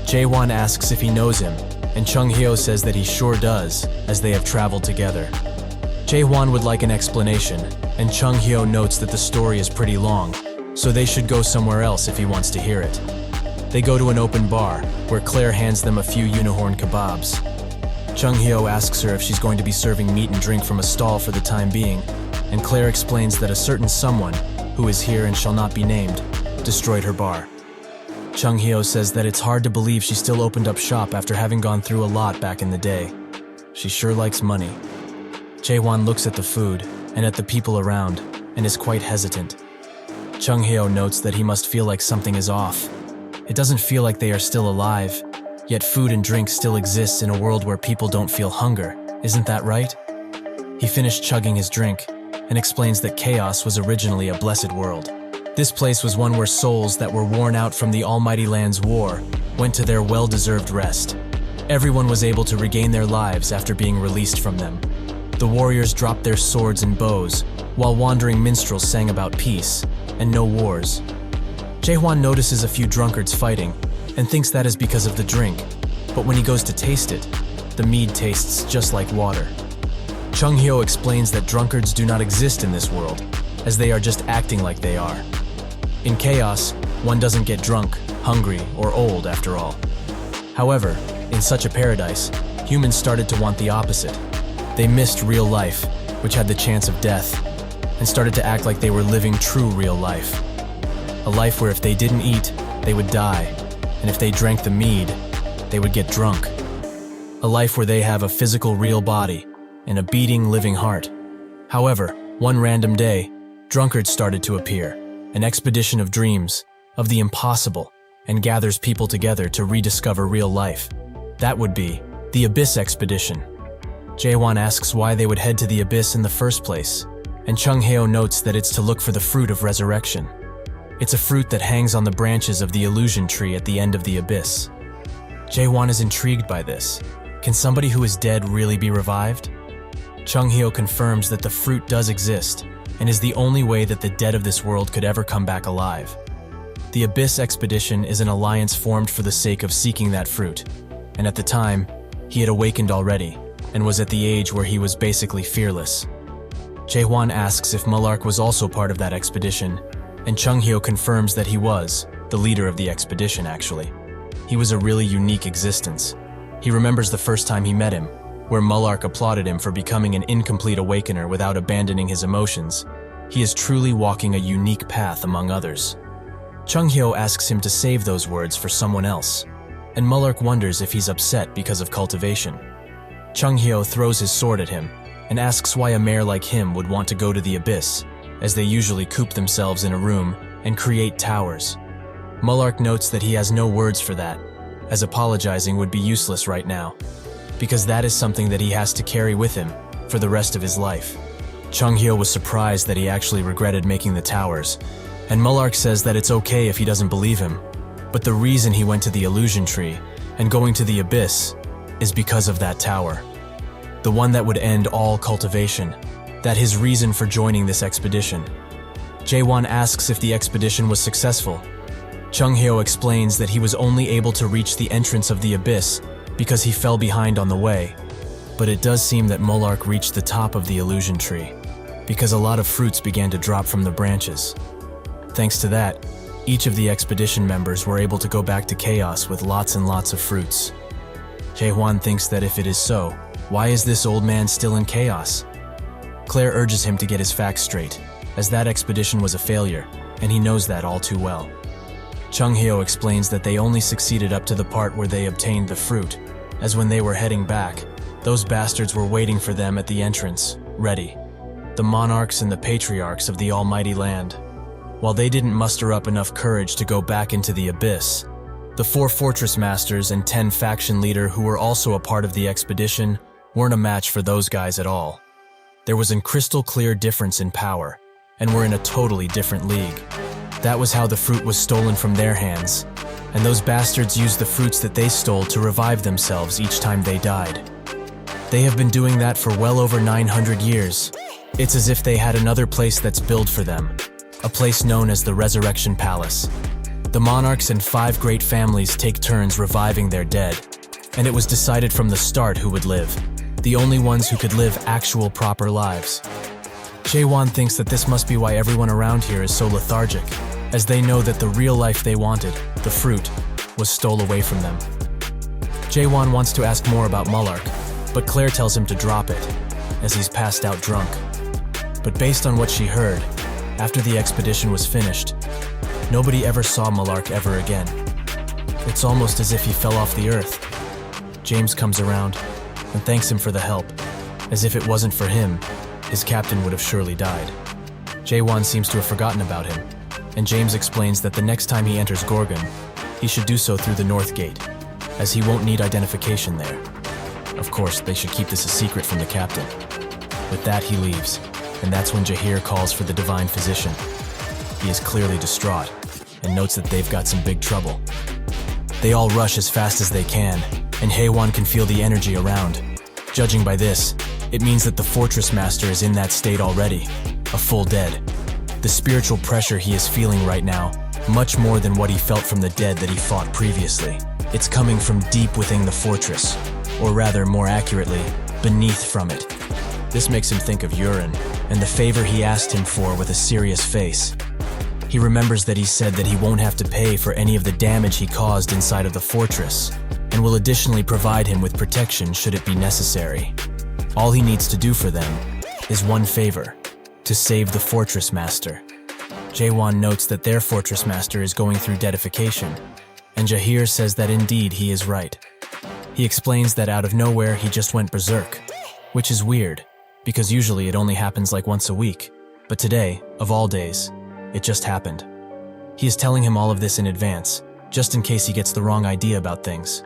Jaehwan asks if he knows him, and Chung Hyo says that he sure does, as they have traveled together. Jaehwan would like an explanation, and Chung Hyo notes that the story is pretty long, so they should go somewhere else if he wants to hear it. They go to an open bar, where Claire hands them a few unicorn kebabs. Chung Hyo asks her if she's going to be serving meat and drink from a stall for the time being, and Claire explains that a certain someone, who is here and shall not be named, destroyed her bar. Chung Hyo says that it's hard to believe she still opened up shop after having gone through a lot back in the day. She sure likes money. Jaehwan looks at the food and at the people around and is quite hesitant. Chung Hyo notes that he must feel like something is off. It doesn't feel like they are still alive, yet food and drink still exists in a world where people don't feel hunger. Isn't that right? He finished chugging his drink and explains that chaos was originally a blessed world. This place was one where souls that were worn out from the Almighty Land's war went to their well-deserved rest. Everyone was able to regain their lives after being released from them. The warriors dropped their swords and bows, while wandering minstrels sang about peace and no wars. Jaehwan notices a few drunkards fighting and thinks that is because of the drink, but when he goes to taste it, the mead tastes just like water. Chung-hyo explains that drunkards do not exist in this world, as they are just acting like they are. In chaos, one doesn't get drunk, hungry, or old after all. However, in such a paradise, humans started to want the opposite. They missed real life, which had the chance of death, and started to act like they were living true real life. A life where if they didn't eat, they would die, and if they drank the mead, they would get drunk. A life where they have a physical real body and a beating living heart. However, one random day, drunkards started to appear, an expedition of dreams, of the impossible, and gathers people together to rediscover real life. That would be the Abyss Expedition. Jaehwan asks why they would head to the Abyss in the first place, and Chung-hyo notes that it's to look for the fruit of resurrection. It's a fruit that hangs on the branches of the illusion tree at the end of the Abyss. Jaehwan is intrigued by this. Can somebody who is dead really be revived? Chung-hyo confirms that the fruit does exist, and is the only way that the dead of this world could ever come back alive. The Abyss Expedition is an alliance formed for the sake of seeking that fruit, and at the time, he had awakened already, and was at the age where he was basically fearless. Jaehwan asks if Mullark was also part of that expedition, and Chung-hyo confirms that he was, the leader of the expedition actually. He was a really unique existence. He remembers the first time he met him, where Mullark applauded him for becoming an incomplete awakener without abandoning his emotions. He is truly walking a unique path among others. Chung-hyo asks him to save those words for someone else, and Mullark wonders if he's upset because of cultivation. Chung-hyo throws his sword at him and asks why a mayor like him would want to go to the Abyss, as they usually coop themselves in a room and create towers. Mullark notes that he has no words for that, as apologizing would be useless right now, because that is something that he has to carry with him for the rest of his life. Chung-hyo was surprised that he actually regretted making the towers, and Mullark says that it's okay if he doesn't believe him, but the reason he went to the illusion tree and going to the Abyss is because of that tower. The one that would end all cultivation, that his reason for joining this expedition. Jaehwan asks if the expedition was successful. Chung-hyo explains that he was only able to reach the entrance of the Abyss because he fell behind on the way, but it does seem that Mullark reached the top of the illusion tree, because a lot of fruits began to drop from the branches. Thanks to that, each of the expedition members were able to go back to chaos with lots and lots of fruits. Jaehwan thinks that if it is so, why is this old man still in chaos? Claire urges him to get his facts straight, as that expedition was a failure, and he knows that all too well. Chung-hyo explains that they only succeeded up to the part where they obtained the fruit, as when they were heading back, those bastards were waiting for them at the entrance, ready. The monarchs and the patriarchs of the almighty land. While they didn't muster up enough courage to go back into the Abyss, the 4 fortress masters and 10 faction leader who were also a part of the expedition weren't a match for those guys at all. There was a crystal clear difference in power, and were in a totally different league. That was how the fruit was stolen from their hands, and those bastards used the fruits that they stole to revive themselves each time they died. They have been doing that for well over 900 years. It's as if they had another place that's built for them, a place known as the Resurrection Palace. The monarchs and 5 great families take turns reviving their dead, and it was decided from the start who would live, the only ones who could live actual proper lives. Jaehwan thinks that this must be why everyone around here is so lethargic, as they know that the real life they wanted, the fruit, was stole away from them. Jaehwan wants to ask more about Mullark, but Claire tells him to drop it, as he's passed out drunk. But based on what she heard, after the expedition was finished, nobody ever saw Mullark ever again. It's almost as if he fell off the earth. James comes around and thanks him for the help, as if it wasn't for him, his captain would have surely died. Jaehwan seems to have forgotten about him, and James explains that the next time he enters Gorgon, he should do so through the North Gate, as he won't need identification there. Of course, they should keep this a secret from the captain. With that, he leaves, and that's when Jaehr calls for the divine physician. He is clearly distraught, and notes that they've got some big trouble. They all rush as fast as they can, and Jaehwan can feel the energy around. Judging by this, it means that the fortress master is in that state already, a full dead. The spiritual pressure he is feeling right now, much more than what he felt from the dead that he fought previously. It's coming from deep within the fortress, or rather, more accurately, beneath from it. This makes him think of urine, and the favor he asked him for with a serious face. He remembers that he said that he won't have to pay for any of the damage he caused inside of the fortress, and will additionally provide him with protection should it be necessary. All he needs to do for them is one favor: to save the fortress master. Jaehwan notes that their fortress master is going through deadification, and Jaehr says that indeed he is right. He explains that out of nowhere he just went berserk, which is weird, because usually it only happens like once a week, but today, of all days, it just happened. He is telling him all of this in advance, just in case he gets the wrong idea about things.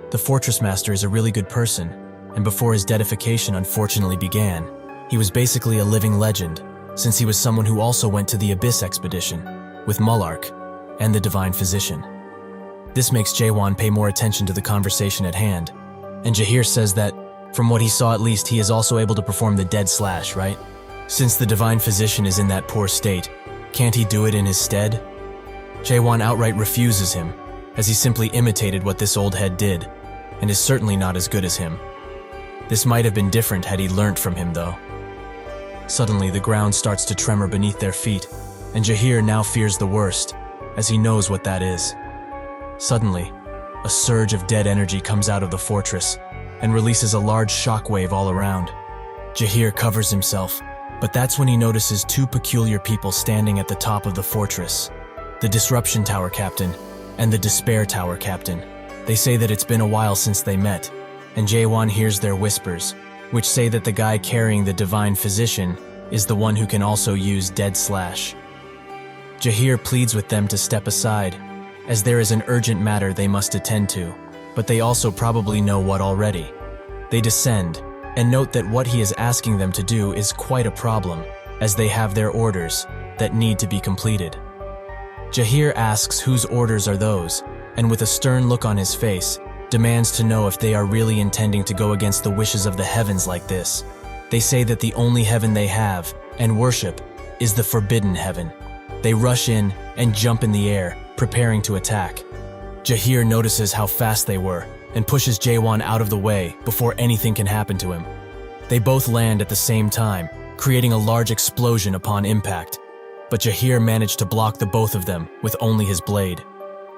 The fortress master is a really good person, and before his deadification unfortunately began, he was basically a living legend, since he was someone who also went to the Abyss expedition, with Mullark and the divine physician. This makes Jaehwan pay more attention to the conversation at hand, and Jaehr says that, from what he saw at least, he is also able to perform the dead slash, right? Since the divine physician is in that poor state, can't he do it in his stead? Jaehwan outright refuses him, as he simply imitated what this old head did, and is certainly not as good as him. This might have been different had he learnt from him, though. Suddenly, the ground starts to tremor beneath their feet, and Jaehr now fears the worst, as he knows what that is. Suddenly, a surge of dead energy comes out of the fortress, and releases a large shockwave all around. Jaehr covers himself, but that's when he notices two peculiar people standing at the top of the fortress: the Disruption Tower Captain and the Despair Tower Captain. They say that it's been a while since they met, and Jaehwan hears their whispers, which say that the guy carrying the divine physician is the one who can also use dead slash. Jaehr pleads with them to step aside, as there is an urgent matter they must attend to, but they also probably know what already. They descend, and note that what he is asking them to do is quite a problem, as they have their orders that need to be completed. Jaehr asks whose orders are those, and with a stern look on his face, demands to know if they are really intending to go against the wishes of the heavens like this. They say that the only heaven they have, and worship, is the forbidden heaven. They rush in and jump in the air, preparing to attack. Jaehr notices how fast they were, and pushes Jaehwan out of the way before anything can happen to him. They both land at the same time, creating a large explosion upon impact, but Jaehr managed to block the both of them with only his blade.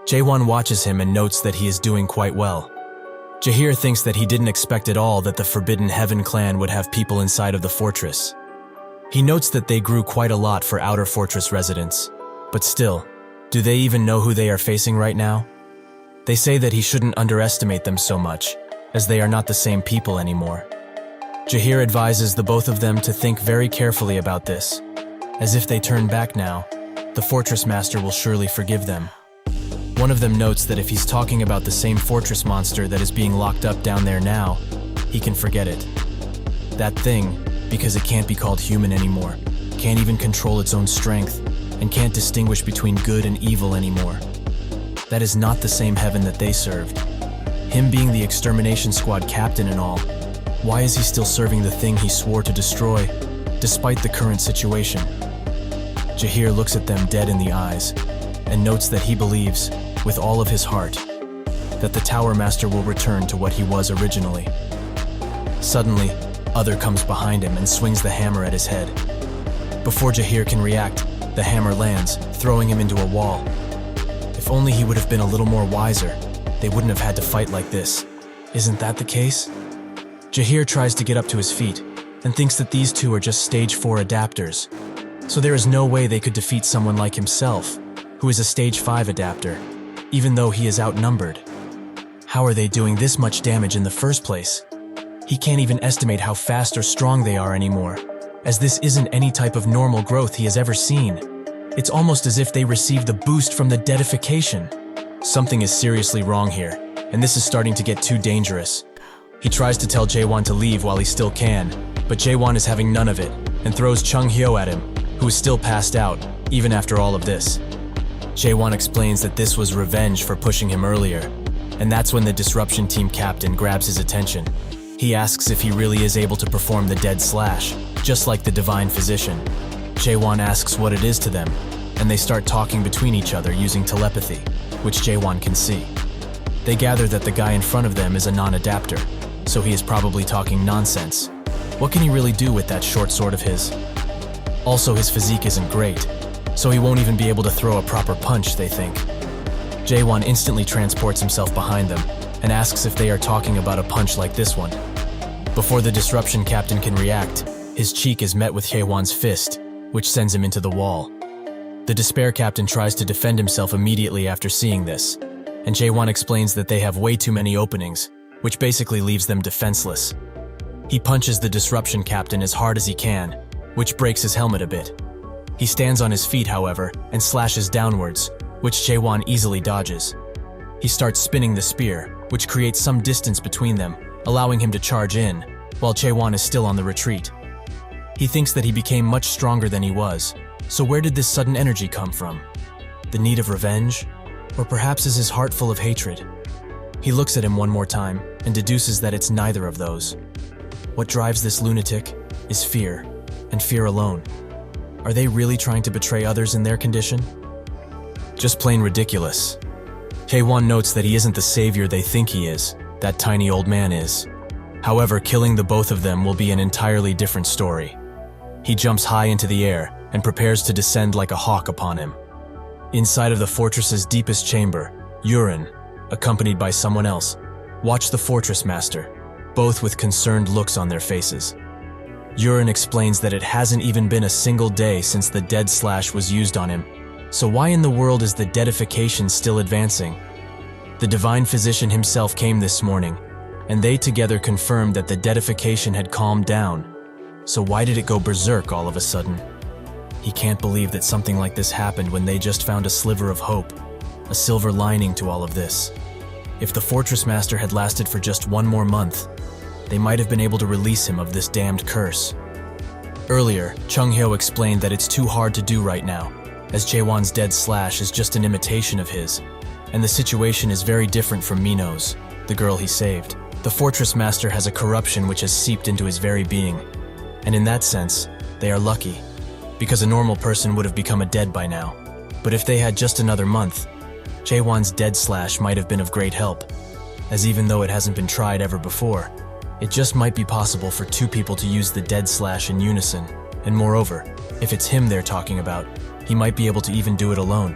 Jaehwan watches him and notes that he is doing quite well. Jaehr thinks that he didn't expect at all that the Forbidden Heaven clan would have people inside of the fortress. He notes that they grew quite a lot for outer fortress residents, but still, do they even know who they are facing right now? They say that he shouldn't underestimate them so much, as they are not the same people anymore. Jaehr advises the both of them to think very carefully about this, as if they turn back now, the fortress master will surely forgive them. One of them notes that if he's talking about the same fortress monster that is being locked up down there now, he can forget it. That thing, because it can't be called human anymore, can't even control its own strength, and can't distinguish between good and evil anymore. That is not the same heaven that they served. Him being the extermination squad captain and all, why is he still serving the thing he swore to destroy, despite the current situation? Jaehr looks at them dead in the eyes, and notes that he believes, with all of his heart, that the Tower Master will return to what he was originally. Suddenly, Other comes behind him and swings the hammer at his head. Before Jaehr can react, the hammer lands, throwing him into a wall. If only he would have been a little more wiser, they wouldn't have had to fight like this. Isn't that the case? Jaehr tries to get up to his feet, and thinks that these two are just stage 4 adapters. So there is no way they could defeat someone like himself, who is a stage 5 adapter, even though he is outnumbered. How are they doing this much damage in the first place? He can't even estimate how fast or strong they are anymore, as this isn't any type of normal growth he has ever seen. It's almost as if they received the boost from the deadification. Something is seriously wrong here, and this is starting to get too dangerous. He tries to tell Jaehwan to leave while he still can, but Jaehwan is having none of it, and throws Chung Hyo at him, who is still passed out, even after all of this. Jaehwan explains that this was revenge for pushing him earlier, and that's when the disruption team captain grabs his attention. He asks if he really is able to perform the dead slash, just like the divine physician. Jaehwan asks what it is to them, and they start talking between each other using telepathy, which Jaehwan can see. They gather that the guy in front of them is a non-adapter, so he is probably talking nonsense. What can he really do with that short sword of his? Also, his physique isn't great, so he won't even be able to throw a proper punch, they think. Jaehwan instantly transports himself behind them and asks if they are talking about a punch like this one. Before the disruption captain can react, his cheek is met with Jaehwan's fist, which sends him into the wall. The despair captain tries to defend himself immediately after seeing this, and Jaehwan explains that they have way too many openings, which basically leaves them defenseless. He punches the disruption captain as hard as he can, which breaks his helmet a bit. He stands on his feet, however, and slashes downwards, which Jaehwan easily dodges. He starts spinning the spear, which creates some distance between them, allowing him to charge in, while Jaehwan is still on the retreat. He thinks that he became much stronger than he was, so where did this sudden energy come from? The need of revenge? Or perhaps is his heart full of hatred? He looks at him one more time and deduces that it's neither of those. What drives this lunatic is fear, and fear alone. Are they really trying to betray others in their condition? Just plain ridiculous. Jaehwan notes that he isn't the savior they think he is, that tiny old man is. However, killing the both of them will be an entirely different story. He jumps high into the air and prepares to descend like a hawk upon him. Inside of the fortress's deepest chamber, Yurin, accompanied by someone else, watch the fortress master, both with concerned looks on their faces. Yurin explains that it hasn't even been a single day since the dead slash was used on him, so why in the world is the deadification still advancing? The divine physician himself came this morning, and they together confirmed that the deadification had calmed down. So why did it go berserk all of a sudden? He can't believe that something like this happened when they just found a sliver of hope, a silver lining to all of this. If the fortress master had lasted for just one more month, they might have been able to release him of this damned curse. Earlier, Chung-hyo explained that it's too hard to do right now, as Jaehwan's dead slash is just an imitation of his, and the situation is very different from Mino's, the girl he saved. The fortress master has a corruption which has seeped into his very being, and in that sense, they are lucky, because a normal person would have become a dead by now. But if they had just another month, Jaehwan's dead slash might have been of great help, as even though it hasn't been tried ever before, it just might be possible for two people to use the dead slash in unison, and moreover, if it's him they're talking about, he might be able to even do it alone.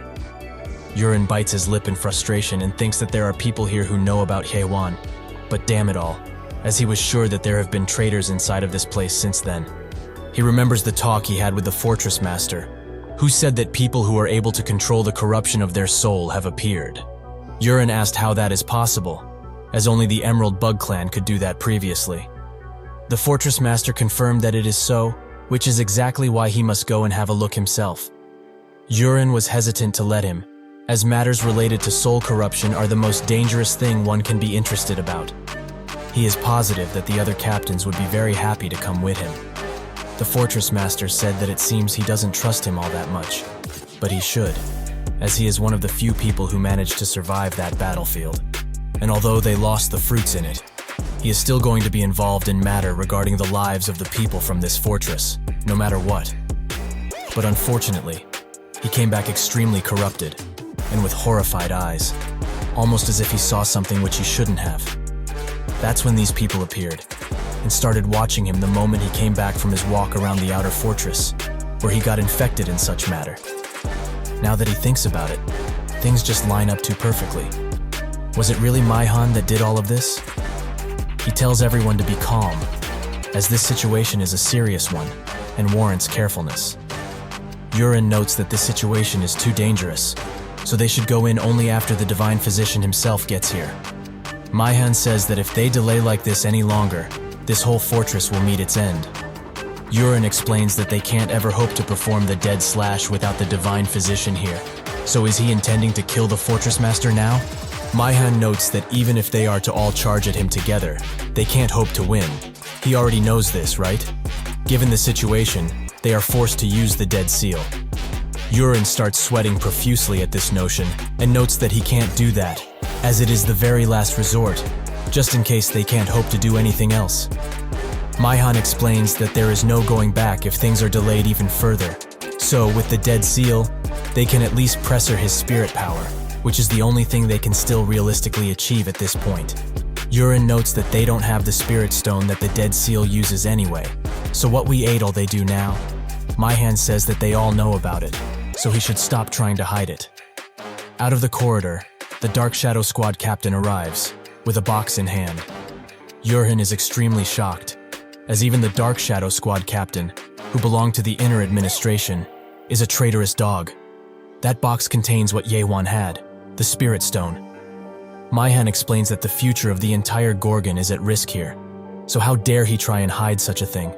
Yurin bites his lip in frustration and thinks that there are people here who know about Jaehwan, but damn it all, as he was sure that there have been traitors inside of this place since then. He remembers the talk he had with the fortress master, who said that people who are able to control the corruption of their soul have appeared. Yurin asked how that is possible, as only the Emerald Bug Clan could do that previously. The fortress master confirmed that it is so, which is exactly why he must go and have a look himself. Yurin was hesitant to let him, as matters related to soul corruption are the most dangerous thing one can be interested about. He is positive that the other captains would be very happy to come with him. The fortress master said that it seems he doesn't trust him all that much, but he should, as he is one of the few people who managed to survive that battlefield. And although they lost the fruits in it, he is still going to be involved in matter regarding the lives of the people from this fortress, no matter what. But unfortunately, he came back extremely corrupted, and with horrified eyes, almost as if he saw something which he shouldn't have. That's when these people appeared, and started watching him the moment he came back from his walk around the outer fortress, where he got infected in such matter. Now that he thinks about it, things just line up too perfectly. Was it really Jaehwan that did all of this? He tells everyone to be calm, as this situation is a serious one and warrants carefulness. Yurin notes that this situation is too dangerous, so they should go in only after the divine physician himself gets here. Jaehwan says that if they delay like this any longer, this whole fortress will meet its end. Yurin explains that they can't ever hope to perform the dead slash without the divine physician here. So is he intending to kill the fortress master now? Jaehwan notes that even if they are to all charge at him together, they can't hope to win. He already knows this, right? Given the situation, they are forced to use the dead seal. Yurin starts sweating profusely at this notion and notes that he can't do that, as it is the very last resort, just in case they can't hope to do anything else. Jaehwan explains that there is no going back if things are delayed even further. So, with the dead seal, they can at least pressure his spirit power, which is the only thing they can still realistically achieve at this point. Yurin notes that they don't have the spirit stone that the dead seal uses anyway, so what we ate they do now? Jaehwan says that they all know about it, so he should stop trying to hide it. Out of the corridor, the Dark Shadow Squad captain arrives, with a box in hand. Yurin is extremely shocked, as even the Dark Shadow Squad captain, who belonged to the inner administration, is a traitorous dog. That box contains what Jaehwan had, the Spirit Stone. Jaehwan explains that the future of the entire Gorgon is at risk here, so how dare he try and hide such a thing?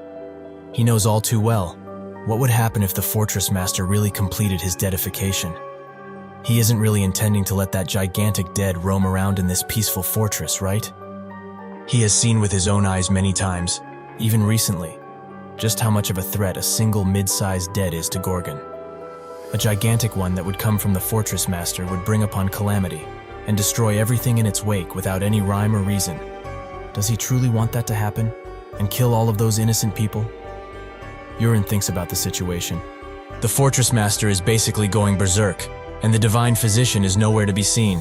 He knows all too well. What would happen if the Fortress Master really completed his deadification? He isn't really intending to let that gigantic dead roam around in this peaceful fortress, right? He has seen with his own eyes many times, even recently, just how much of a threat a single mid-sized dead is to Gorgon. A gigantic one that would come from the Fortress Master would bring upon calamity and destroy everything in its wake without any rhyme or reason. Does he truly want that to happen and kill all of those innocent people? Yurin thinks about the situation. The Fortress Master is basically going berserk, and the Divine Physician is nowhere to be seen.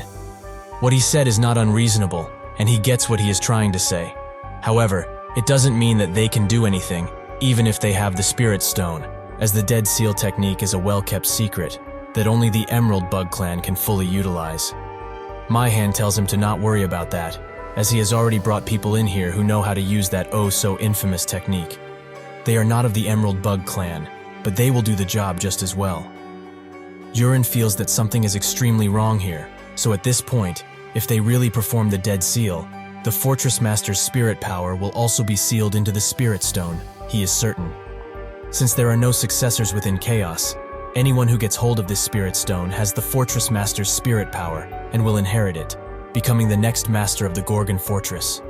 What he said is not unreasonable, and he gets what he is trying to say. However, it doesn't mean that they can do anything, even if they have the Spirit Stone, as the Dead Seal technique is a well-kept secret that only the Emerald Bug Clan can fully utilize. Jaehwan tells him to not worry about that, as he has already brought people in here who know how to use that oh-so-infamous technique. They are not of the Emerald Bug Clan, but they will do the job just as well. Yurin feels that something is extremely wrong here, so at this point, if they really perform the Dead Seal, the Fortress Master's spirit power will also be sealed into the Spirit Stone, he is certain. Since there are no successors within Chaos, anyone who gets hold of this Spirit Stone has the Fortress Master's spirit power and will inherit it, becoming the next master of the Gorgon Fortress.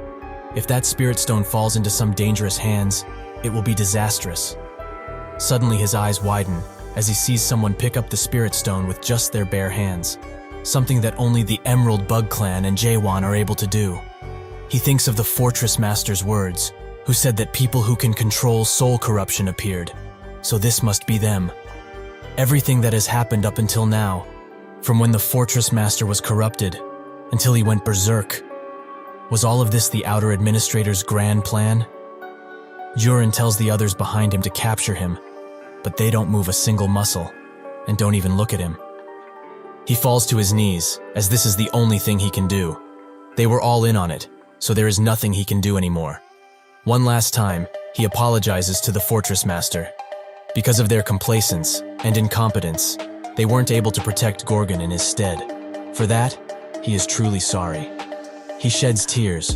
If that Spirit Stone falls into some dangerous hands, it will be disastrous. Suddenly his eyes widen as he sees someone pick up the Spirit Stone with just their bare hands, something that only the Emerald Bug Clan and Jaehwan are able to do. He thinks of the Fortress Master's words, who said that people who can control soul corruption appeared, so this must be them. Everything that has happened up until now, from when the Fortress Master was corrupted until he went berserk, was all of this the Outer Administrator's grand plan? Yurin tells the others behind him to capture him, but they don't move a single muscle and don't even look at him. He falls to his knees, as this is the only thing he can do. They were all in on it, so there is nothing he can do anymore. One last time, he apologizes to the Fortress Master. Because of their complacence and incompetence, they weren't able to protect Gorgon in his stead. For that, he is truly sorry. He sheds tears,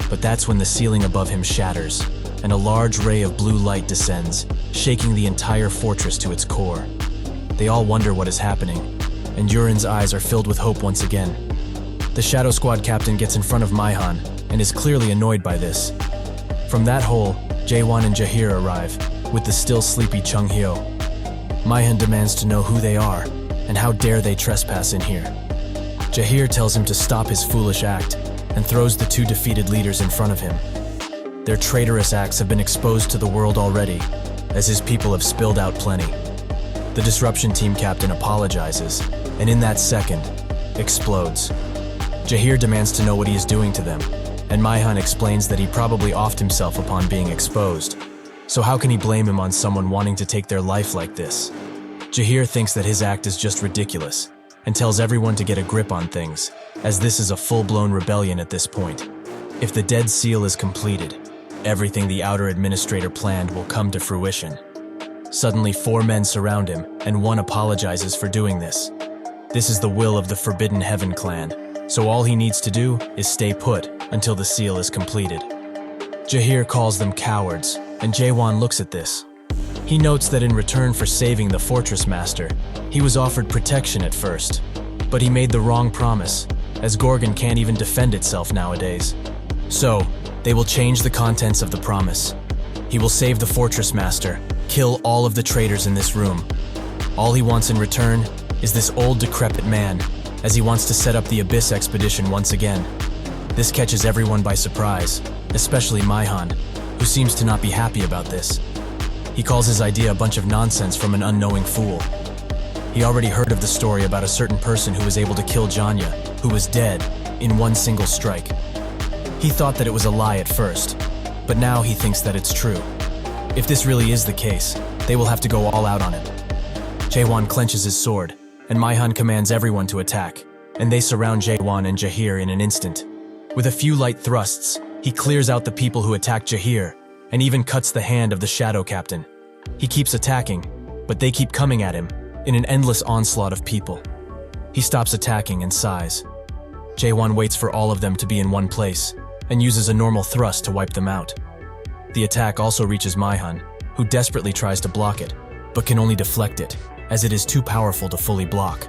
but that's when the ceiling above him shatters, and a large ray of blue light descends, shaking the entire fortress to its core. They all wonder what is happening, and Yurin's eyes are filled with hope once again. The Shadow Squad captain gets in front of Jaehwan and is clearly annoyed by this. From that hole, Jaehwan and Jaehir arrive, with the still sleepy Chung-hyo. Jaehwan demands to know who they are, and how dare they trespass in here. Jaehir tells him to stop his foolish act, and throws the two defeated leaders in front of him. Their traitorous acts have been exposed to the world already, as his people have spilled out plenty. The Disruption Team captain apologizes, and in that second, explodes. Jaehir demands to know what he is doing to them, and Jaehwan explains that he probably offed himself upon being exposed. So how can he blame him on someone wanting to take their life like this? Jaehir thinks that his act is just ridiculous, and tells everyone to get a grip on things, as this is a full-blown rebellion at this point. If the Dead Seal is completed, everything the Outer Administrator planned will come to fruition. Suddenly 4 men surround him, and one apologizes for doing this. This is the will of the Forbidden Heaven clan, so all he needs to do is stay put until the seal is completed. Jaehir calls them cowards, and Jaehwan looks at this. He notes that in return for saving the Fortress Master, he was offered protection at first, but he made the wrong promise, as Gorgon can't even defend itself nowadays. So, they will change the contents of the promise. He will save the Fortress Master, kill all of the traitors in this room. All he wants in return is this old decrepit man, as he wants to set up the Abyss expedition once again. This catches everyone by surprise, especially Jaehwan, who seems to not be happy about this. He calls his idea a bunch of nonsense from an unknowing fool. He already heard of the story about a certain person who was able to kill Jaehwan, who was dead, in one single strike. He thought that it was a lie at first, but now he thinks that it's true. If this really is the case, they will have to go all out on him. Jaehwan clenches his sword, and Jaehwan commands everyone to attack, and they surround Jaehwan and Jaehir in an instant. With a few light thrusts, he clears out the people who attack Jaehir, and even cuts the hand of the Shadow Captain. He keeps attacking, but they keep coming at him in an endless onslaught of people. He stops attacking and sighs. Jaehwan waits for all of them to be in one place, and uses a normal thrust to wipe them out. The attack also reaches Jaehwan, who desperately tries to block it, but can only deflect it, as it is too powerful to fully block.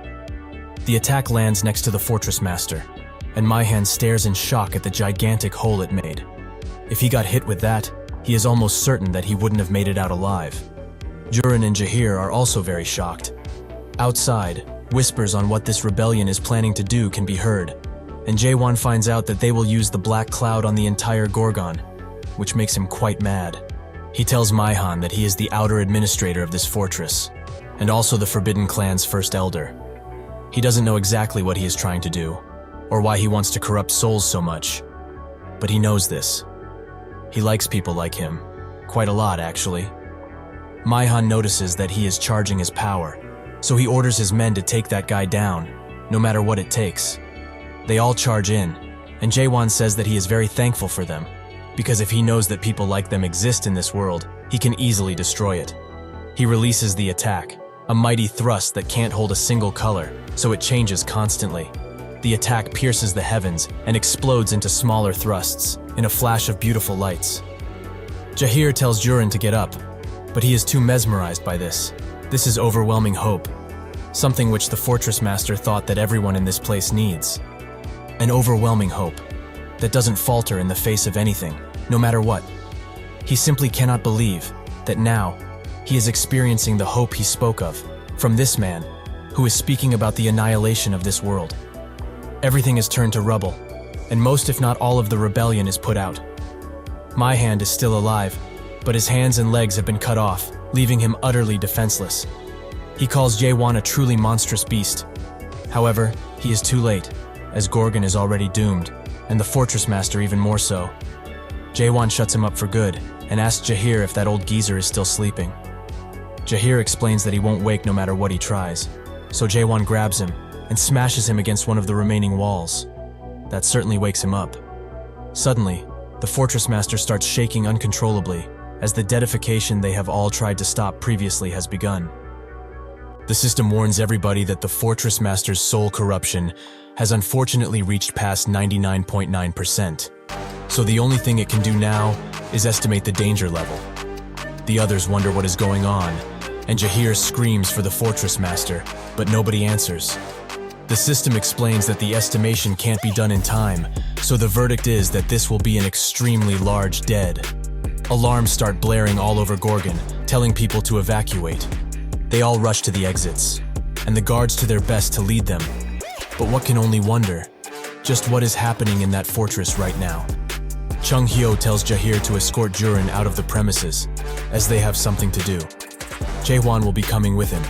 The attack lands next to the Fortress Master, and Jaehwan stares in shock at the gigantic hole it made. If he got hit with that, he is almost certain that he wouldn't have made it out alive. Jurin and Jaehir are also very shocked. Outside, whispers on what this rebellion is planning to do can be heard, and Jaehwan finds out that they will use the black cloud on the entire Gorgon, which makes him quite mad. He tells Jaehwan that he is the outer administrator of this fortress, and also the Forbidden Clan's first elder. He doesn't know exactly what he is trying to do, or why he wants to corrupt souls so much, but he knows this. He likes people like him, quite a lot actually. Jaehwan notices that he is charging his power, so he orders his men to take that guy down, no matter what it takes. They all charge in, and Jaehwan says that he is very thankful for them, because if he knows that people like them exist in this world, he can easily destroy it. He releases the attack, a mighty thrust that can't hold a single color, so it changes constantly. The attack pierces the heavens and explodes into smaller thrusts, in a flash of beautiful lights. Jaehir tells Jurin to get up, but he is too mesmerized by this. This is overwhelming hope, something which the Fortress Master thought that everyone in this place needs. An overwhelming hope that doesn't falter in the face of anything, no matter what. He simply cannot believe that now he is experiencing the hope he spoke of from this man who is speaking about the annihilation of this world. Everything is turned to rubble, and most if not all of the rebellion is put out. Jaehwan is still alive, but his hands and legs have been cut off, leaving him utterly defenseless. He calls Jaehwan a truly monstrous beast. However, he is too late, as Gorgon is already doomed, and the Fortress Master even more so. Jaehwan shuts him up for good, and asks Jaehir if that old geezer is still sleeping. Jaehir explains that he won't wake no matter what he tries, so Jaehwan grabs him and smashes him against one of the remaining walls. That certainly wakes him up. Suddenly, the Fortress Master starts shaking uncontrollably, as the deadification they have all tried to stop previously has begun. The system warns everybody that the Fortress Master's soul corruption has unfortunately reached past 99.9%. So the only thing it can do now is estimate the danger level. The others wonder what is going on, and Jaehir screams for the Fortress Master, but nobody answers. The system explains that the estimation can't be done in time, so the verdict is that this will be an extremely large dead. Alarms start blaring all over Gorgon, telling people to evacuate. They all rush to the exits, and the guards do their best to lead them. But what can only wonder, just what is happening in that fortress right now. Chung Hyo tells Jaehir to escort Jurin out of the premises, as they have something to do. Jaehwan will be coming with him,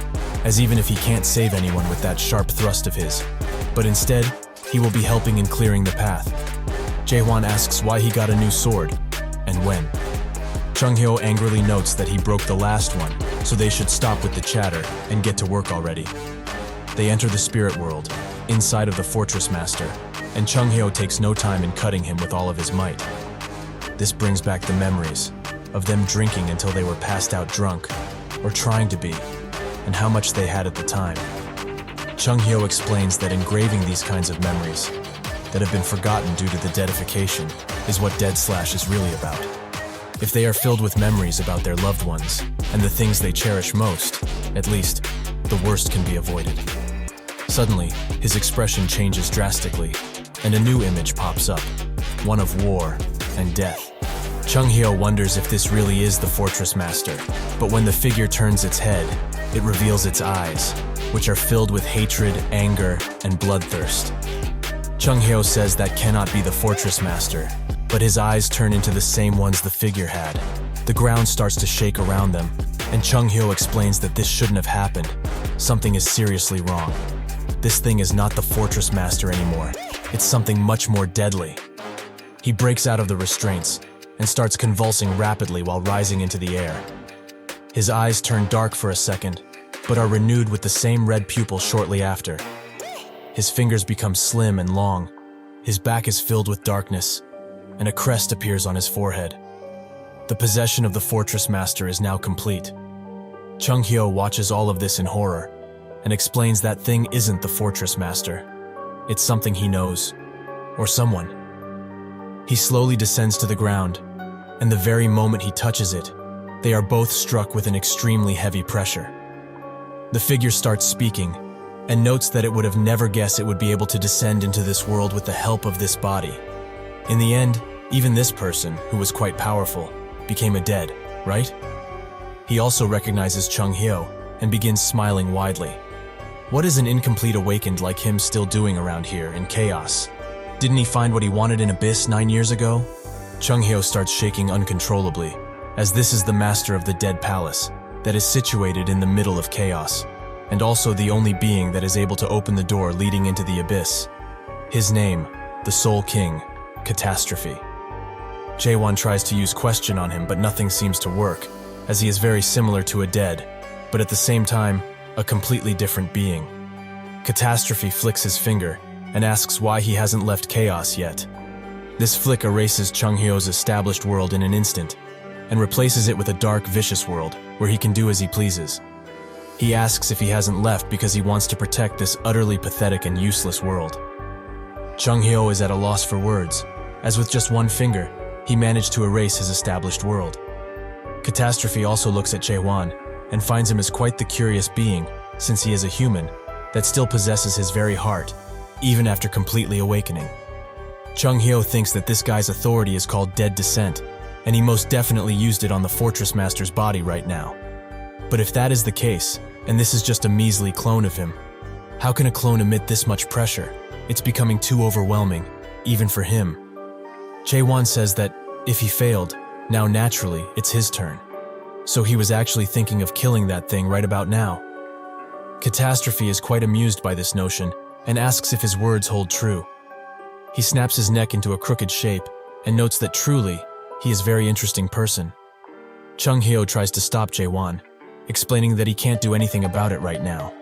as even if he can't save anyone with that sharp thrust of his, but instead, he will be helping in clearing the path. Jaehwan asks why he got a new sword, and when. Chung Hyo angrily notes that he broke the last one, so they should stop with the chatter and get to work already. They enter the spirit world, inside of the Fortress Master, and Chung Hyo takes no time in cutting him with all of his might. This brings back the memories of them drinking until they were passed out drunk, or trying to be, and how much they had at the time. Chung Hyo explains that engraving these kinds of memories that have been forgotten due to the deadification is what Dead Slash is really about. If they are filled with memories about their loved ones and the things they cherish most, at least, the worst can be avoided. Suddenly, his expression changes drastically, and a new image pops up, one of war and death. Chung Hyo wonders if this really is the Fortress Master, but when the figure turns its head, it reveals its eyes, which are filled with hatred, anger, and bloodthirst. Chunghyo says that cannot be the fortress master, but his eyes turn into the same ones the figure had. The ground starts to shake around them, and Chunghyo explains that this shouldn't have happened. Something is seriously wrong. This thing is not the fortress master anymore. It's something much more deadly. He breaks out of the restraints and starts convulsing rapidly while rising into the air. His eyes turn dark for a second, but are renewed with the same red pupil shortly after. His fingers become slim and long. His back is filled with darkness, and a crest appears on his forehead. The possession of the fortress master is now complete. Chunghyo watches all of this in horror and explains that thing isn't the fortress master. It's something he knows, or someone. He slowly descends to the ground, and the very moment he touches it, they are both struck with an extremely heavy pressure. The figure starts speaking, and notes that it would have never guessed it would be able to descend into this world with the help of this body. In the end, even this person, who was quite powerful, became a dead, right? He also recognizes Chunghyo and begins smiling widely. What is an incomplete awakened like him still doing around here in chaos? Didn't he find what he wanted in Abyss 9 years ago? Chunghyo starts shaking uncontrollably, as this is the master of the Dead Palace that is situated in the middle of chaos, and also the only being that is able to open the door leading into the Abyss. His name, the Soul King, Catastrophe. Jaehwan tries to use question on him, but nothing seems to work, as he is very similar to a dead, but at the same time, a completely different being. Catastrophe flicks his finger and asks why he hasn't left chaos yet. This flick erases Chunghyo's established world in an instant, and replaces it with a dark, vicious world where he can do as he pleases. He asks if he hasn't left because he wants to protect this utterly pathetic and useless world. Chunghyo is at a loss for words, as with just one finger, he managed to erase his established world. Catastrophe also looks at Jaehwan and finds him as quite the curious being, since he is a human that still possesses his very heart, even after completely awakening. Chunghyo thinks that this guy's authority is called Dead Descent, and he most definitely used it on the Fortress Master's body right now. But if that is the case, and this is just a measly clone of him, how can a clone emit this much pressure? It's becoming too overwhelming, even for him. Jaehwan says that if he failed, now naturally it's his turn. So he was actually thinking of killing that thing right about now. Catastrophe is quite amused by this notion and asks if his words hold true. He snaps his neck into a crooked shape and notes that truly, he is a very interesting person. Chunghyo tries to stop Jaehwan, explaining that he can't do anything about it right now.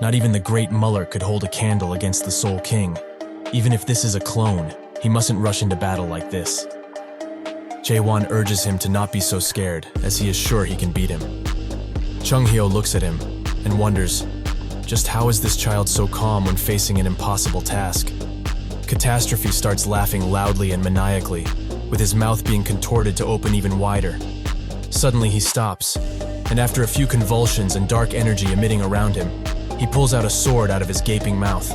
Not even the great Muller could hold a candle against the Soul King. Even if this is a clone, he mustn't rush into battle like this. Jaehwan urges him to not be so scared, as he is sure he can beat him. Chunghyo looks at him and wonders, just how is this child so calm when facing an impossible task? Catastrophe starts laughing loudly and maniacally, with his mouth being contorted to open even wider. Suddenly he stops, and after a few convulsions and dark energy emitting around him, he pulls out a sword out of his gaping mouth.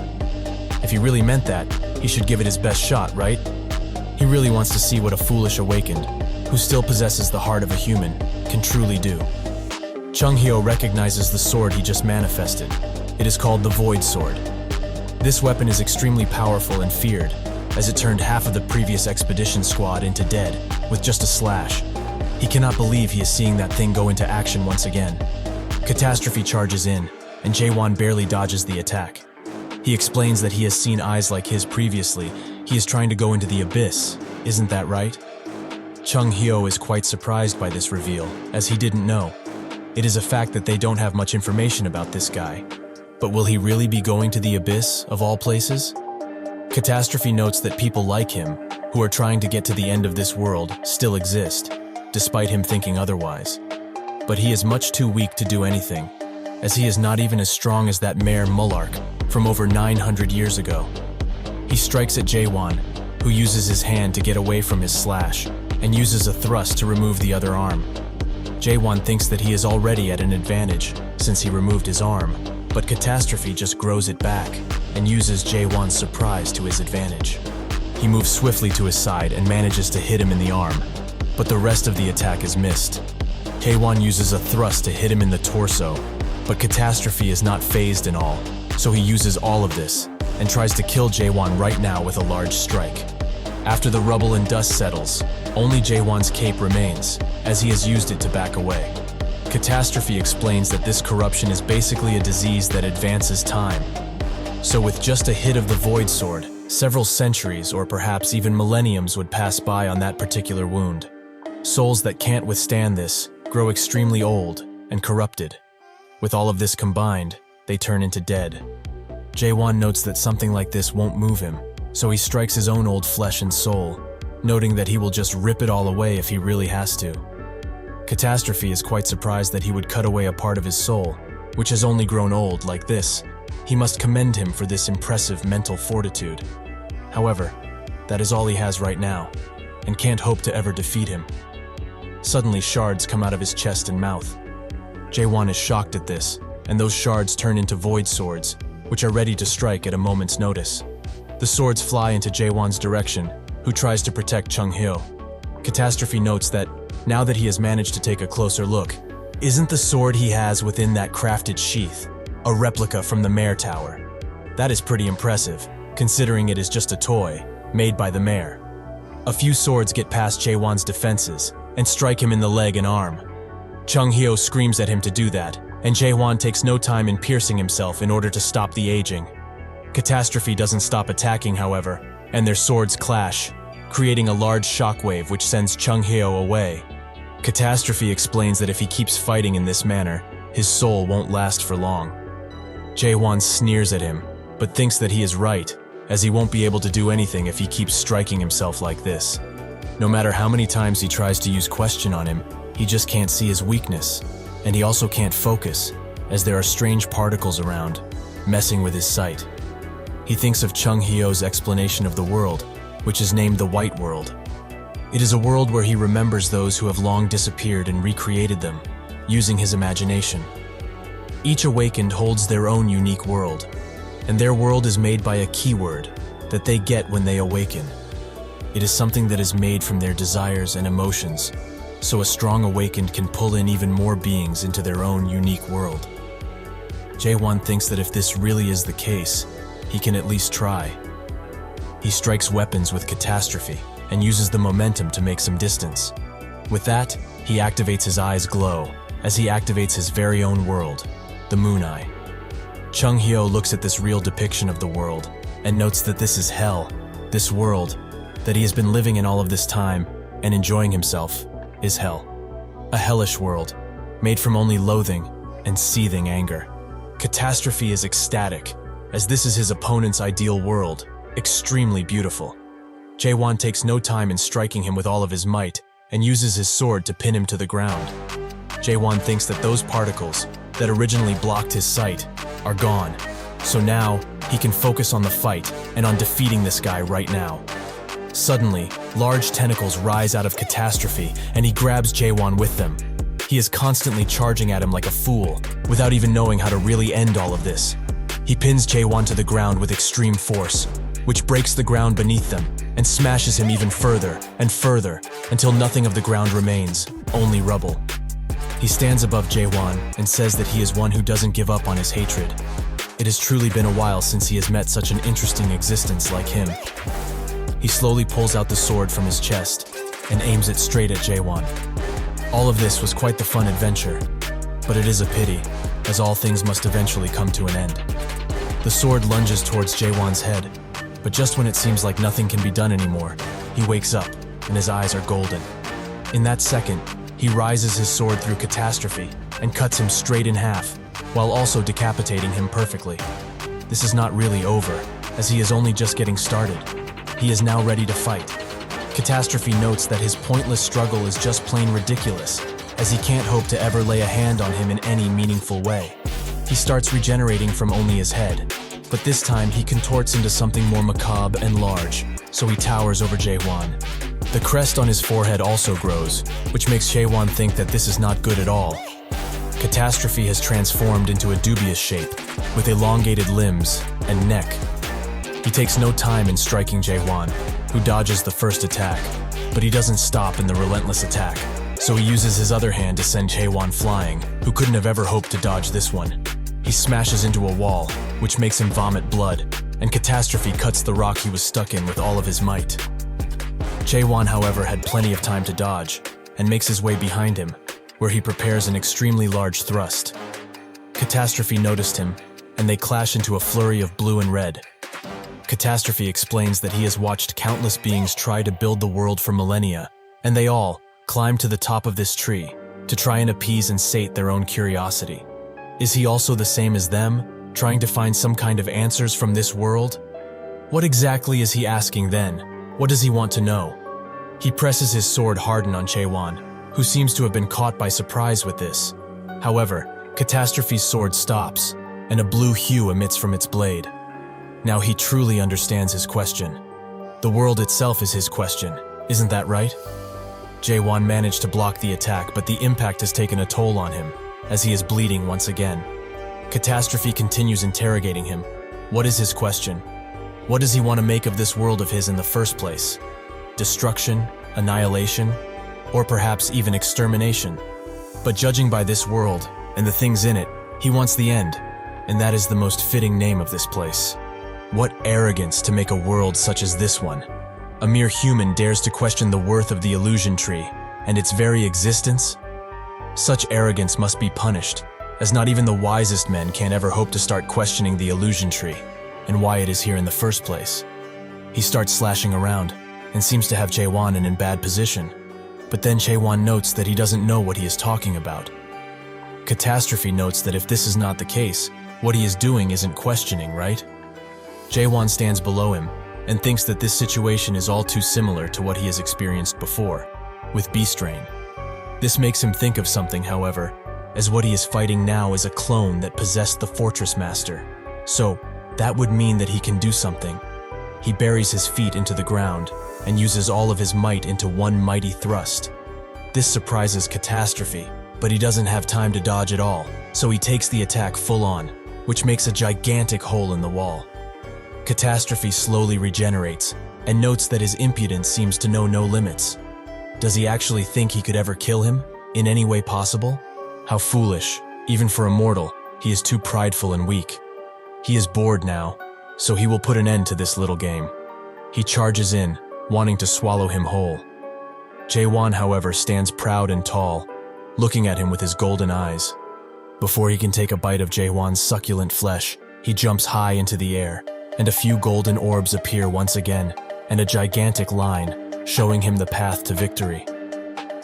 If he really meant that, he should give it his best shot, right? He really wants to see what a foolish awakened, who still possesses the heart of a human, can truly do. Chunghyo recognizes the sword he just manifested. It is called the Void Sword. This weapon is extremely powerful and feared, as it turned half of the previous expedition squad into dead, with just a slash. He cannot believe he is seeing that thing go into action once again. Catastrophe charges in, and Jaehwan barely dodges the attack. He explains that he has seen eyes like his previously. He is trying to go into the Abyss, isn't that right? Chunghyo is quite surprised by this reveal, as he didn't know. It is a fact that they don't have much information about this guy. But will he really be going to the Abyss, of all places? Catastrophe notes that people like him, who are trying to get to the end of this world, still exist, despite him thinking otherwise. But he is much too weak to do anything, as he is not even as strong as that Mayor Mullark from over 900 years ago. He strikes at Jaehwan, who uses his hand to get away from his slash, and uses a thrust to remove the other arm. Jaehwan thinks that he is already at an advantage, since he removed his arm, but Catastrophe just grows it back, and uses Jaehwan's surprise to his advantage. He moves swiftly to his side and manages to hit him in the arm, but the rest of the attack is missed. Jaehwan uses a thrust to hit him in the torso, But Catastrophe is not phased in all, so he uses all of this and tries to kill Jaehwan right now with a large strike. After the rubble and dust settles, only Jaehwan's cape remains, as he has used it to back away. Catastrophe explains that this corruption is basically a disease that advances time. So with just a hit of the Void Sword, several centuries or perhaps even millenniums would pass by on that particular wound. Souls that can't withstand this grow extremely old and corrupted. With all of this combined, they turn into dead. Jaehwan notes that something like this won't move him, so he strikes his own old flesh and soul, noting that he will just rip it all away if he really has to. Catastrophe is quite surprised that he would cut away a part of his soul, which has only grown old like this. He must commend him for this impressive mental fortitude. However, that is all he has right now, and can't hope to ever defeat him. Suddenly, shards come out of his chest and mouth. Jaehwan is shocked at this, and those shards turn into void swords, which are ready to strike at a moment's notice. The swords fly into Jaehwan's direction, who tries to protect Chung-hyo. Catastrophe notes that, now that he has managed to take a closer look, isn't the sword he has within that crafted sheath a replica from the Mayor Tower? That is pretty impressive, considering it is just a toy, made by the Mayor. A few swords get past Jaehwan's defenses, and strike him in the leg and arm. Chung-hyo screams at him to do that, and Jaehwan takes no time in piercing himself in order to stop the aging. Catastrophe doesn't stop attacking, however, and their swords clash, creating a large shockwave which sends Chung-hyo away. Catastrophe explains that if he keeps fighting in this manner, his soul won't last for long. Jaehwan sneers at him, but thinks that he is right, as he won't be able to do anything if he keeps striking himself like this. No matter how many times he tries to use question on him, he just can't see his weakness, and he also can't focus, as there are strange particles around, messing with his sight. He thinks of Chung-hyo's explanation of the world, which is named the White World. It is a world where he remembers those who have long disappeared and recreated them, using his imagination. Each awakened holds their own unique world, and their world is made by a keyword that they get when they awaken. It is something that is made from their desires and emotions, so a strong awakened can pull in even more beings into their own unique world. Jaehwan thinks that if this really is the case, he can at least try. He strikes weapons with Catastrophe and uses the momentum to make some distance. With that, he activates his eyes glow as he activates his very own world, the Moon Eye. Chung-hyo looks at this real depiction of the world and notes that this is hell. This world that he has been living in all of this time and enjoying himself is hell. A hellish world, made from only loathing and seething anger. Catastrophe is ecstatic, as this is his opponent's ideal world, extremely beautiful. Jaehwan takes no time in striking him with all of his might and uses his sword to pin him to the ground. Jaehwan thinks that those particles that originally blocked his sight are gone, so now he can focus on the fight and on defeating this guy right now. Suddenly, large tentacles rise out of Catastrophe and he grabs Jaehwan with them. He is constantly charging at him like a fool, without even knowing how to really end all of this. He pins Jaehwan to the ground with extreme force, which breaks the ground beneath them and smashes him even further and further until nothing of the ground remains, only rubble. He stands above Jaehwan and says that he is one who doesn't give up on his hatred. It has truly been a while since he has met such an interesting existence like him. He slowly pulls out the sword from his chest and aims it straight at Jaehwan. All of this was quite the fun adventure, but it is a pity, as all things must eventually come to an end. The sword lunges towards Jaehwan's head, but just when it seems like nothing can be done anymore, he wakes up and his eyes are golden. In that second, he rises his sword through Catastrophe and cuts him straight in half, while also decapitating him perfectly. This is not really over, as he is only just getting started. He is now ready to fight. Catastrophe notes that his pointless struggle is just plain ridiculous, as he can't hope to ever lay a hand on him in any meaningful way. He starts regenerating from only his head, but this time he contorts into something more macabre and large, so he towers over Jaehwan. The crest on his forehead also grows, which makes Jaehwan think that this is not good at all. Catastrophe has transformed into a dubious shape, with elongated limbs and neck. He takes no time in striking Jaehwan, who dodges the first attack, but he doesn't stop in the relentless attack. So he uses his other hand to send Jaehwan flying, who couldn't have ever hoped to dodge this one. He smashes into a wall, which makes him vomit blood, and Catastrophe cuts the rock he was stuck in with all of his might. Jaehwan, however, had plenty of time to dodge, and makes his way behind him, where he prepares an extremely large thrust. Catastrophe noticed him, and they clash into a flurry of blue and red. Catastrophe explains that he has watched countless beings try to build the world for millennia, and they all climb to the top of this tree to try and appease and sate their own curiosity. Is he also the same as them, trying to find some kind of answers from this world? What exactly is he asking then? What does he want to know? He presses his sword hardened on Jaehwan, who seems to have been caught by surprise with this. However, Catastrophe's sword stops, and a blue hue emits from its blade. Now he truly understands his question. The world itself is his question, isn't that right? Jaehwan managed to block the attack, but the impact has taken a toll on him, as he is bleeding once again. Catastrophe continues interrogating him. What is his question? What does he want to make of this world of his in the first place? Destruction, annihilation, or perhaps even extermination? But judging by this world and the things in it, he wants the end, and that is the most fitting name of this place. What arrogance to make a world such as this one. A mere human dares to question the worth of the illusion tree and its very existence? Such arrogance must be punished, as not even the wisest men can ever hope to start questioning the illusion tree and why it is here in the first place. He starts slashing around and seems to have Jaehwan in bad position, but then Jaehwan notes that he doesn't know what he is talking about. Catastrophe notes that if this is not the case, what he is doing isn't questioning, right? Jaehwan stands below him and thinks that this situation is all too similar to what he has experienced before, with Beastrain. This makes him think of something, however, as what he is fighting now is a clone that possessed the Fortress Master. So, that would mean that he can do something. He buries his feet into the ground and uses all of his might into one mighty thrust. This surprises Catastrophe, but he doesn't have time to dodge at all, so he takes the attack full on, which makes a gigantic hole in the wall. Catastrophe slowly regenerates and notes that his impudence seems to know no limits. Does he actually think he could ever kill him, in any way possible? How foolish, even for a mortal, he is too prideful and weak. He is bored now, so he will put an end to this little game. He charges in, wanting to swallow him whole. Jaehwan, however, stands proud and tall, looking at him with his golden eyes. Before he can take a bite of Jaehwan's succulent flesh, he jumps high into the air, and a few golden orbs appear once again, and a gigantic line, showing him the path to victory.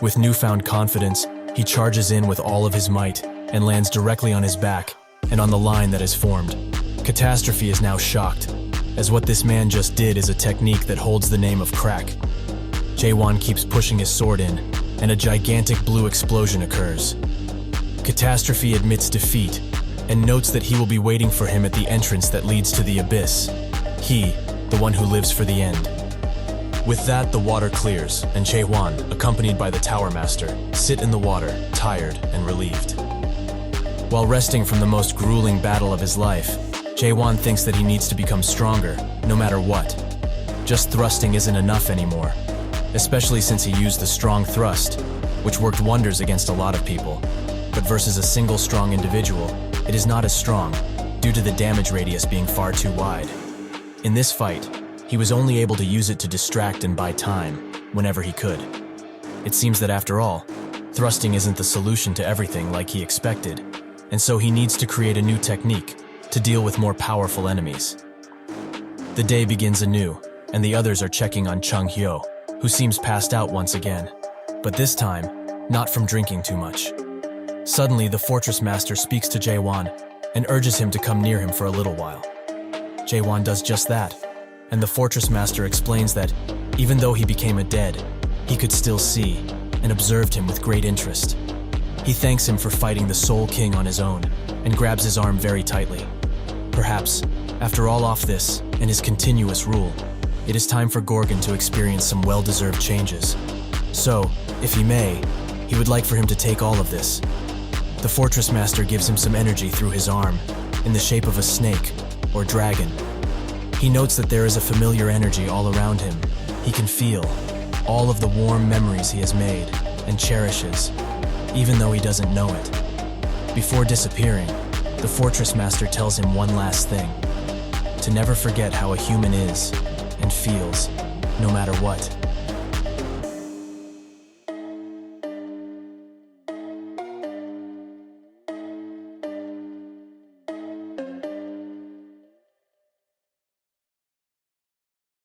With newfound confidence, he charges in with all of his might, and lands directly on his back, and on the line that is formed. Catastrophe is now shocked, as what this man just did is a technique that holds the name of crack. Jaehwan keeps pushing his sword in, and a gigantic blue explosion occurs. Catastrophe admits defeat, and notes that he will be waiting for him at the entrance that leads to the abyss. He, the one who lives for the end. With that, the water clears, and Jaehwan, accompanied by the Tower Master, sit in the water, tired and relieved. While resting from the most grueling battle of his life, Jaehwan thinks that he needs to become stronger, no matter what. Just thrusting isn't enough anymore, especially since he used the strong thrust, which worked wonders against a lot of people. But versus a single strong individual, it is not as strong, due to the damage radius being far too wide. In this fight, he was only able to use it to distract and buy time, whenever he could. It seems that after all, thrusting isn't the solution to everything like he expected, and so he needs to create a new technique to deal with more powerful enemies. The day begins anew, and the others are checking on Chung Hyo, who seems passed out once again, but this time, not from drinking too much. Suddenly, the Fortress Master speaks to Jaehwan and urges him to come near him for a little while. Jaehwan does just that, and the Fortress Master explains that, even though he became a dead, he could still see, and observed him with great interest. He thanks him for fighting the Soul King on his own, and grabs his arm very tightly. Perhaps, after all of this, and his continuous rule, it is time for Gorgon to experience some well-deserved changes. So, if he may, he would like for him to take all of this. The Fortress Master gives him some energy through his arm, in the shape of a snake, or dragon. He notes that there is a familiar energy all around him. He can feel all of the warm memories he has made, and cherishes, even though he doesn't know it. Before disappearing, the fortress master tells him one last thing: to never forget how a human is and feels, no matter what.